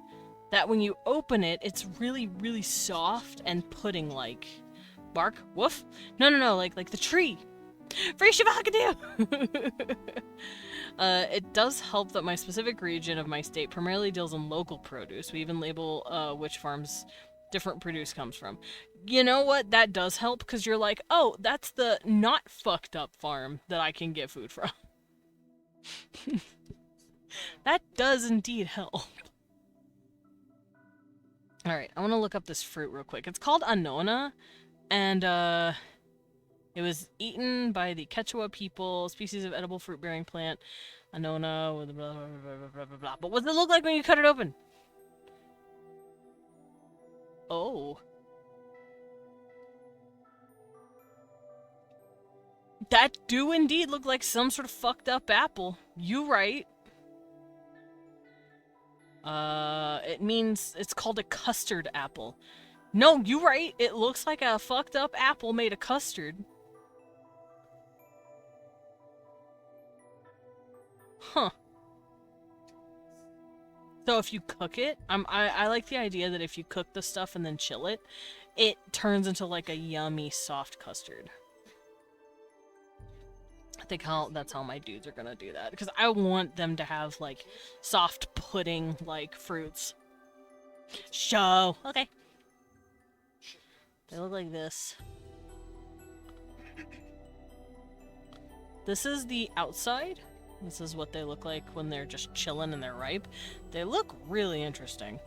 that when you open it, it's really, really soft and pudding-like. Bark? Woof? No, like the tree. Free Shavakadu! It does help that my specific region of my state primarily deals in local produce. We even label which farms different produce comes from. You know what? That does help, because you're like, oh, that's the not fucked up farm that I can get food from. That does indeed help. Alright, I want to look up this fruit real quick. It's called Anona, and it was eaten by the Quechua people, species of edible fruit-bearing plant. Anona, with blah, blah, blah, blah, blah, blah. But what does it look like when you cut it open? Oh. That do indeed look like some sort of fucked up apple. You right. It means it's called a custard apple. No, you right. It looks like a fucked up apple made of custard. Huh. So if you cook it, I like the idea that if you cook the stuff and then chill it, it turns into like a yummy soft custard. I think that's how my dudes are gonna do that, because I want them to have like soft pudding like fruits. Show. Okay. They look like this. This is the outside. This is what they look like when they're just chilling and they're ripe. They look really interesting.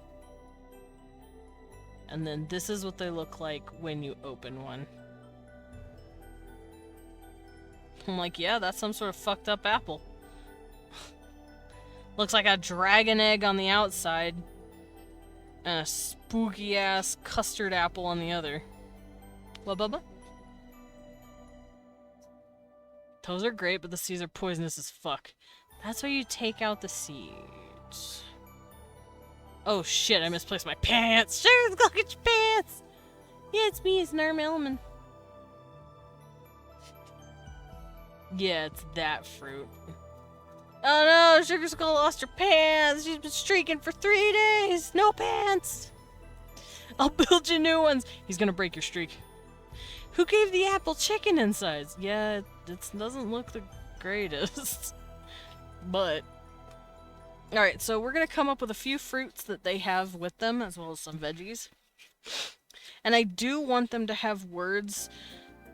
And then this is what they look like when you open one. I'm like, yeah, that's some sort of fucked up apple. Looks like a dragon egg on the outside. And a spooky ass custard apple on the other. What, Bubba? Those are great, but the seeds are poisonous as fuck. That's where you take out the seeds. Oh shit, I misplaced my pants! Sure, let's go get your pants! Yeah, it's me, it's Narm Elman. Yeah, it's that fruit. Oh no, Sugar Skull lost her pants! She's been streaking for 3 days! No pants! I'll build you new ones! He's gonna break your streak. Who gave the apple chicken insides? Yeah, it doesn't look the greatest. But... Alright, so we're gonna come up with a few fruits that they have with them, as well as some veggies. And I do want them to have words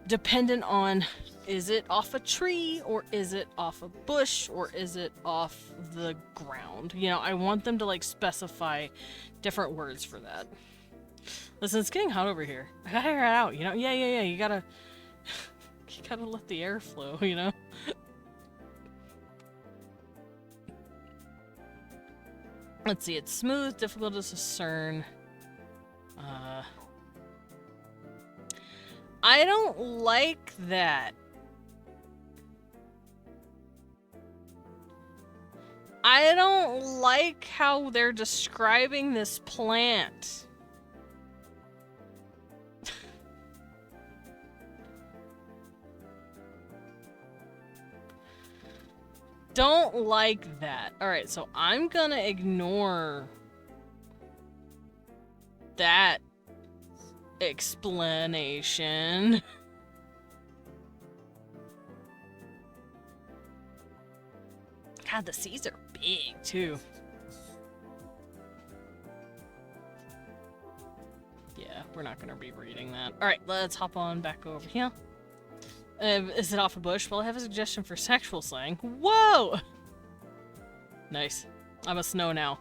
dependent on, is it off a tree, or is it off a bush, or is it off the ground? You know, I want them to, like, specify different words for that. Listen, it's getting hot over here. I gotta air it out, you know? Yeah. You gotta... you gotta let the air flow, you know? Let's see, it's smooth, difficult to discern. I don't like that. I don't like how they're describing this plant. Don't like that. Alright, so I'm gonna ignore that explanation. God, the seeds are big, too. Yeah, we're not gonna be reading that. Alright, let's hop on back over here. Is it off a bush? Well, I have a suggestion for sexual slang. Whoa! Nice. I must know now.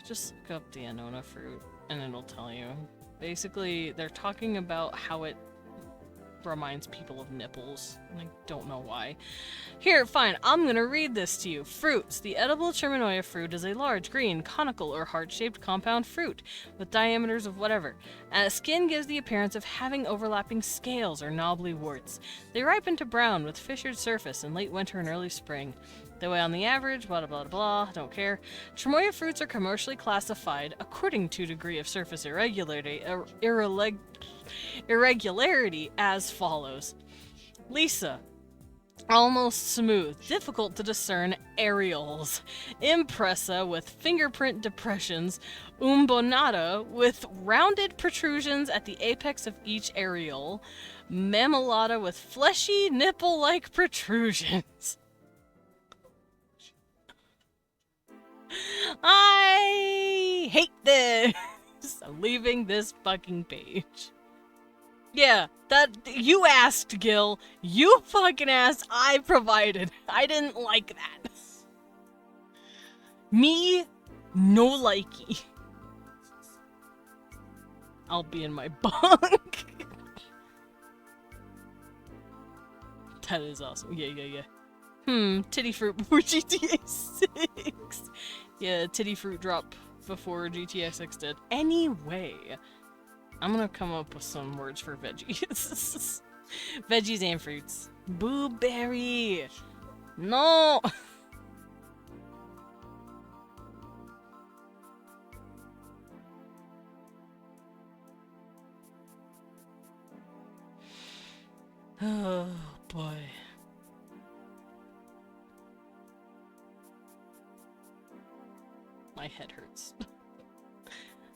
Just look up the Annona fruit, and it'll tell you. Basically, they're talking about how it reminds people of nipples. I don't know why. Here, fine, I'm gonna read this to you. Fruits. The edible Cherimoya fruit is a large, green, conical, or heart-shaped compound fruit with diameters of whatever. Skin gives the appearance of having overlapping scales or knobbly warts. They ripen to brown with fissured surface in late winter and early spring. They weigh on the average, blah blah blah, don't care. Cherimoya fruits are commercially classified according to degree of surface irregularity as follows. Lisa, almost smooth, difficult to discern areoles. Impressa with fingerprint depressions. Umbonata with rounded protrusions at the apex of each areole. Mammillata with fleshy nipple-like protrusions. I hate this. I'm leaving this fucking page. Yeah, that you asked, Gil. You fucking asked. I provided. I didn't like that. Me, no likey. I'll be in my bunk. That is awesome. Yeah. Titty fruit before GTA 6. Yeah, titty fruit drop before GTA 6 did. Anyway, I'm gonna come up with some words for veggies. Veggies and fruits. Blueberry. No. Oh boy. My head hurts.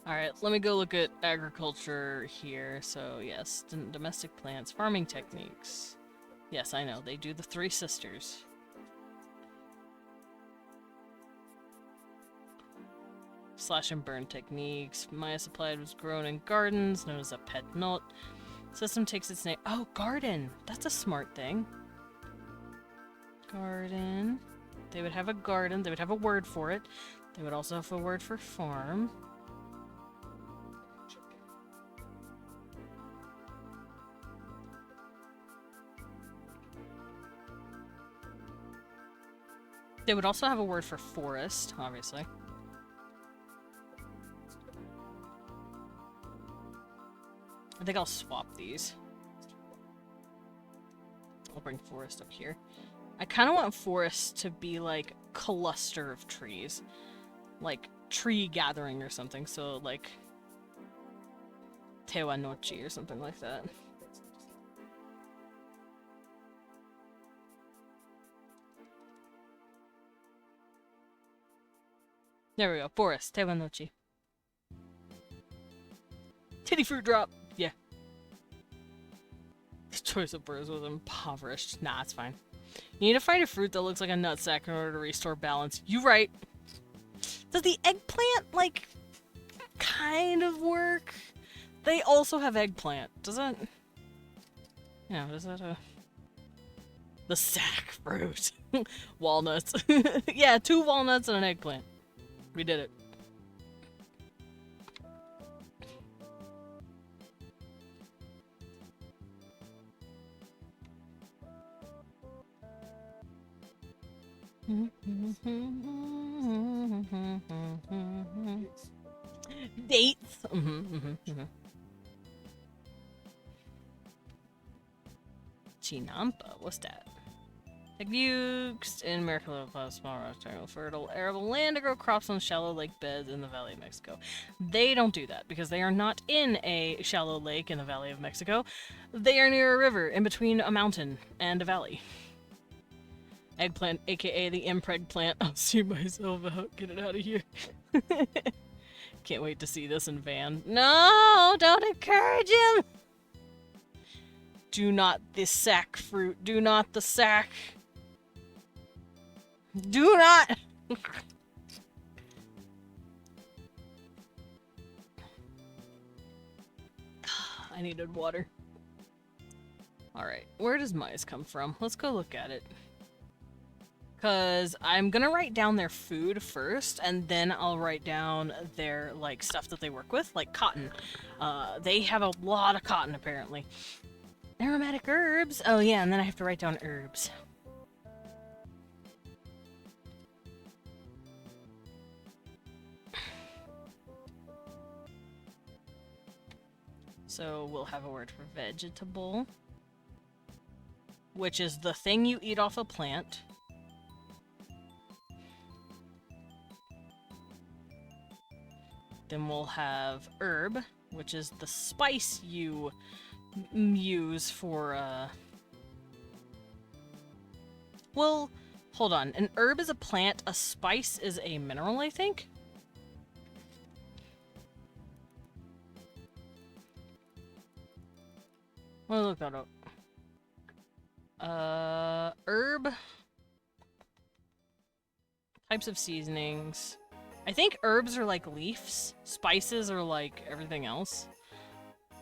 Alright, let me go look at agriculture here. So, yes, domestic plants, farming techniques. Yes, I know, they do the Three Sisters. Slash and burn techniques. Maya supplied was grown in gardens, known as a pet nut. System takes its name. Oh, garden! That's a smart thing. Garden. They would have a garden, they would have a word for it. They would also have a word for farm. They would also have a word for forest, obviously. I think I'll swap these. I'll bring forest up here. I kind of want forest to be like cluster of trees. Like tree gathering or something, so like Tewanochi or something like that. There we go, forest, Tewanochi. Titty fruit drop! Yeah. The choice of birds was impoverished. Nah, it's fine. You need to find a fruit that looks like a nutsack in order to restore balance. You right. Does the eggplant, like, kind of work? They also have eggplant. Does that... Yeah, does that, The sack fruit. Walnuts. Yeah, 2 walnuts and an eggplant. We did it. Dates. Chinampa. What's that? Techniques in America live upon small rectangular fertile arable land to grow crops on shallow lake beds in the Valley of Mexico. They don't do that because they are not in a shallow lake in the Valley of Mexico. They are near a river in between a mountain and a valley. Eggplant, aka the impreg plant. I'll see myself out. Get it out of here. Can't wait to see this in van. No, don't encourage him. Do not the sack fruit. Do not the sack. Do not! I needed water. Alright, where does mice come from? Let's go look at it. Because I'm gonna write down their food first, and then I'll write down their, like, stuff that they work with, like cotton. They have a lot of cotton, apparently. Aromatic herbs! Oh yeah, and then I have to write down herbs. So we'll have a word for vegetable, which is the thing you eat off a plant. Then we'll have herb, which is the spice you use for, well, hold on. An herb is a plant, a spice is a mineral, I think? I'll look that up. Herb. Types of seasonings. I think herbs are like leaves. Spices are like everything else.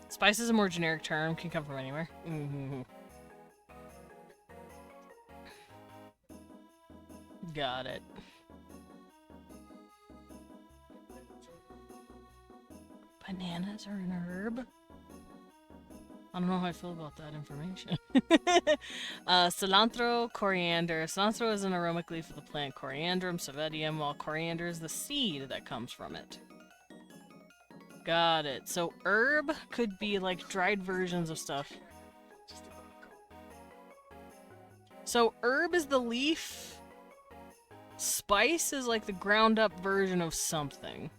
Spice is a more generic term, can come from anywhere. Got it. Bananas are an herb? I don't know how I feel about that information. Cilantro, coriander. Cilantro is an aromatic leaf of the plant Coriandrum sativum, while coriander is the seed that comes from it. Got it. So herb could be like dried versions of stuff. So herb is the leaf. Spice is like the ground up version of something.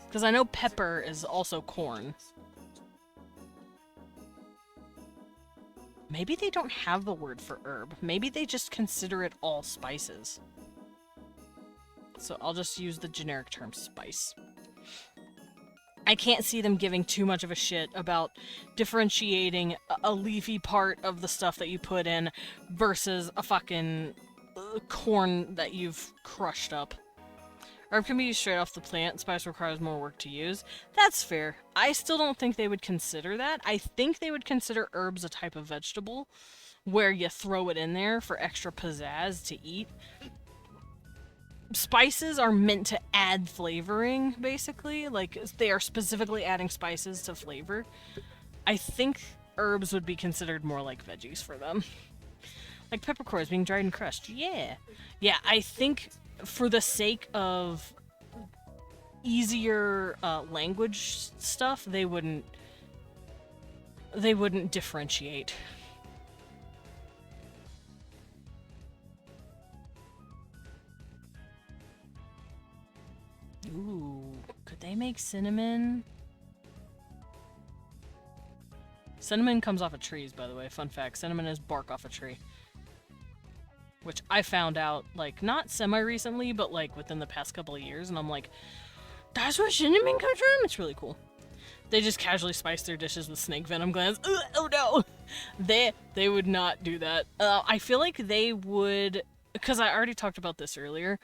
Because I know pepper is also corn. Maybe they don't have the word for herb. Maybe they just consider it all spices. So I'll just use the generic term spice. I can't see them giving too much of a shit about differentiating a leafy part of the stuff that you put in versus a fucking corn that you've crushed up. Herb can be used straight off the plant. Spice requires more work to use. That's fair. I still don't think they would consider that. I think they would consider herbs a type of vegetable where you throw it in there for extra pizzazz to eat. Spices are meant to add flavoring, basically. Like, they are specifically adding spices to flavor. I think herbs would be considered more like veggies for them. Like peppercorns being dried and crushed. Yeah. Yeah, I think for the sake of easier language stuff, they wouldn't differentiate. Ooh, could they make cinnamon? Cinnamon comes off of trees, by the way. Fun fact, cinnamon is bark off a tree. Which I found out, like, not semi-recently, but, like, within the past couple of years, and I'm like, that's where cinnamon comes from? It's really cool. They just casually spice their dishes with snake venom glands. Ugh, oh no! They would not do that. I feel like they would, because I already talked about this earlier,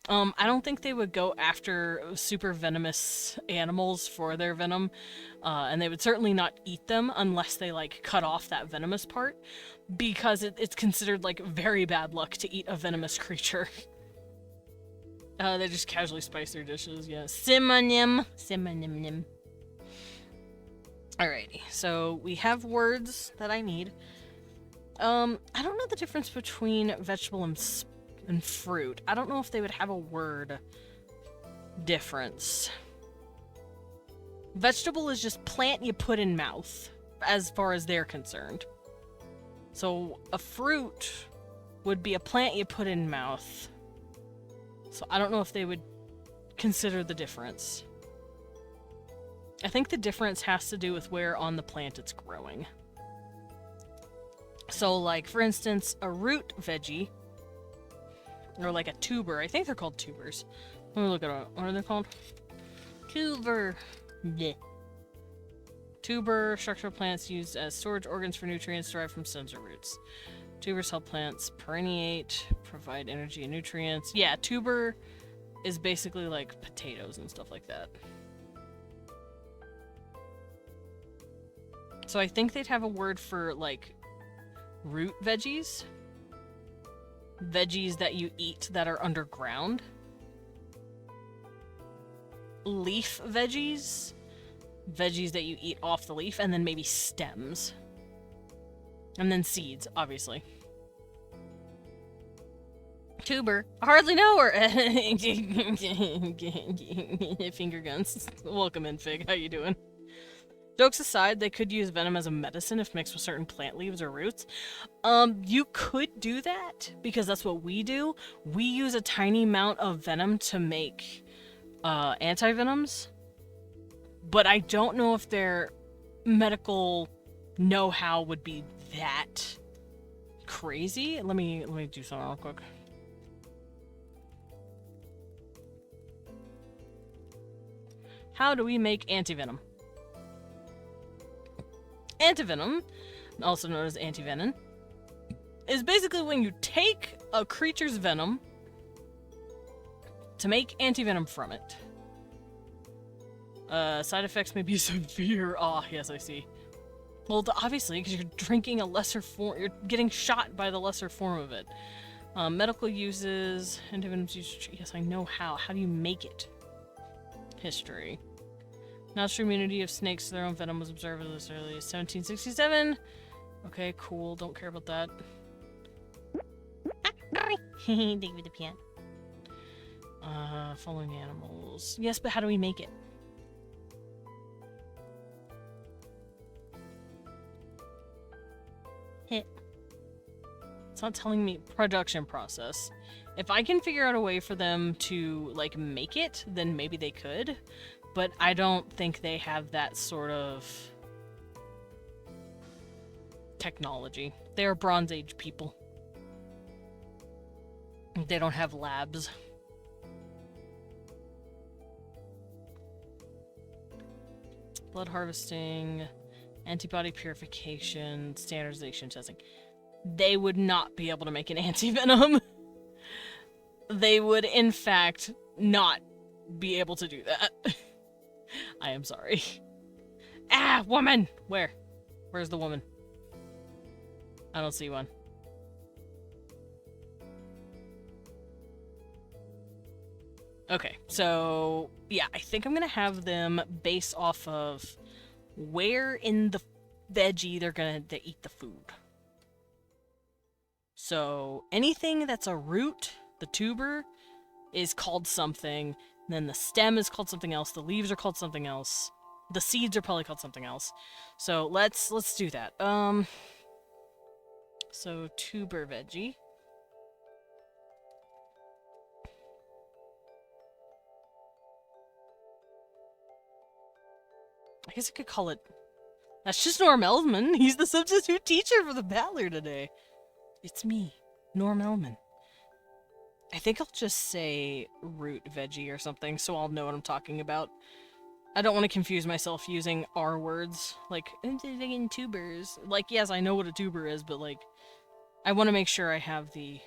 I don't think they would go after super venomous animals for their venom, and they would certainly not eat them unless they, like, cut off that venomous part. Because it's considered, like, very bad luck to eat a venomous creature. They just casually spice their dishes, yeah. Synonym. Synonym. Alrighty, so we have words that I need. I don't know the difference between vegetable and fruit. I don't know if they would have a word difference. Vegetable is just plant you put in mouth, as far as they're concerned. So a fruit would be a plant you put in mouth. So I don't know if they would consider the difference. I think the difference has to do with where on the plant it's growing. So, like, for instance, a root veggie, or like a tuber. I think they're called tubers. Let me look at it. What are they called? Tuber. Bleh. Tuber, structural plants used as storage organs for nutrients derived from stems or roots. Tubers help plants perenniate, provide energy and nutrients. Yeah, tuber is basically like potatoes and stuff like that. So I think they'd have a word for, like, root veggies. Veggies that you eat that are underground. Leaf veggies. Veggies that you eat off the leaf, and then maybe stems. And then seeds, obviously. Tuber. I hardly know her. Finger guns. Welcome in, Fig. How you doing? Jokes aside, they could use venom as a medicine if mixed with certain plant leaves or roots. You could do that, because that's what we do. We use a tiny amount of venom to make anti-venoms. But I don't know if their medical know-how would be that crazy. Let me do something real quick. How do we make antivenom? Antivenom, also known as antivenin, is basically when you take a creature's venom to make antivenom from it. Side effects may be severe. Ah, yes, I see. Well, obviously, because you're drinking a lesser form, you're getting shot by the lesser form of it. Medical uses, antivenoms used. Yes, I know how. How do you make it? History. Natural immunity of snakes to their own venom was observed as early as 1767. Okay, cool. Don't care about that. Thank you for the piano. Following animals. Yes, but how do we make it? Hit. It's not telling me production process. If I can figure out a way for them to, like, make it, then maybe they could. But I don't think they have that sort of technology. They're Bronze Age people. They don't have labs. Blood harvesting, antibody purification, standardization testing. They would not be able to make an antivenom. They would, in fact, not be able to do that. I am sorry. Ah, woman! Where? Where's the woman? I don't see one. Okay, so yeah, I think I'm gonna have them base off of where in the veggie they're gonna eat the food. So anything that's a root, the tuber, is called something. Then the stem is called something else. The leaves are called something else. The seeds are probably called something else. So let's do that. So tuber veggie. I guess I could call it... That's just Norm Elman. He's the substitute teacher for the Battler today. It's me, Norm Elman. I think I'll just say root veggie or something so I'll know what I'm talking about. I don't want to confuse myself using R words. Like, in tubers. Like, yes, I know what a tuber is, but, like, I want to make sure I have the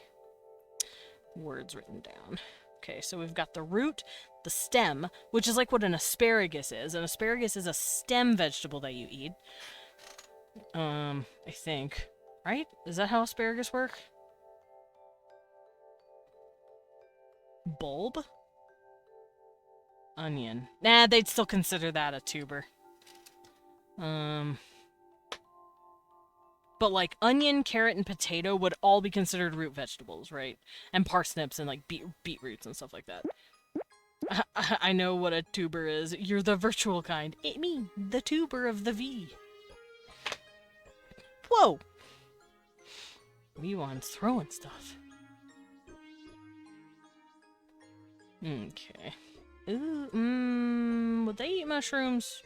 words written down. Okay, so we've got the root, the stem, which is like what an asparagus is. An asparagus is a stem vegetable that you eat. I think. Right? Is that how asparagus work? Bulb? Onion. Nah, they'd still consider that a tuber. But like onion, carrot, and potato would all be considered root vegetables, right? And parsnips and like beetroots and stuff like that. I know what a tuber is. You're the virtual kind. It me, the tuber of the V. Whoa! Weewan's throwing stuff. Okay. Ooh, would they eat mushrooms?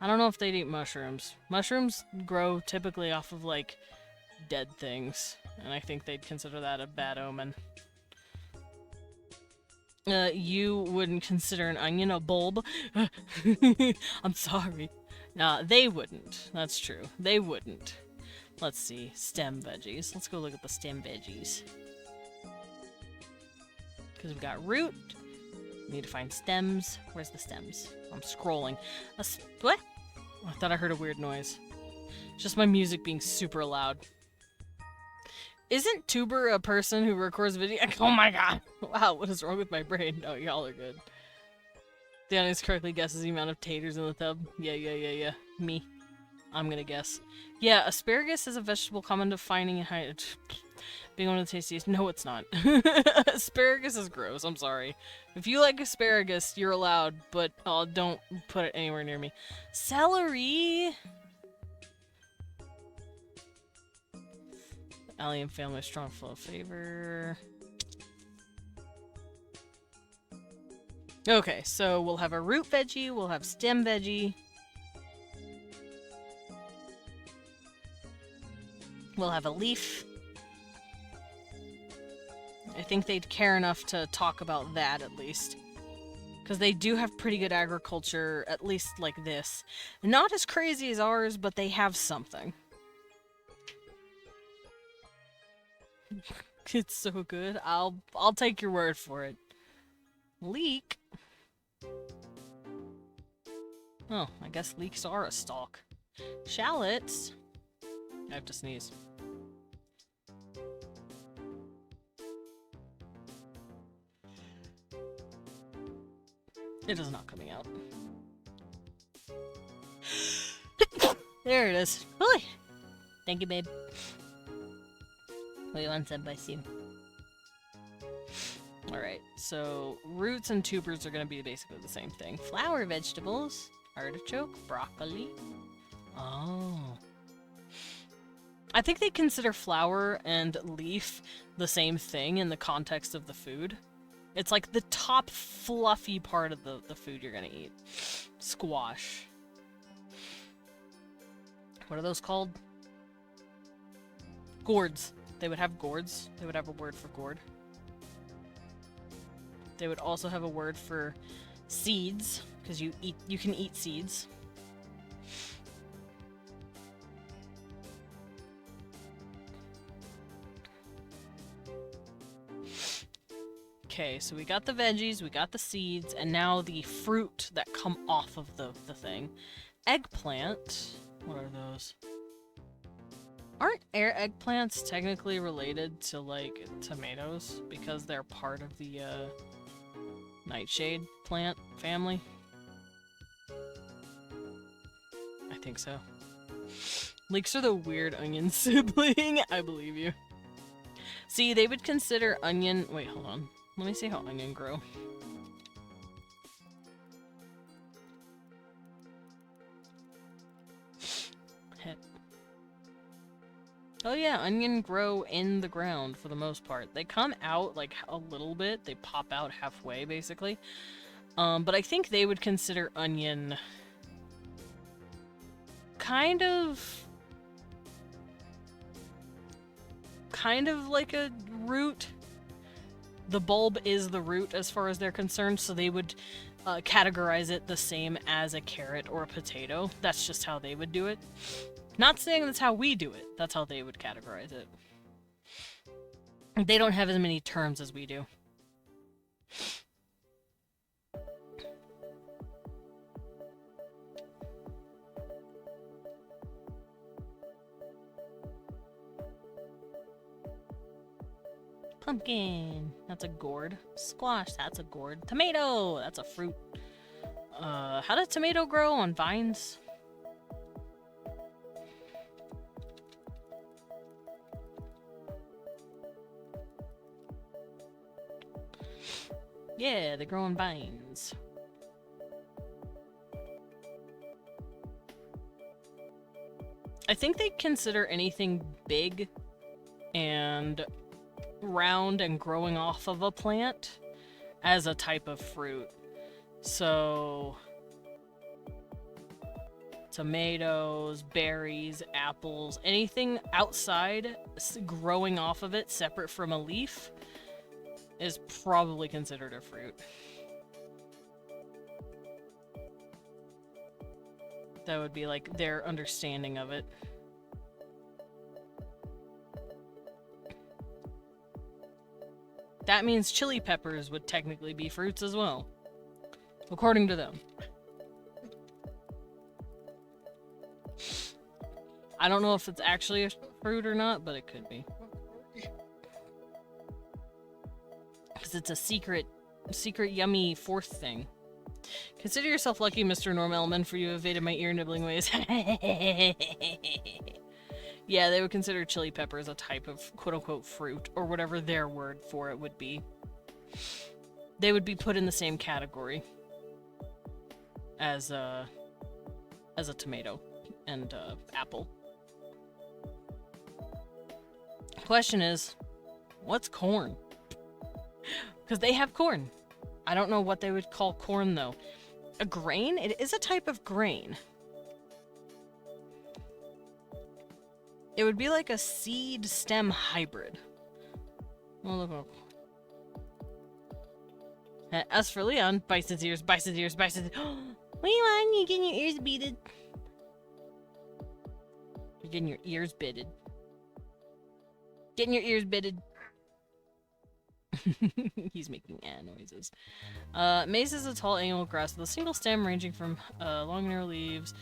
I don't know if they'd eat mushrooms. Mushrooms grow typically off of, like, dead things. And I think they'd consider that a bad omen. You wouldn't consider an onion a bulb? I'm sorry. They wouldn't. That's true. They wouldn't. Let's see. Stem veggies. Let's go look at the stem veggies. Because we've got root. We need to find stems. Where's the stems? I'm scrolling. What? Oh, I thought I heard a weird noise. Just my music being super loud. Isn't Tuber a person who records video? Oh my god! Wow, what is wrong with my brain? No, y'all are good. The audience correctly guesses the amount of taters in the tub. Yeah. Me. I'm gonna guess. Yeah, asparagus is a vegetable common to finding in being one of the tastiest. No, it's not. Asparagus is gross. I'm sorry. If you like asparagus, you're allowed, but don't put it anywhere near me. Celery! Alien family, strong flow of favor. Okay, so we'll have a root veggie, we'll have stem veggie. We'll have a leaf. I think they'd care enough to talk about that, at least. Because they do have pretty good agriculture, at least like this. Not as crazy as ours, but they have something. It's so good. I'll take your word for it. Leek? Oh, I guess leeks are a stalk. Shallots? I have to sneeze. It is not coming out. There it is. Hi. Thank you, babe. Wait one sec, I see. Alright, so roots and tubers are going to be basically the same thing. Flower vegetables, artichoke, broccoli. Oh. I think they consider flower and leaf the same thing in the context of the food. It's like the top fluffy part of the food you're gonna eat. Squash. What are those called? Gourds. They would have gourds. They would have a word for gourd. They would also have a word for seeds, because you can eat seeds. Okay, so we got the veggies, we got the seeds, and now the fruit that come off of the thing. Eggplant. What are those? Aren't eggplants technically related to, like, tomatoes? Because they're part of the, nightshade plant family? I think so. Leeks are the weird onion sibling. I believe you. See, they would consider onion... Wait, hold on. Let me see how onion grow. Hit. Oh yeah, onion grow in the ground for the most part. They come out like a little bit. They pop out halfway, basically. But I think they would consider onion kind of like a root. The bulb is the root as far as they're concerned, so they would categorize it the same as a carrot or a potato. That's just how they would do it. Not saying that's how we do it. That's how they would categorize it. They don't have as many terms as we do. Pumpkin, that's a gourd. Squash, that's a gourd. Tomato, that's a fruit. How does tomato grow on vines? Yeah, they grow on vines. I think they consider anything big and round and growing off of a plant as a type of fruit. So tomatoes, berries, apples, anything outside growing off of it separate from a leaf is probably considered a fruit. That would be like their understanding of it. That means chili peppers would technically be fruits as well, according to them. I don't know if it's actually a fruit or not, but it could be. Because it's a secret yummy fourth thing. Consider yourself lucky, Mr. Normelman, for you evaded my ear-nibbling ways. Yeah, they would consider chili peppers a type of quote-unquote fruit, or whatever their word for it would be. They would be put in the same category as a tomato and apple. Question is, what's corn? Because they have corn. I don't know what they would call corn, though. A grain? It is a type of grain. It would be like a seed-stem hybrid. Oh, look. As for Leon, bites his ears. What do you want? You getting your ears beaded? You're getting your ears bitted. Getting your ears bitted. He's making noises. Maize is a tall annual grass with a single stem ranging from long narrow leaves.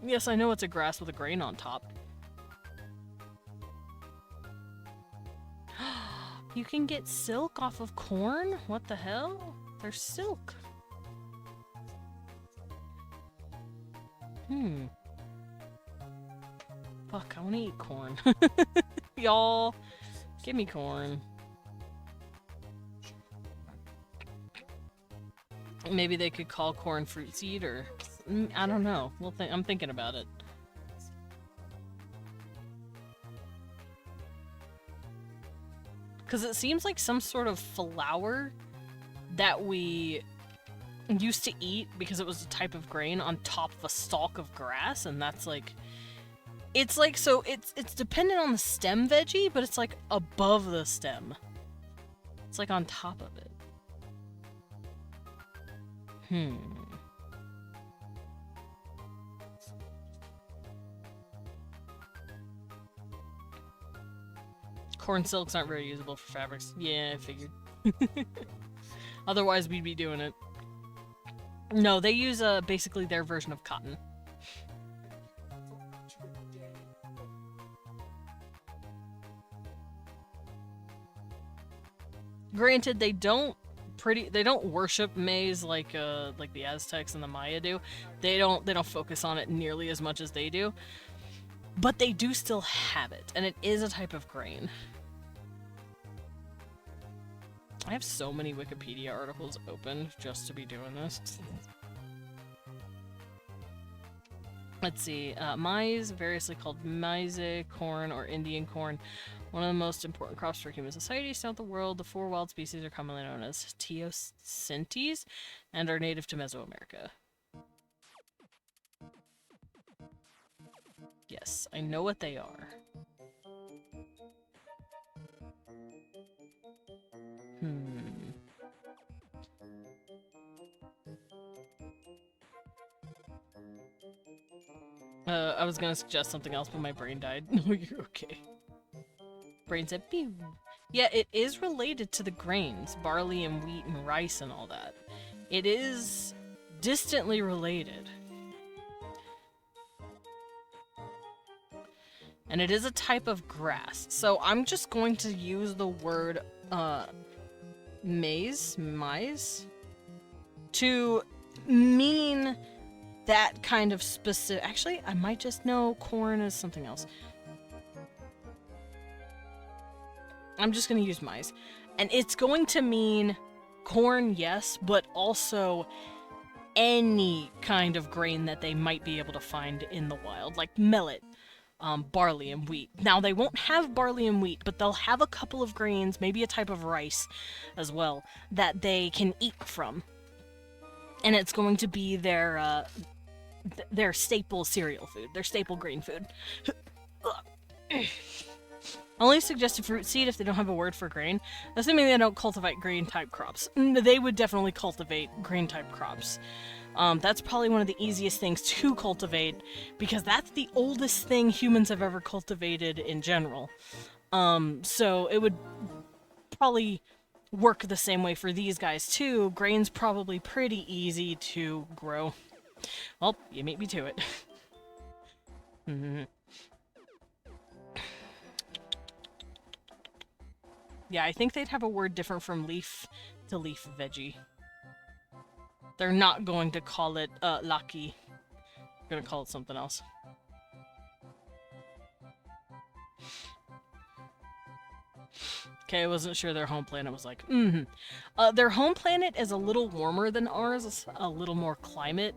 Yes, I know it's a grass with a grain on top. You can get silk off of corn? What the hell? There's silk. Fuck, I wanna eat corn. Y'all, give me corn. Maybe they could call corn fruit seed, or I don't know. I'm thinking about it. Because it seems like some sort of flour that we used to eat because it was a type of grain on top of a stalk of grass, and that's like... It's like, so it's dependent on the stem veggie, but it's like above the stem. It's like on top of it. Corn silks aren't very usable for fabrics. Yeah, I figured. Otherwise, we'd be doing it. No, they use basically their version of cotton. Granted, they don't worship maize like the Aztecs and the Maya do. They don't focus on it nearly as much as they do. But they do still have it, and it is a type of grain. I have so many Wikipedia articles open just to be doing this. Let's see. Maize, variously called maize, corn, or Indian corn. One of the most important crops for human societies throughout the world. The 4 wild species are commonly known as teoscintes and are native to Mesoamerica. Yes, I know what they are. I was gonna suggest something else, but my brain died. No, you're okay. Brain said, pew. Yeah, it is related to the grains, barley and wheat and rice and all that. It is distantly related. And it is a type of grass. So I'm just going to use the word maize, to mean that kind of specific... Actually, I might just know corn is something else. I'm just going to use maize. And it's going to mean corn, yes, but also any kind of grain that they might be able to find in the wild, like millet, barley, and wheat. Now, they won't have barley and wheat, but they'll have a couple of grains, maybe a type of rice as well, that they can eat from. And it's going to be their staple cereal food, their staple grain food. Only suggested fruit seed if they don't have a word for grain, assuming they don't cultivate grain-type crops. They would definitely cultivate grain-type crops. That's probably one of the easiest things to cultivate, because that's the oldest thing humans have ever cultivated in general. So it would probably work the same way for these guys too. Grain's probably pretty easy to grow. Well, you beat me to it. Yeah, I think they'd have a word different from leaf to leaf veggie. They're not going to call it laki. They're going to call it something else. Okay, I wasn't sure their home planet was like. Their home planet is a little warmer than ours. It's a little more climate.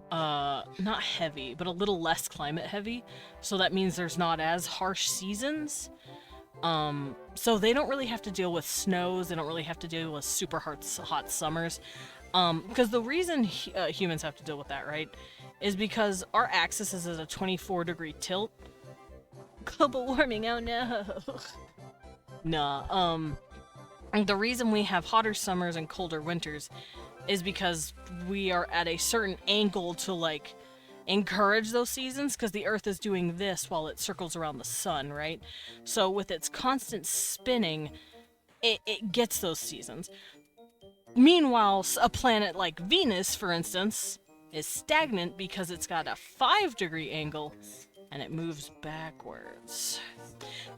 Not heavy, but a little less climate heavy. So that means there's not as harsh seasons. So they don't really have to deal with snows. They don't really have to deal with super hot summers. Because the reason humans have to deal with that, right, is because our axis is at a 24-degree tilt. Global warming, oh no. Nah, the reason we have hotter summers and colder winters is because we are at a certain angle to, like, encourage those seasons, because the Earth is doing this while it circles around the sun, right? So with its constant spinning, it gets those seasons. Meanwhile, a planet like Venus, for instance, is stagnant because it's got a 5-degree angle, and it moves backwards.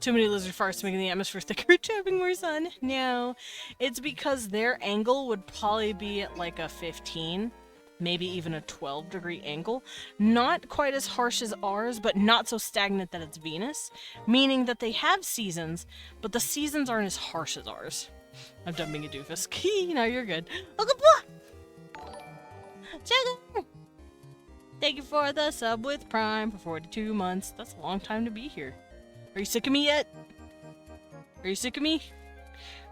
Too many lizard farts making the atmosphere thicker, trapping more sun. No, it's because their angle would probably be at like a 15, maybe even a 12-degree angle. Not quite as harsh as ours, but not so stagnant that it's Venus, meaning that they have seasons, but the seasons aren't as harsh as ours. I'm done being a doofus. No, you're good. Oh, good boy! Sugar! Thank you for the sub with Prime for 42 months. That's a long time to be here. Are you sick of me yet? Are you sick of me?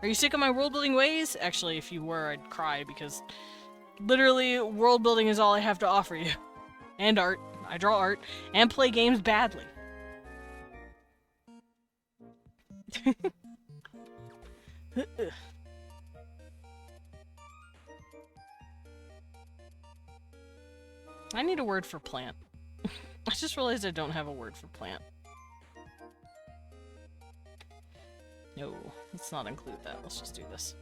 Are you sick of my world building ways? Actually, if you were, I'd cry, because literally world building is all I have to offer you. And art. I draw art. And play games badly. I need a word for plant. I just realized I don't have a word for plant. No, let's not include that. Let's just do this.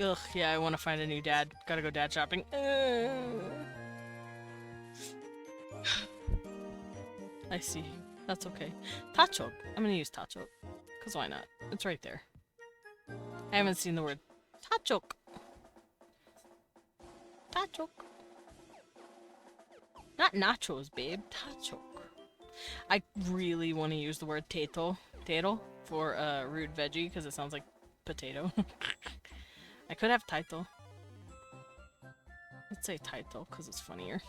Ugh, yeah, I want to find a new dad. Gotta go dad shopping. I see. That's okay. Tachok. I'm gonna use Tachok. Because why not? It's right there. I haven't seen the word Tachok. Tachok. Not nachos, babe. Tachok. I really want to use the word tato for root veggie, because it sounds like potato. I could have taito. Let's say taito, because it's funnier.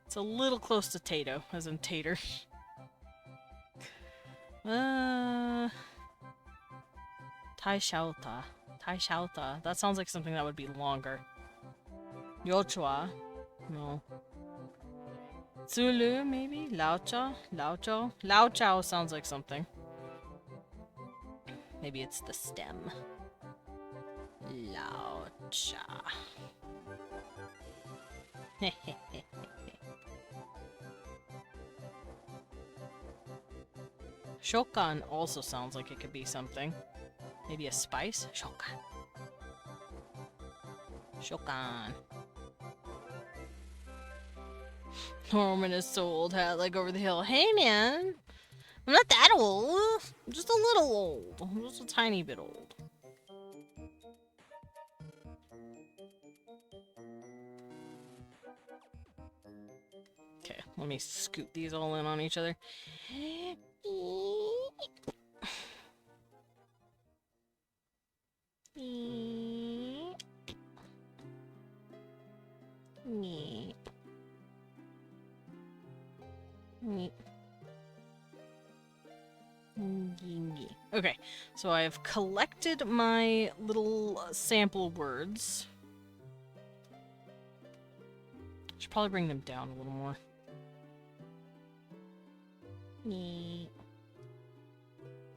It's a little close to tato, as in tater. Tai Shauta. Tai Shauta. That sounds like something that would be longer. Yochua. No. Zulu, maybe? Laucha? Laucho? Lauchao sounds like something. Maybe it's the stem. Laucha. Shokan also sounds like it could be something. Maybe a spice? Shokan. Shokan. Norman is so old hat, like over the hill. Hey man! I'm not that old. I'm just a little old. I'm just a tiny bit old. Okay, let me scoot these all in on each other. Okay, so I have collected my little sample words. Should probably bring them down a little more.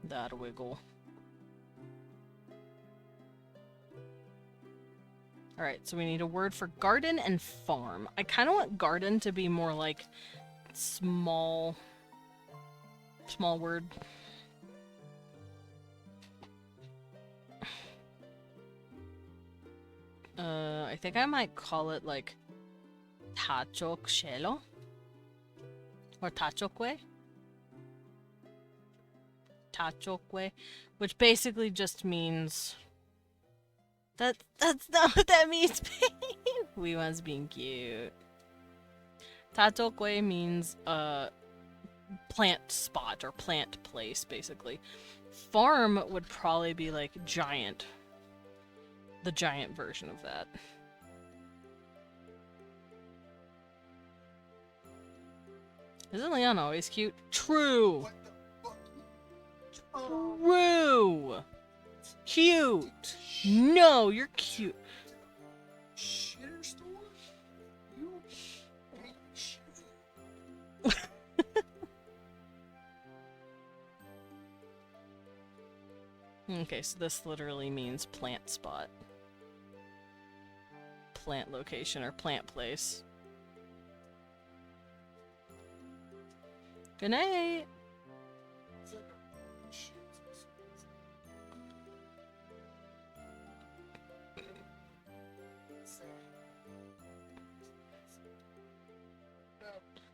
That wiggle. Alright, so we need a word for garden and farm. I kind of want garden to be more like small word. I think I might call it like tachok shelo or tachokwe. Tachokwe, which basically just means that's not what that means. We was being cute. Tachokwe means plant spot or plant place, basically. Farm would probably be like giant. The giant version of that. Isn't Leon always cute? True! True! Cute! No, you're cute. Shitter store? You hate shit. Okay, so this literally means plant spot. Plant location or plant place. Good night! It's like a shit.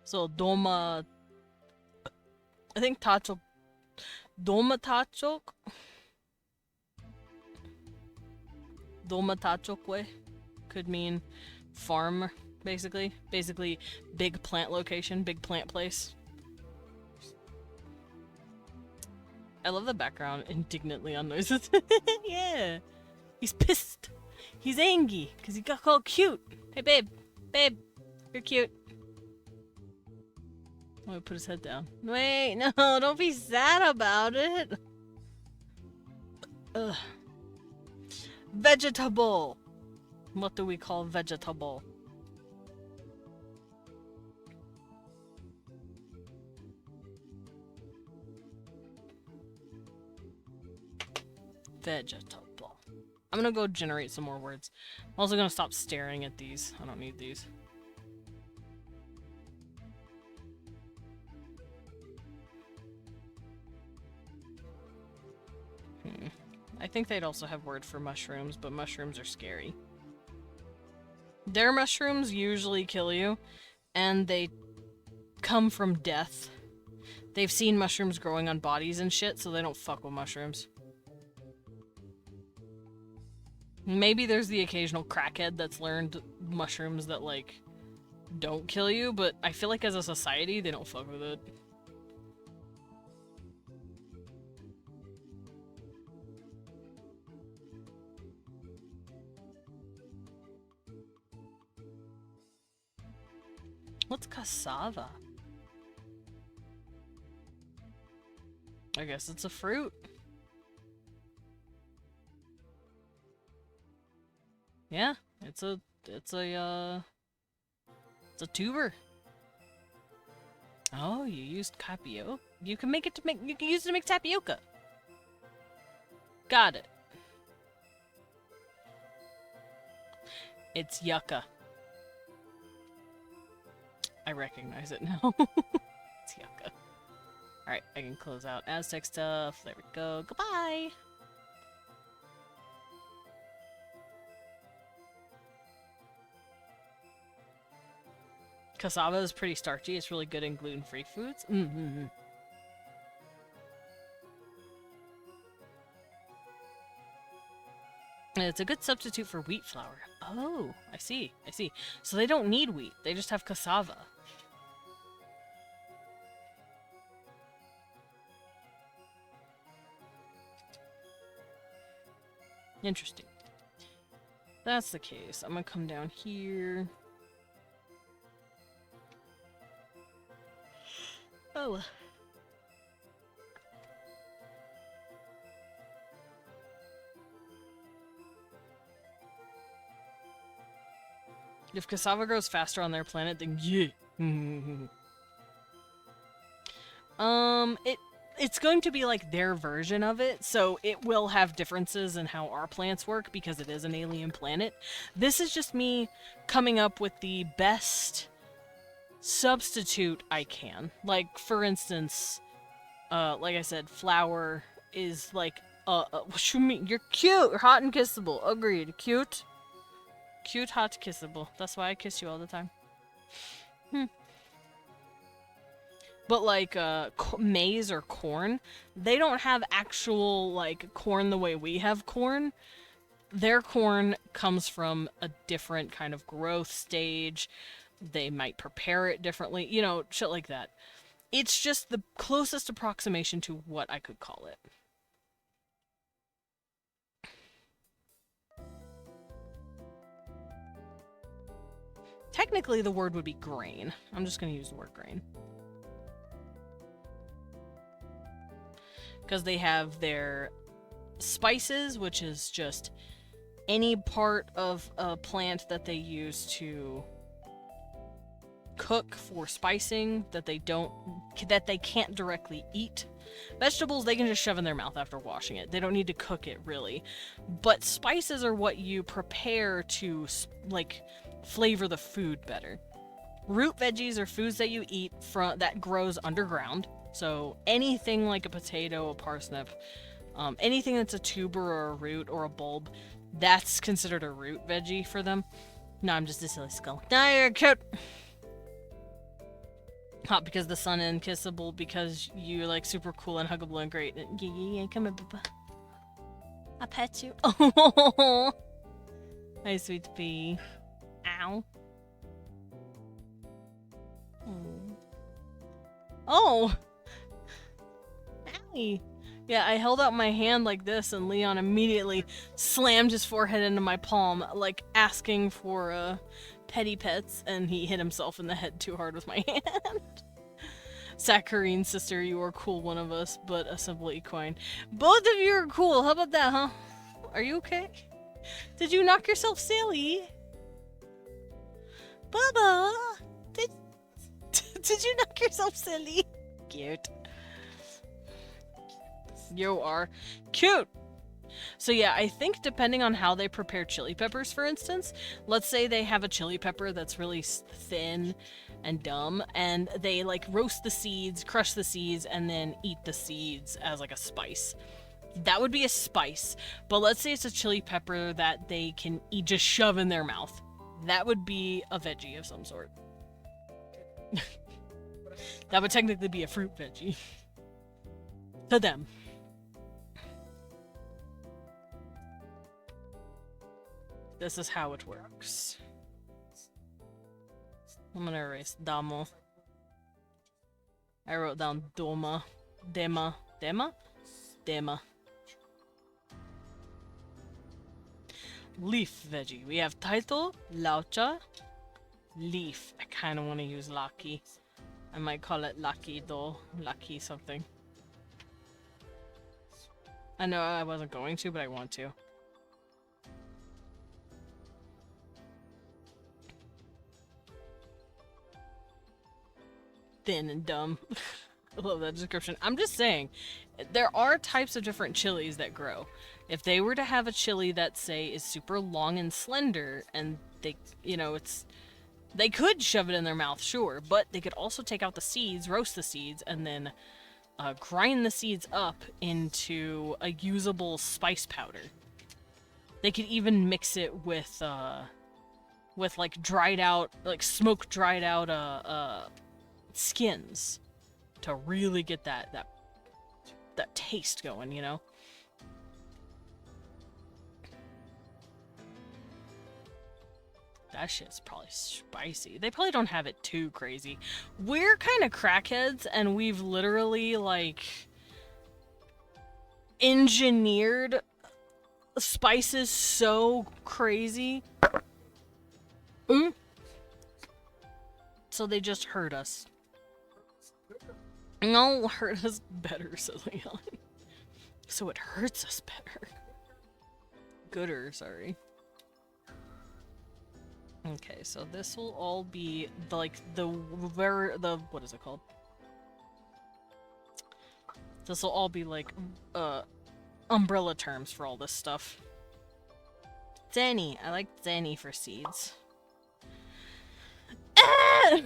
So, Doma... I think Tachok... Doma Tachok? Doma Tachokwe could mean farm, basically. Basically, big plant location, big plant place. I love the background indignantly on noises. Yeah! He's pissed! He's angry, because he got called cute! Hey babe! Babe! You're cute! Oh, he put his head down. Wait, no, don't be sad about it! Ugh. Vegetable! What do we call vegetable? Vegetable. I'm gonna go generate some more words. I'm also gonna stop staring at these. I don't need these. I think they'd also have word for mushrooms, but mushrooms are scary. Their mushrooms usually kill you, and they come from death. They've seen mushrooms growing on bodies and shit, so they don't fuck with mushrooms. Maybe there's the occasional crackhead that's learned mushrooms that, like, don't kill you, but I feel like as a society, they don't fuck with it. What's cassava? I guess it's a fruit. Yeah, it's a tuber. Oh, you used tapioca. You can use it to make tapioca. Got it. It's yucca. I recognize it now. It's yucca. Alright, I can close out Aztec stuff. There we go. Goodbye! Cassava is pretty starchy. It's really good in gluten-free foods. Mm-hmm. And it's a good substitute for wheat flour. Oh, I see. I see. So they don't need wheat. They just have cassava. Interesting. That's the case. I'm gonna come down here. Oh. If cassava grows faster on their planet, then yeah. It's going to be like their version of it, so it will have differences in how our plants work because it is an alien planet. This is just me coming up with the best substitute I can. Like, for instance, like I said, flower is like, what you mean? You're cute! You're hot and kissable. Agreed. Cute. Cute, hot, kissable. That's why I kiss you all the time. But like maize or corn, they don't have actual like corn the way we have corn. Their corn comes from a different kind of growth stage. They might prepare it differently, you know, shit like that. It's just the closest approximation to what I could call it. Technically, the word would be grain. I'm just going to use the word grain. Because they have their spices, which is just any part of a plant that they use to cook for spicing that they can't directly eat. Vegetables they can just shove in their mouth after washing it. They don't need to cook it really. But spices are what you prepare to like flavor the food better. Root veggies are foods that you eat that grows underground. So anything like a potato, a parsnip, anything that's a tuber or a root or a bulb, that's considered a root veggie for them. No, I'm just a silly skull. No, you're cute. Hot because the sun and kissable because you're like super cool and huggable and great. Yeah, come here, Bubba. I'll pet you. Oh, hi, sweet pea. Ow. Oh. Owie. Yeah, I held out my hand like this and Leon immediately slammed his forehead into my palm, like asking for petty pets, and he hit himself in the head too hard with my hand. Saccharine sister, you are cool, one of us, but a simple equine. Both of you are cool. How about that, huh? Are you okay? Did you knock yourself silly? Bubba! Did you knock yourself silly? Cute. You are cute! So yeah, I think depending on how they prepare chili peppers, for instance, let's say they have a chili pepper that's really thin and dumb, and they like roast the seeds, crush the seeds, and then eat the seeds as like a spice. That would be a spice. But let's say it's a chili pepper that they can eat, just shove in their mouth. That would be a veggie of some sort. That would technically be a fruit veggie. To them. This is how it works. I'm gonna erase Damo. I wrote down Doma. Dema. Dema? Dema. Leaf veggie. We have title, laucha, leaf. I kind of want to use lucky. I might call it lucky though. Lucky something. I know I wasn't going to, but I want to. Thin and dumb. I love that description. I'm just saying, there are types of different chilies that grow. If they were to have a chili that, say, is super long and slender, and they, you know, they could shove it in their mouth, sure, but they could also take out the seeds, roast the seeds, and then grind the seeds up into a usable spice powder. They could even mix it with like dried out, like smoke dried out skins to really get that taste going, you know? That shit's probably spicy. They probably don't have it too crazy. We're kind of crackheads, and we've literally, like, engineered spices so crazy. So they just hurt us. No, hurt us better, says Leon. So it hurts us better. Gooder, sorry. Okay, so this will all be the, like the what is it called? This will all be like umbrella terms for all this stuff. Zenny. I like Zenny for seeds. Ah!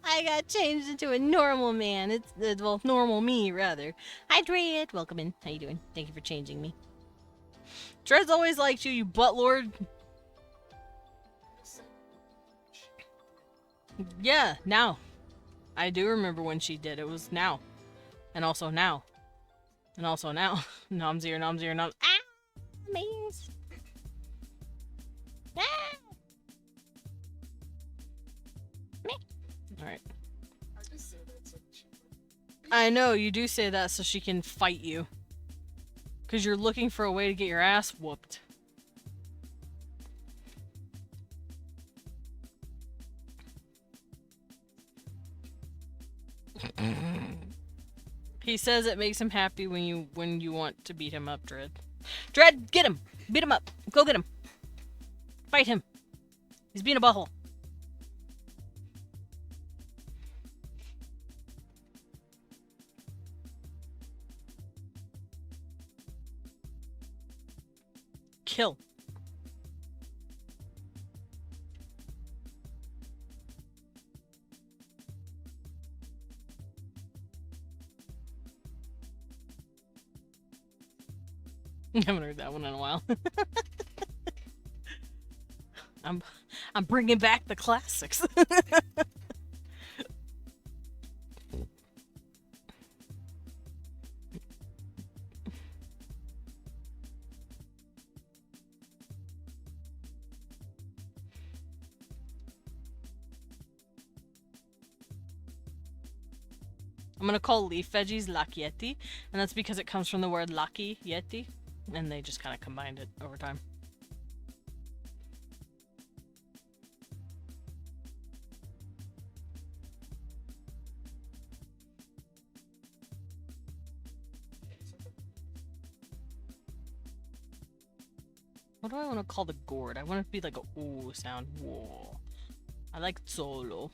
I got changed into a normal man. It's well, normal me rather. Hi Dread, welcome in. How you doing? Thank you for changing me. Dread's always liked you, you butt lord. Yeah, now. I do remember when she did. It was now. And also now. And also now. Nomsier, nomsier, nom. Ah! Maze. Ah! Alright. I know, you do say that so she can fight you. Because you're looking for a way to get your ass whooped. He says it makes him happy when you want to beat him up, Dread. Dread, get him! Beat him up! Go get him! Fight him! He's being a butthole. Kill. I haven't heard that one in a while. I'm bringing back the classics. I'm gonna call leaf veggies Lakieti, and that's because it comes from the word Laki Yeti, and they just kind of combined it over time. What do I want to call the gourd? I want it to be like a ooh sound. Whoa. I like solo.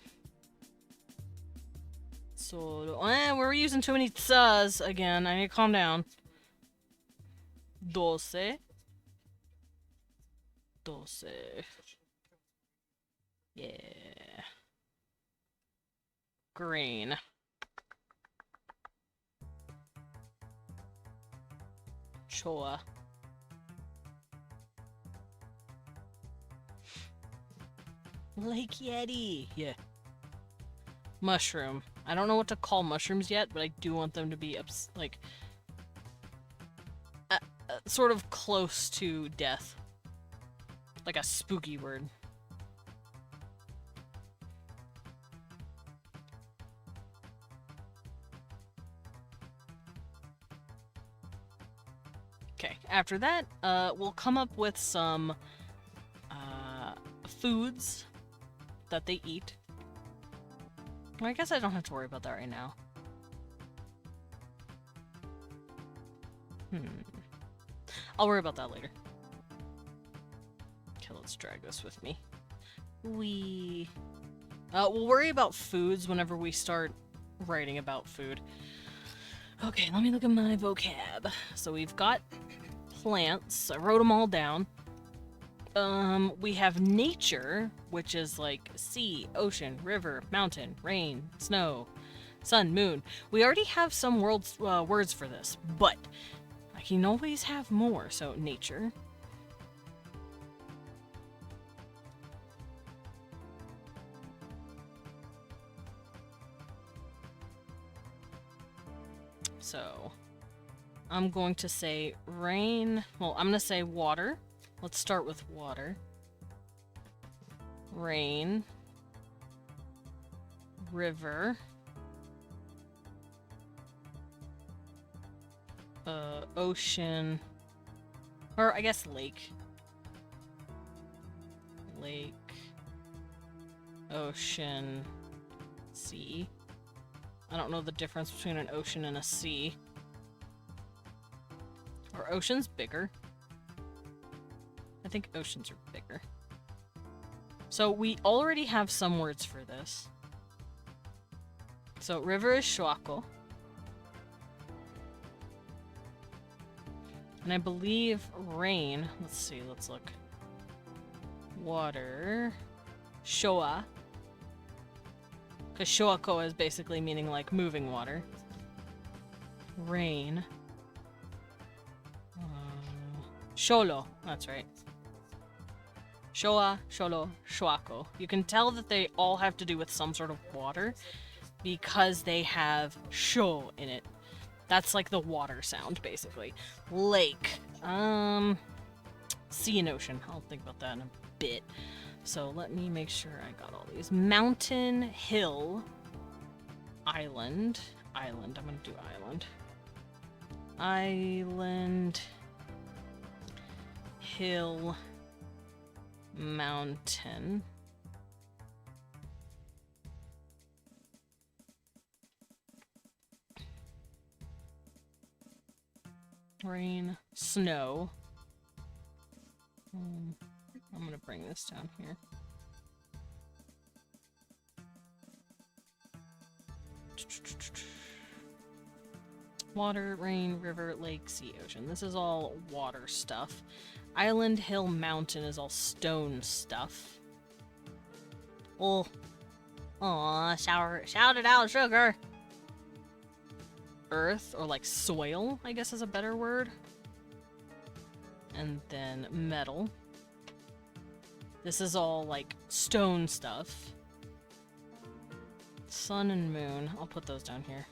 Solo. We're using too many tsas again. I need to calm down. 12. 12. Yeah. Green. Choa. Lake Yeti. Yeah. Mushroom. I don't know what to call mushrooms yet, but I do want them to be like sort of close to death. Like a spooky word. Okay, after that, we'll come up with some foods that they eat. Well, I guess I don't have to worry about that right now. I'll worry about that later. Okay, let's drag this with me. We'll worry about foods whenever we start writing about food. Okay, let me look at my vocab. So we've got plants. I wrote them all down. We have nature, which is like sea, ocean, river, mountain, rain, snow, sun, moon. We already have some words for this, but I can always have more. So nature. So I'm going to say rain. Well, I'm going to say water. Let's start with water. Rain. River. Ocean. Or I guess lake. Lake. Ocean. Sea. I don't know the difference between an ocean and a sea. Or ocean's bigger. I think oceans are bigger. So we already have some words for this. So river is Shuako. And I believe rain, let's see, let's look. Water, Shoa. Because Shoako is basically meaning like moving water. Rain. Sholo, that's right. Shoa, Sholo, Shuako. You can tell that they all have to do with some sort of water because they have sho in it. That's like the water sound, basically. Lake. Sea and ocean. I'll think about that in a bit. So let me make sure I got all these. Mountain, hill, island. Island. I'm gonna do island. Island, hill, mountain. Rain, snow. I'm gonna bring this down here. Water, rain, river, lake, sea, ocean. This is all water stuff. Island, hill, mountain is all stone stuff. Oh. Aw, shout it out, sugar! Earth, or like soil, I guess is a better word. And then metal. This is all like stone stuff. Sun and moon. I'll put those down here.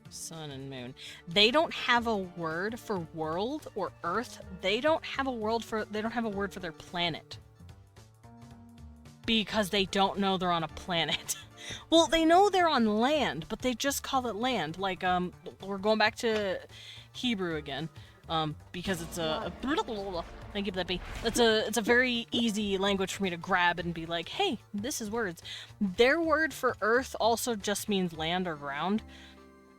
Sun and moon. They don't have a word for world or earth. They don't have a word for their planet. Because they don't know they're on a planet. Well, they know they're on land, but they just call it land. Like, we're going back to Hebrew again. Because it's thank you, Blippi. It's a very easy language for me to grab and be like, hey, this is words. Their word for earth also just means land or ground.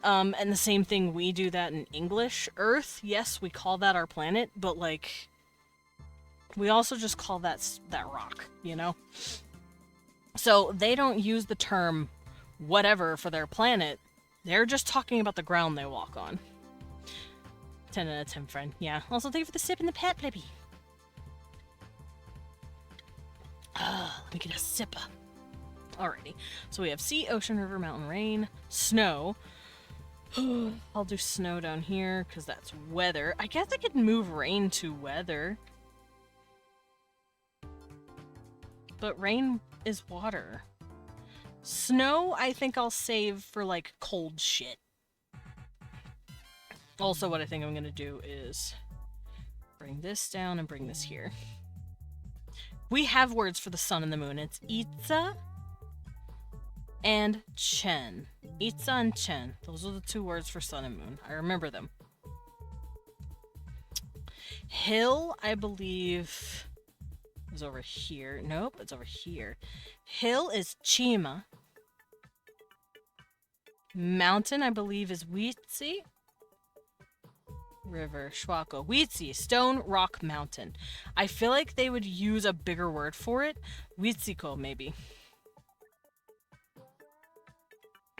And the same thing, we do that in English. Earth, yes, we call that our planet, but like, we also just call that rock, you know? So they don't use the term whatever for their planet. They're just talking about the ground they walk on. 10 out of 10, friend. Yeah. Also, thank you for the sip and the pet, Blippi. Let me get a sip. Alrighty. So we have sea, ocean, river, mountain, rain, snow. I'll do snow down here, because that's weather. I guess I could move rain to weather. But rain is water. Snow, I think I'll save for, like, cold shit. Also, what I think I'm gonna do is bring this down and bring this here. We have words for the sun and the moon. It's Itza and Chen. Itza and Chen. Those are the two words for sun and moon. I remember them. Hill, I believe, is over here. Nope, it's over here. Hill is Chima. Mountain, I believe, is Huitzi. River, Shuako. Huitzi, stone, rock, mountain. I feel like they would use a bigger word for it. Huitziko, maybe.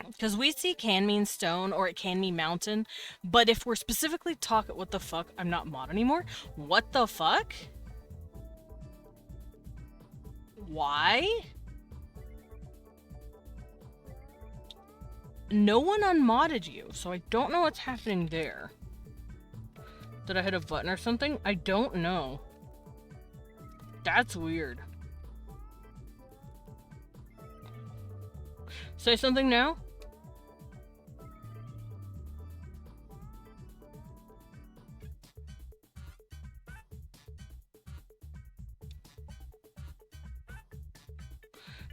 Because Huitzi can mean stone, or it can mean mountain. But if we're specifically talking... What the fuck? I'm not mod anymore? What the fuck? Why? No one unmodded you, so I don't know what's happening there. Did I hit a button or something? I don't know. That's weird. Say something now?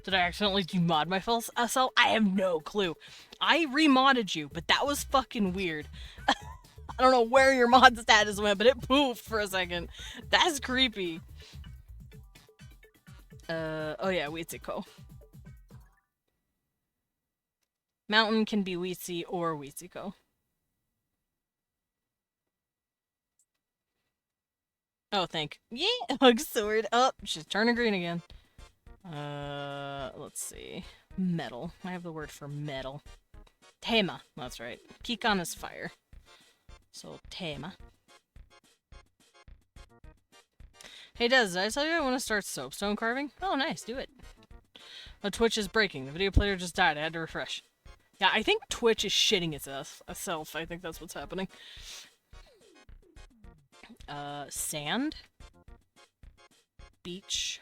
Did I accidentally demod myself? I have no clue. I remodded you, but that was fucking weird. I don't know where your mod status went, but it poofed for a second. That's creepy. Oh yeah, Huitziko. Mountain can be Huitzi or Huitziko. Oh, yeah, hug sword. Oh, she's turning green again. Let's see. Metal. I have the word for metal. Tema. That's right. Kikan is fire. So, tema. Hey, Des, did I tell you I want to start soapstone carving? Oh, nice. Do it. Oh, Twitch is breaking. The video player just died. I had to refresh. Yeah, I think Twitch is shitting itself. I think that's what's happening. Sand. Beach.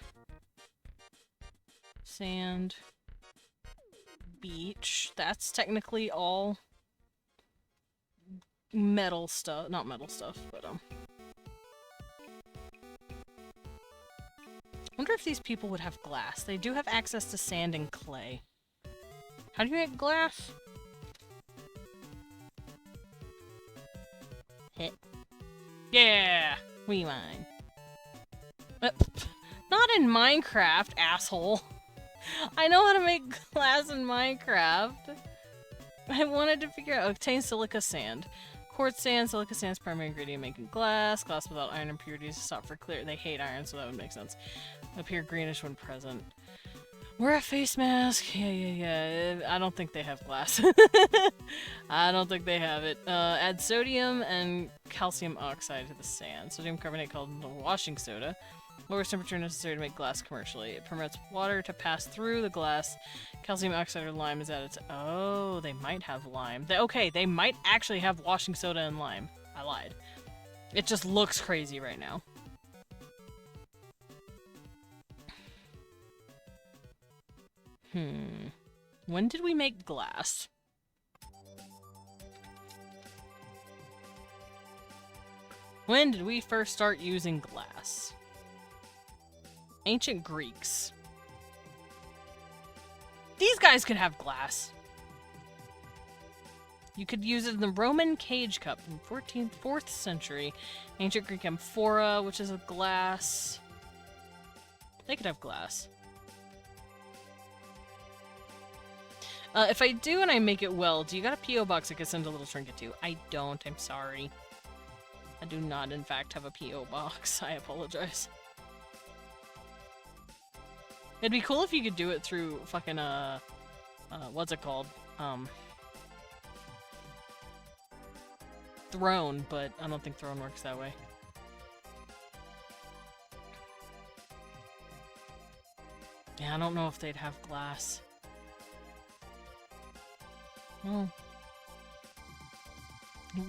Sand. Beach. That's technically all metal stuff. Not metal stuff, but, wonder if these people would have glass. They do have access to sand and clay. How do you make glass? Hit. Yeah! We mine. Not in Minecraft, asshole. I know how to make glass in Minecraft. I wanted to figure out. Obtain silica sand. Quartz sand, silica sand is primary ingredient making glass. Glass without iron impurities is sought for clear. They hate iron, so that would make sense. Appear greenish when present. Wear a face mask. Yeah. I don't think they have glass. I don't think they have it. Add sodium and calcium oxide to the sand. Sodium carbonate called washing soda. Lowest temperature necessary to make glass commercially. It permits water to pass through the glass. Calcium oxide or lime is added to... Oh, they might have lime. Okay, they might actually have washing soda and lime. I lied. It just looks crazy right now. When did we make glass? When did we first start using glass? Ancient Greeks. These guys could have glass. You could use it in the Roman cage cup from 4th century. Ancient Greek amphora, which is a glass. They could have glass. If I do and I make it well, do you got a P.O. box I could send a little trinket to? I don't, I'm sorry. I do not, in fact, have a P.O. box. I apologize. It'd be cool if you could do it through fucking, what's it called? Throne, but I don't think Throne works that way. Yeah, I don't know if they'd have glass. Well,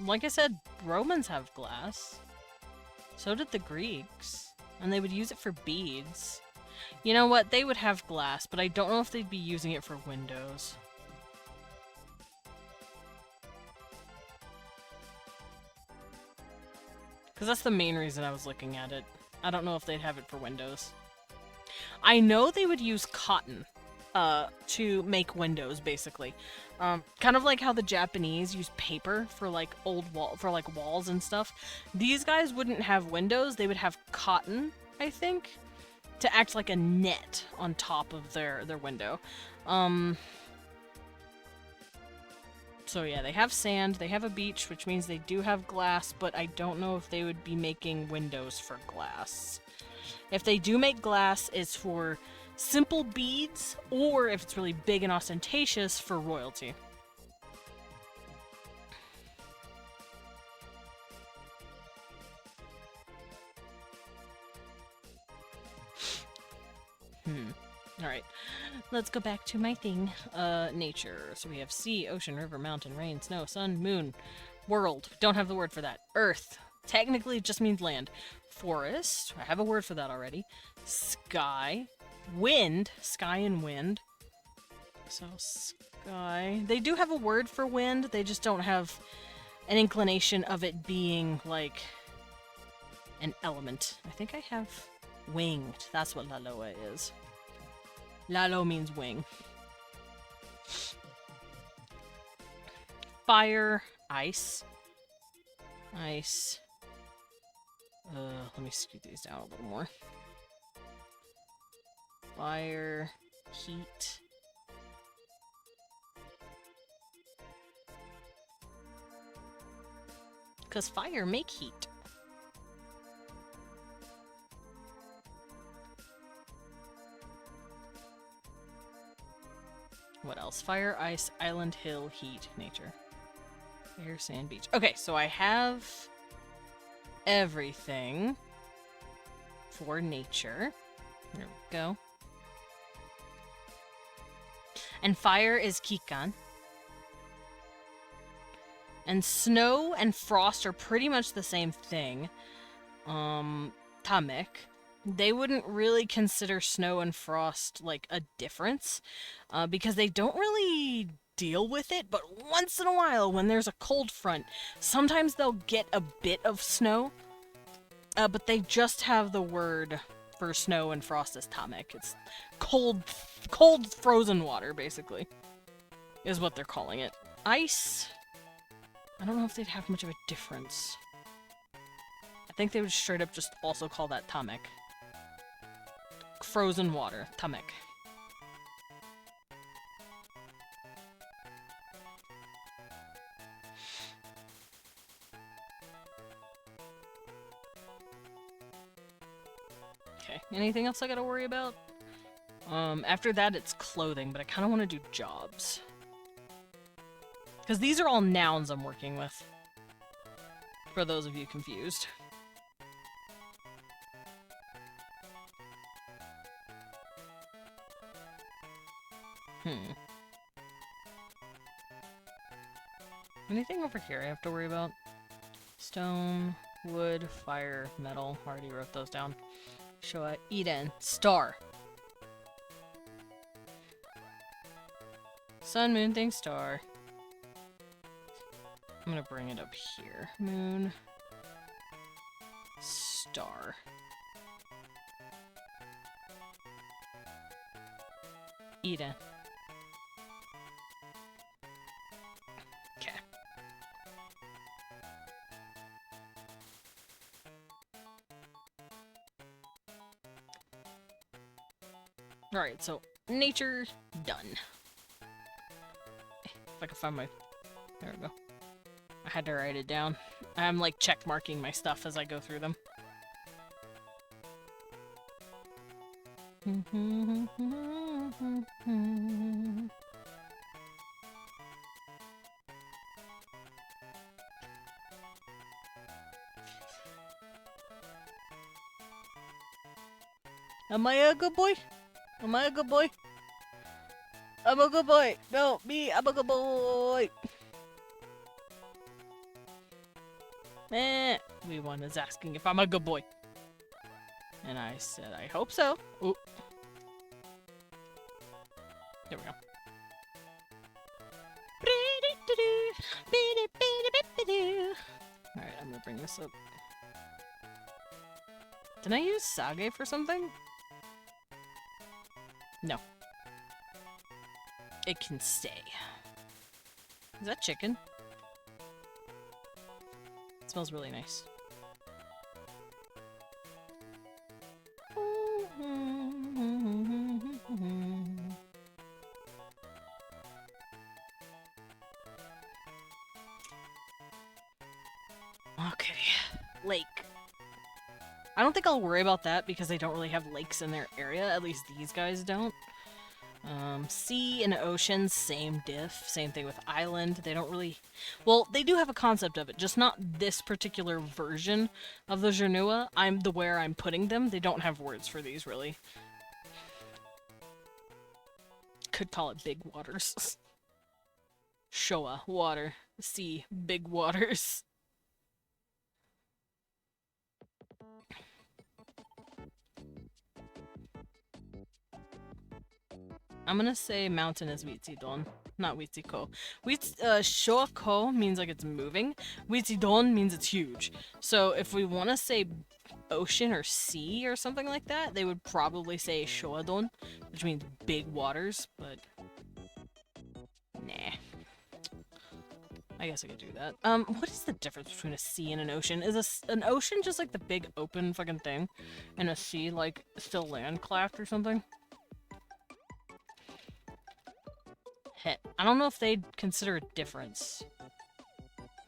like I said, Romans have glass. So did the Greeks. And they would use it for beads. You know what? They would have glass, but I don't know if they'd be using it for windows. Because that's the main reason I was looking at it. I don't know if they'd have it for windows. I know they would use cotton to make windows, basically. Kind of like how the Japanese use paper for like walls and stuff. These guys wouldn't have windows, they would have cotton, I think, to act like a net on top of their window. So yeah, they have sand, they have a beach, which means they do have glass, but I don't know if they would be making windows for glass. If they do make glass, it's for simple beads, or if it's really big and ostentatious, for royalty. Alright, let's go back to my thing. Nature. So we have sea, ocean, river, mountain, rain, snow, sun, moon. World. Don't have the word for that. Earth. Technically it just means land. Forest. I have a word for that already. Sky. Wind. Sky and wind. So, sky. They do have a word for wind, they just don't have an inclination of it being, like, an element. I think I have winged. That's what Laloa is. Lalo means wing. Fire. Ice. Ice. Let me scoot these down a little more. Fire. Heat. Because fire make heat. What else? Fire, ice, island, hill, heat, nature. Air, sand, beach. Okay, so I have everything for nature. There we go. And fire is kikan. And snow and frost are pretty much the same thing. Tamek. They wouldn't really consider snow and frost like a difference because they don't really deal with it, but once in a while when there's a cold front, sometimes they'll get a bit of snow, but they just have the word for snow and frost as Tamek. It's cold frozen water, basically, is what they're calling it. Ice, I don't know if they'd have much of a difference. I think they would straight up just also call that Tamek. Frozen water, Tamek. Okay, anything else I gotta worry about? After that it's clothing, but I kinda wanna do jobs. Because these are all nouns I'm working with. For those of you confused. Anything over here I have to worry about? Stone, wood, fire, metal. Already wrote those down. Showa, Eden, star. Sun, moon, thing, star. I'm gonna bring it up here. Moon, star. Eden. Okay. Alright, so nature done. If I can find my... There we go. I had to write it down. I'm like check marking my stuff as I go through them. Am I a good boy? Am I a good boy? I'm a good boy! No, me, I'm a good boy! Everyone is asking if I'm a good boy. And I said, I hope so. Ooh. There we go. Alright, I'm gonna bring this up. Did I use Sage for something? No. It can stay. Is that chicken? It smells really nice. Okay. Lake. I don't think I'll worry about that because they don't really have lakes in their area. At least these guys don't. Sea and ocean, same diff. Same thing with island. They don't really... Well, they do have a concept of it, just not this particular version of the Zhenua. Where I'm putting them. They don't have words for these, really. Could call it big waters. Showa, water. Sea, big waters. I'm gonna say mountain is Witsidon, not Witsiko. Shoako means like it's moving. Witsidon means it's huge. So if we want to say ocean or sea or something like that, they would probably say Shoadon, which means big waters, but nah. I guess I could do that. What is the difference between a sea and an ocean? Is an ocean just like the big open fucking thing, and a sea like still landclapped or something? I don't know if they'd consider a difference.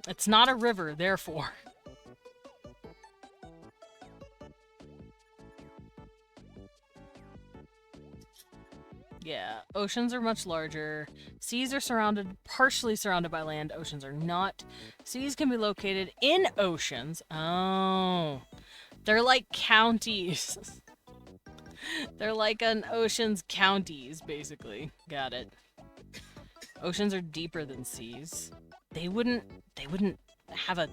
It's not a river, therefore. Yeah, oceans are much larger. Seas are partially surrounded by land. Oceans are not. Seas can be located in oceans. Oh, they're like counties. They're like an ocean's counties, basically. Got it. Oceans are deeper than seas. They wouldn't have a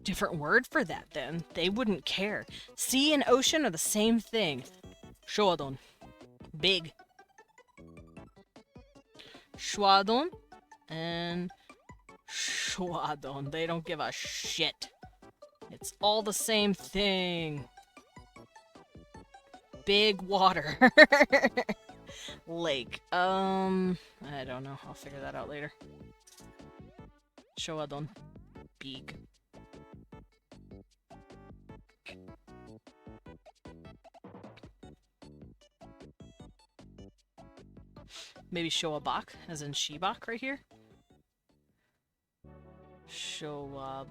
different word for that then. They wouldn't care. Sea and ocean are the same thing. Shoadon. Big. Schwadon and Schwadon. They don't give a shit. It's all the same thing. Big water. Lake. I don't know. I'll figure that out later. Shoadon. Big. Maybe Shoabak, as in Shebak right here. Shoabak.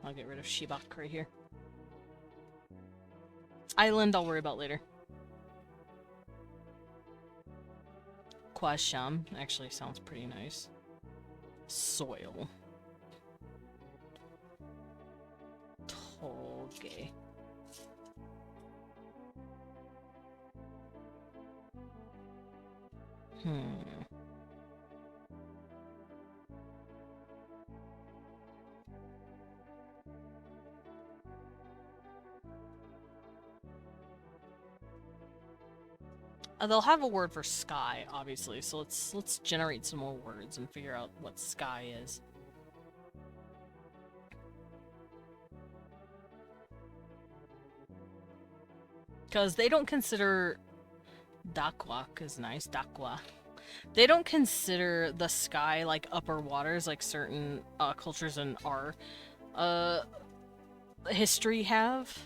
I'll get rid of Shebak right here. Island I'll worry about later. Kwasham actually sounds pretty nice. Soil. Toge. They'll have a word for sky, obviously, so let's generate some more words and figure out what sky is. Because they don't consider Dakwa is nice, Dakwa. They don't consider the sky like upper waters like certain cultures in our history have.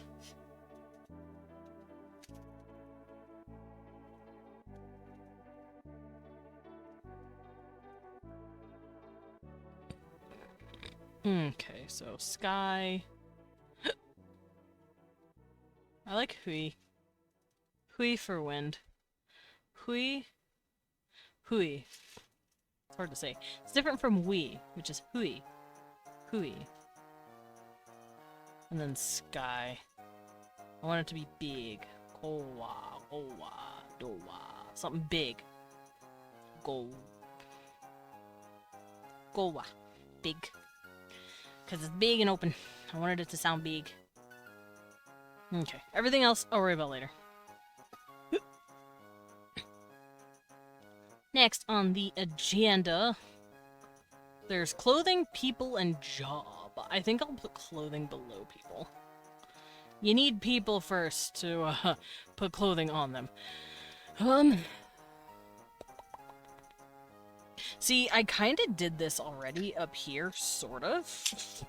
Okay, so sky. I like hui. Hui for wind. Hui. Hui. It's hard to say. It's different from we, which is hui. Hui. And then sky. I want it to be big. Kowa, owa, dowa. Something big. Go. Gowa. Big. Because it's big and open. I wanted it to sound big. Okay. Everything else I'll worry about later. Next on the agenda, there's clothing, people, and job. I think I'll put clothing below people. You need people first to put clothing on them. See, I kind of did this already up here, sort of.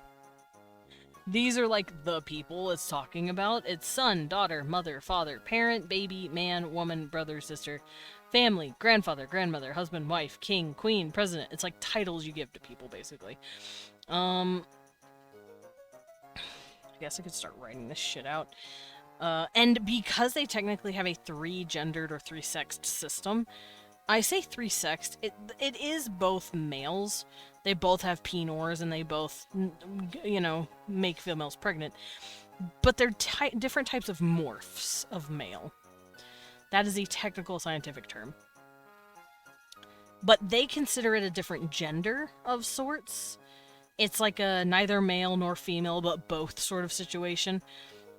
These are like the people it's talking about. It's son, daughter, mother, father, parent, baby, man, woman, brother, sister, family, grandfather, grandmother, husband, wife, king, queen, president. It's like titles you give to people, basically. I guess I could start writing this shit out. And because they technically have a three-gendered or three-sexed system, I say three-sexed, it is both males. They both have penors and they both, you know, make females pregnant. But they're different types of morphs of male. That is a technical scientific term. But they consider it a different gender of sorts. It's like a neither male nor female, but both sort of situation.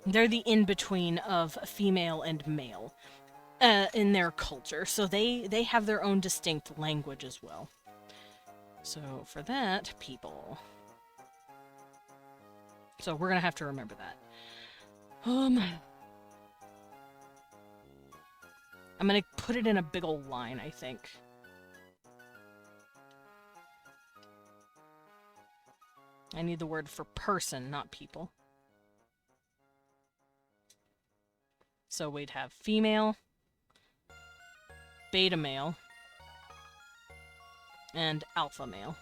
They're the in-between of female and male in their culture. So they have their own distinct language as well. So for that, people. So we're gonna have to remember that. I'm gonna put it in a big ol' line, I think. I need the word for person, not people. So we'd have female, beta male, and alpha male.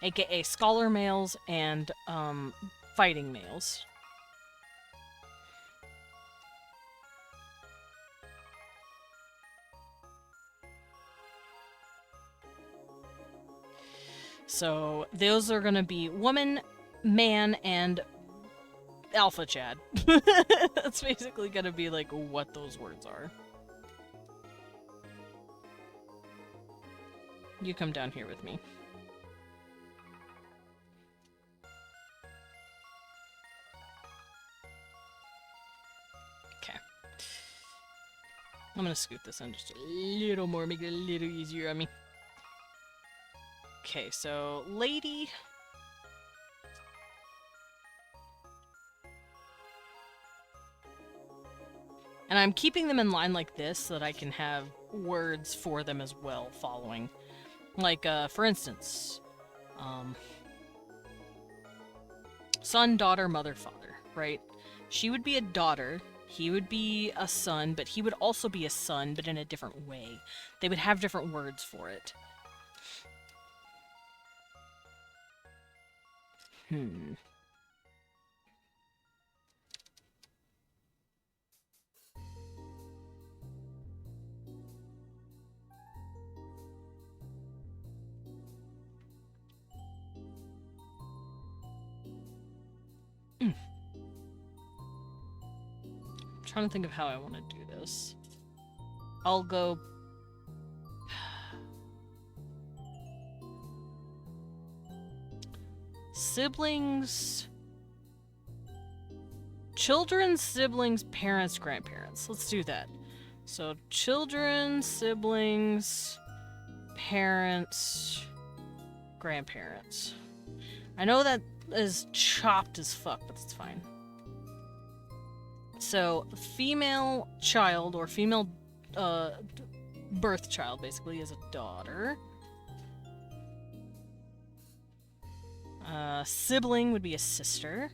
AKA scholar males and fighting males. So those are gonna be woman, man, and alpha Chad. That's basically gonna be like what those words are. You come down here with me. Okay. I'm gonna scoot this in just a little more, make it a little easier on me. Okay, so lady. And I'm keeping them in line like this so that I can have words for them as well following. Like, for instance, son, daughter, mother, father, right? She would be a daughter, he would be a son, but he would also be a son, but in a different way. They would have different words for it. Trying to think of how I want to do this. I'll go... siblings... children, siblings, parents, grandparents. Let's do that. So, children, siblings, parents, grandparents. I know that is chopped as fuck, but it's fine. So, female child, or female birth child, basically, is a daughter. Sibling would be a sister.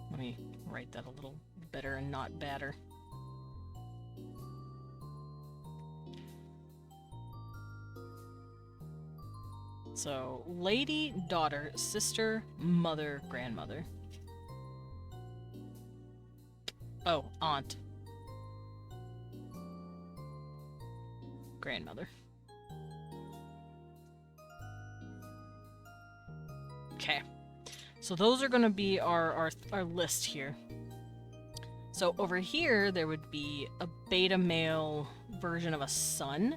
Let me write that a little better and not badder. So, lady, daughter, sister, mother, grandmother. Oh, aunt. Grandmother. Okay. So those are going to be our list here. So over here, there would be a beta male version of a son.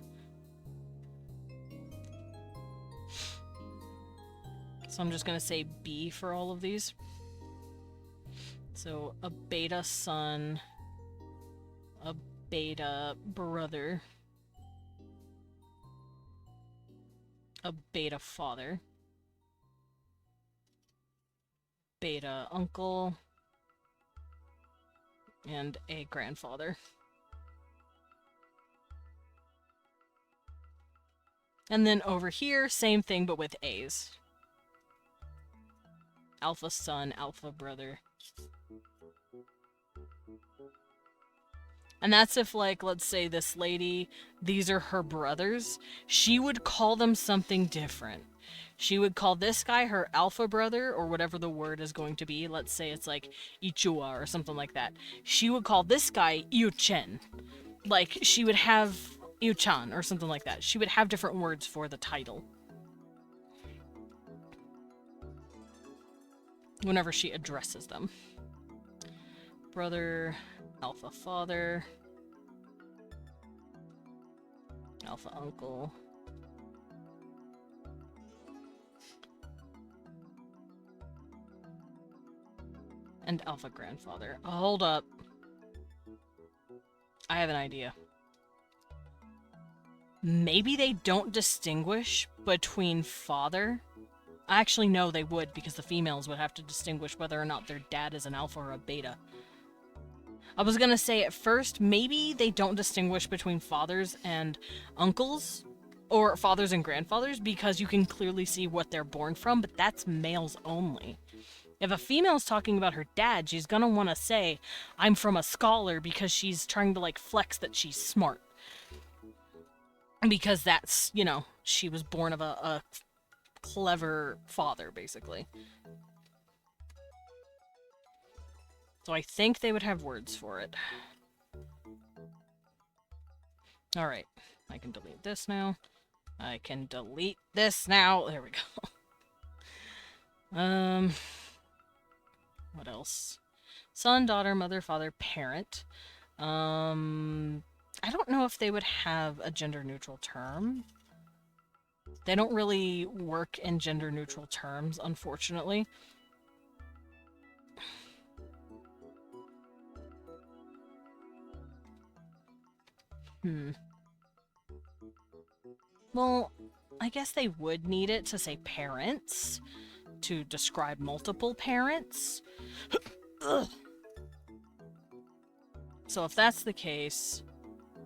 So I'm just going to say B for all of these. So a beta son, a beta brother, a beta father, beta uncle, and a grandfather. And then over here, same thing but with A's. Alpha son, alpha brother. And that's if, like, let's say this lady, these are her brothers, she would call them something different. She would call this guy her alpha brother, or whatever the word is going to be. Let's say it's like Ichua or something like that. She would call this guy Yu-chen. Like, she would have Yu-chan or something like that. She would have different words for the title whenever she addresses them. Brother, alpha father, alpha uncle, and alpha grandfather. Oh, hold up. I have an idea. Maybe they don't distinguish between father. Actually, no, they would, because the females would have to distinguish whether or not their dad is an alpha or a beta. I was gonna say at first, maybe they don't distinguish between fathers and uncles, or fathers and grandfathers, because you can clearly see what they're born from, but that's males only. If a female's talking about her dad, she's gonna want to say, I'm from a scholar, because she's trying to, like, flex that she's smart. Because that's, you know, she was born of a clever father, basically. So I think they would have words for it. Alright, I can delete this now. I can delete this now. There we go. What else? Son, daughter, mother, father, parent. I don't know if they would have a gender-neutral term. They don't really work in gender-neutral terms, unfortunately. Well, I guess they would need it to say parents, to describe multiple parents. Ugh. So if that's the case,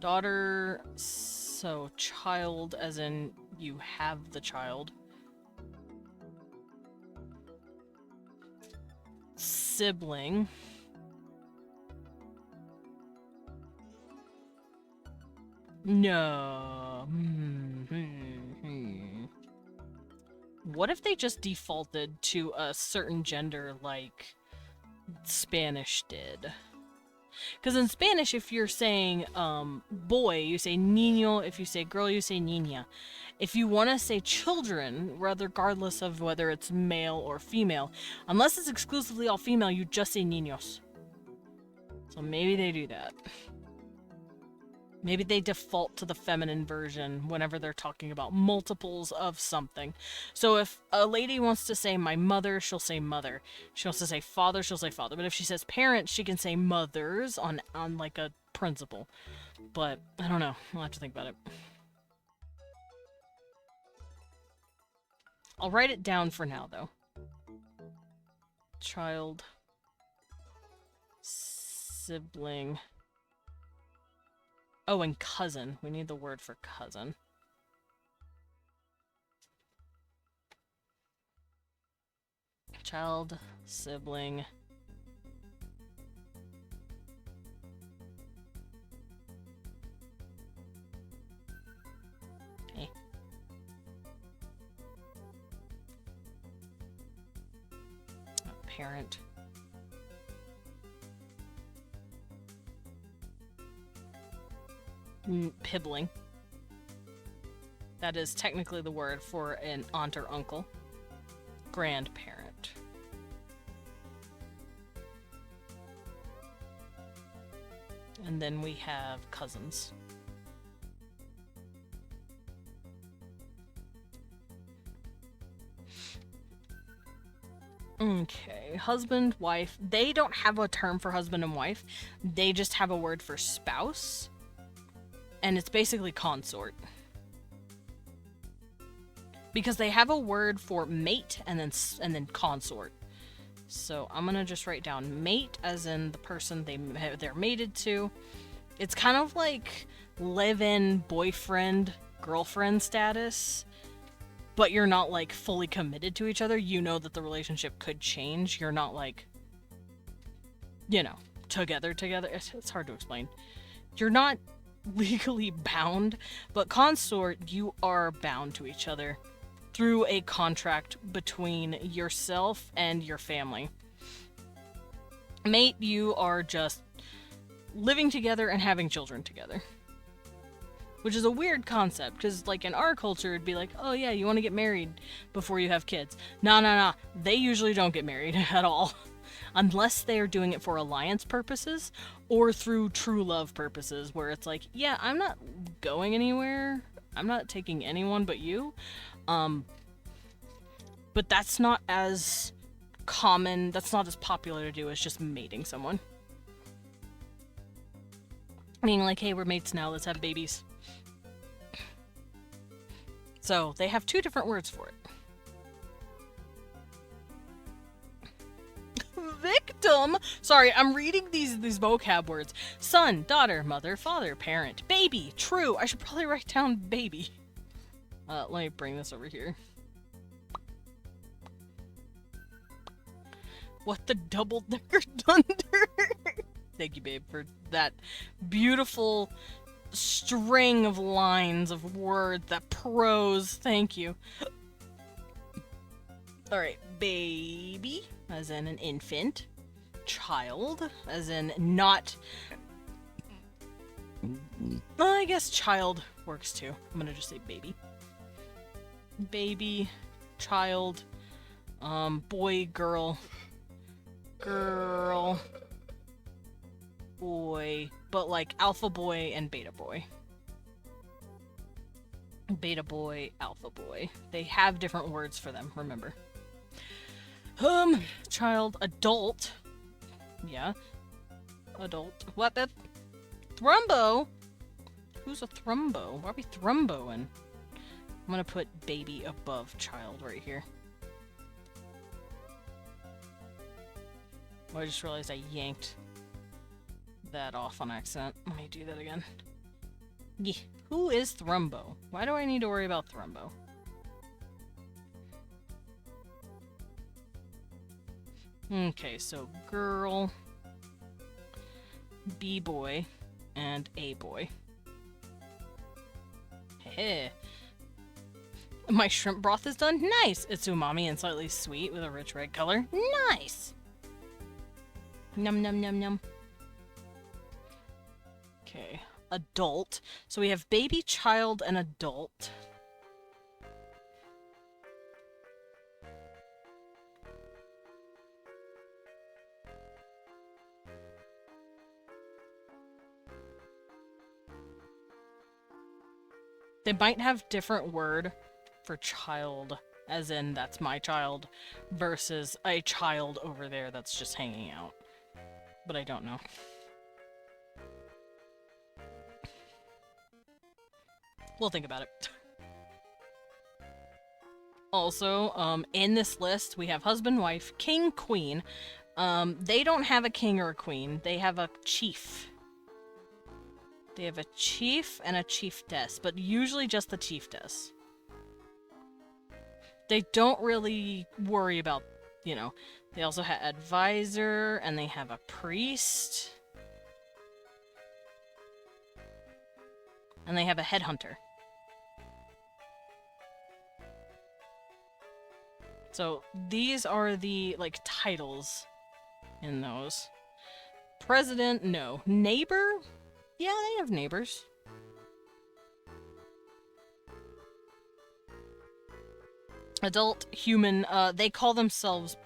daughter, so child as in you have the child. Sibling. No. What if they just defaulted to a certain gender like Spanish did? Because in Spanish, if you're saying boy, you say niño. If you say girl, you say niña. If you want to say children, regardless of whether it's male or female, unless it's exclusively all female, you just say niños. So maybe they do that. Maybe they default to the feminine version whenever they're talking about multiples of something. So if a lady wants to say my mother, she'll say mother. She wants to say father, she'll say father. But if she says parents, she can say mothers on like a principle. But I don't know. I'll have to think about it. I'll write it down for now, though. Child. Sibling. Oh, and cousin. We need the word for cousin. Child, sibling. Okay. Parent. Pibling. That is technically the word for an aunt or uncle. Grandparent. And then we have cousins. Okay, husband, wife. They don't have a term for husband and wife. They just have a word for spouse. And it's basically consort. Because they have a word for mate and then consort. So I'm gonna just write down mate as in the person they're mated to. It's kind of like live-in boyfriend, girlfriend status. But you're not like fully committed to each other. You know that the relationship could change. You're not like, you know, together. It's hard to explain. You're not legally bound, but consort, you are bound to each other through a contract between yourself and your family. Mate, you are just living together and having children together. Which is a weird concept, because like in our culture it'd be like, oh yeah, you want to get married before you have kids. No. They usually don't get married at all. Unless they are doing it for alliance purposes or through true love purposes, where it's like, yeah, I'm not going anywhere. I'm not taking anyone but you. But that's not as common, that's not as popular to do as just mating someone. Meaning like, hey, we're mates now, let's have babies. So they have two different words for it. Victim. Sorry, I'm reading these vocab words. Son, daughter, mother, father, parent, baby. True. I should probably write down baby. Let me bring this over here. What the double-decker thunder? Thank you, babe, for that beautiful string of lines of words, that prose. Thank you. Alright, baby, as in an infant. Child, as in not I guess child works too. I'm gonna just say baby. Baby, child, boy, girl, girl, boy, but like alpha boy and beta boy. Beta boy, alpha boy. They have different words for them, remember. Child, adult. Yeah. Adult. What the? Thrumbo? Who's a thrumbo? Why are we thrumboing? I'm gonna put baby above child right here. Oh, I just realized I yanked that off on accident. Let me do that again. Yeah. Who is Thrumbo? Why do I need to worry about Thrumbo? Okay, so girl, B-boy, and A-boy. Hey. My shrimp broth is done? Nice! It's umami and slightly sweet with a rich red color. Nice! Num num num num. Okay, adult. So we have baby, child, and adult. They might have different word for child, as in that's my child, versus a child over there that's just hanging out. But I don't know. We'll think about it. Also, in this list, we have husband, wife, king, queen. They don't have a king or a queen. They have a chief. They have a chief and a chiefess, but usually just the chiefess. They don't really worry about, you know, they also have advisor, and they have a priest. And they have a headhunter. So these are the, like, titles in those. President, no. Neighbor? Yeah, they have neighbors. Adult, human, they call themselves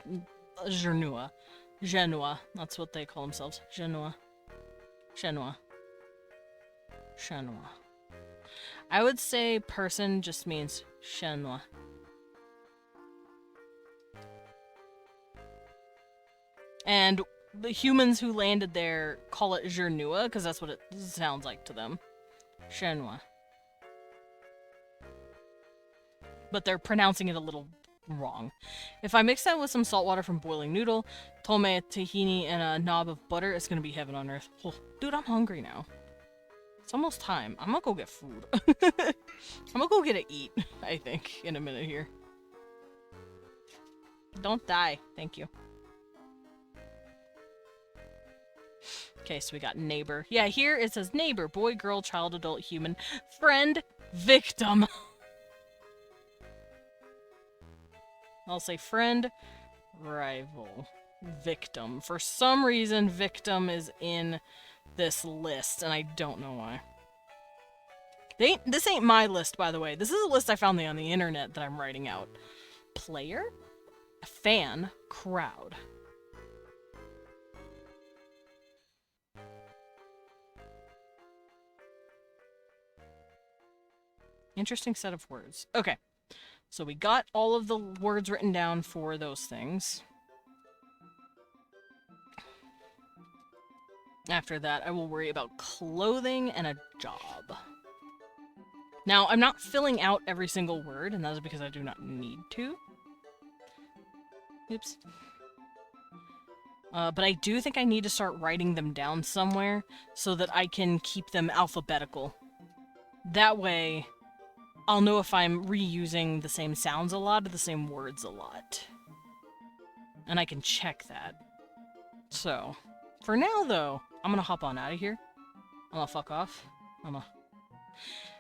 Genua. Genua, that's what they call themselves. Genua. Genua. Genua. I would say person just means Genua. And the humans who landed there call it Genua, because that's what it sounds like to them. Genua. But they're pronouncing it a little wrong. If I mix that with some salt water from boiling noodle, tome, tahini, and a knob of butter, it's gonna be heaven on earth. Oh, dude, I'm hungry now. It's almost time. I'm gonna go get food. I'm gonna go get a eat, I think, in a minute here. Don't die. Thank you. Okay, so we got neighbor. Yeah, here it says neighbor, boy, girl, child, adult, human, friend, victim. I'll say friend, rival, victim. For some reason, victim is in this list, and I don't know why. This ain't my list, by the way. This is a list I found on the internet that I'm writing out. Player, fan, crowd. Interesting set of words. Okay. So we got all of the words written down for those things. After that, I will worry about clothing and a job. Now, I'm not filling out every single word, and that is because I do not need to. Oops. But I do think I need to start writing them down somewhere so that I can keep them alphabetical. That way, I'll know if I'm reusing the same sounds a lot or the same words a lot. And I can check that. So, for now though, I'm gonna hop on out of here. I'm gonna fuck off.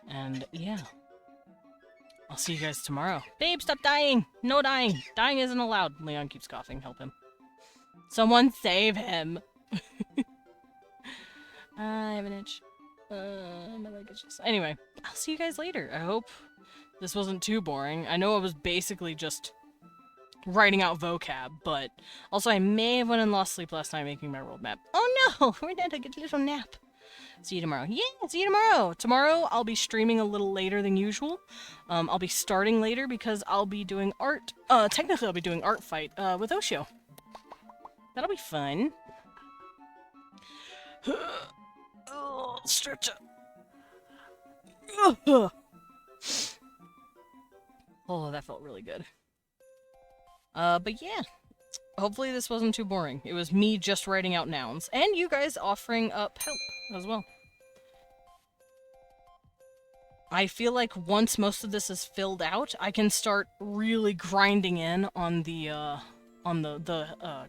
And yeah. I'll see you guys tomorrow. Babe, stop dying! No dying! Dying isn't allowed. Leon keeps coughing. Help him. Someone save him! I have an itch. My leg is just... Anyway, I'll see you guys later. I hope this wasn't too boring. I know I was basically just writing out vocab, but also I may have went and lost sleep last night making my world map. Oh no! We're gonna get a little nap. See you tomorrow. Yeah, see you tomorrow! Tomorrow I'll be streaming a little later than usual. I'll be starting later because I'll be doing art. Technically I'll be doing art fight with Oshio. That'll be fun. Oh, stretch up. Oh, that felt really good. But yeah, hopefully this wasn't too boring. It was me just writing out nouns, and you guys offering up help as well. I feel like once most of this is filled out, I can start really grinding in on the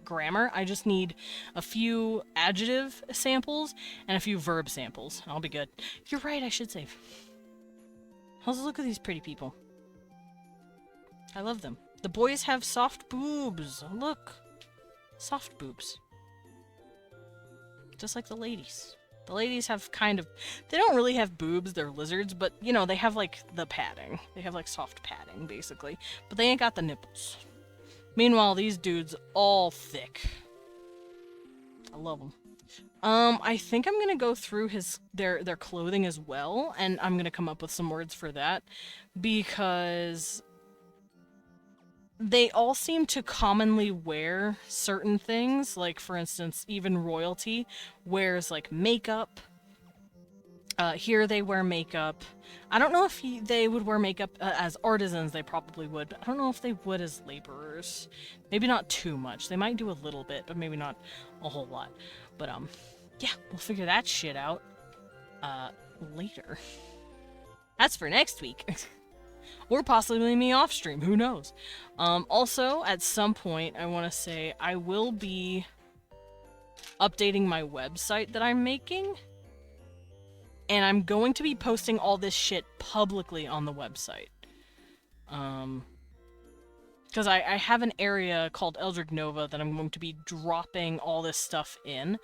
grammar. I just need a few adjective samples and a few verb samples. I'll be good. You're right, I should save. How's the look of these pretty people? I love them. The boys have soft boobs. Look. Soft boobs. Just like the ladies. The ladies have kind of... They don't really have boobs, they're lizards, but, you know, they have, like, the padding. They have, like, soft padding, basically. But they ain't got the nipples. Meanwhile, these dudes all thick. I love them. I think I'm gonna go through their clothing as well, and I'm gonna come up with some words for that, because they all seem to commonly wear certain things, like, for instance, even royalty wears, like, makeup. Here they wear makeup. I don't know if they would wear makeup as artisans, they probably would. I don't know if they would as laborers. Maybe not too much. They might do a little bit, but maybe not a whole lot. But, yeah, we'll figure that shit out, later. That's for next week. Or possibly me off stream, who knows? Also, at some point, I want to say I will be updating my website that I'm making. And I'm going to be posting all this shit publicly on the website. Because I have an area called Eldritch Nova that I'm going to be dropping all this stuff in,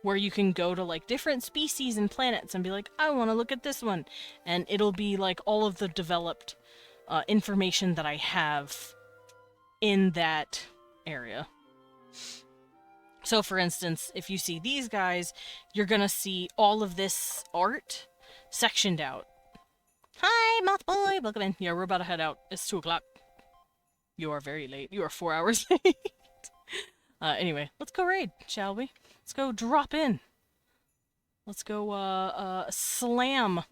where you can go to, like, different species and planets and be like, I want to look at this one. And it'll be, like, all of the developed information that I have in that area. So, for instance, if you see these guys, you're gonna see all of this art sectioned out. Hi, Moth Boy! Welcome in. Yeah, we're about to head out. It's 2 o'clock. You are very late. You are 4 hours late. Anyway, let's go raid, shall we? Let's go drop in. Let's go, slam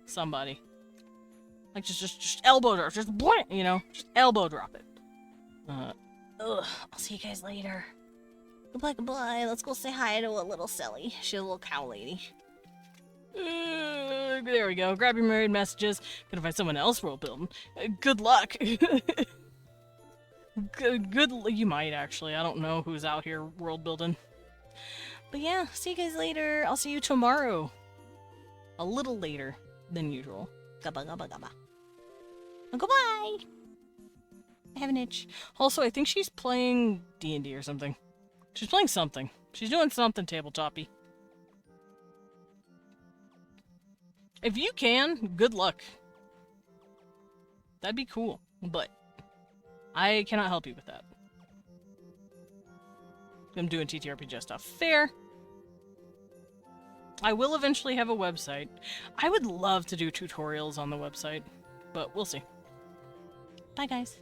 somebody. Like, just elbow drop. Just, you know, just elbow drop it. I'll see you guys later. Goodbye, goodbye. Let's go say hi to a little Sally. She's a little cow lady. There we go. Grab your married messages. Gonna find someone else world building. Good luck. good. You might, actually. I don't know who's out here world building. But yeah, see you guys later. I'll see you tomorrow. A little later than usual. Gabba, gabba, gabba. Goodbye. I have an itch. Also, I think she's playing D&D or something. She's playing something. She's doing something tabletop-y. If you can, good luck. That'd be cool, but I cannot help you with that. I'm doing TTRPG stuff. Fair. I will eventually have a website. I would love to do tutorials on the website, but we'll see. Bye, guys.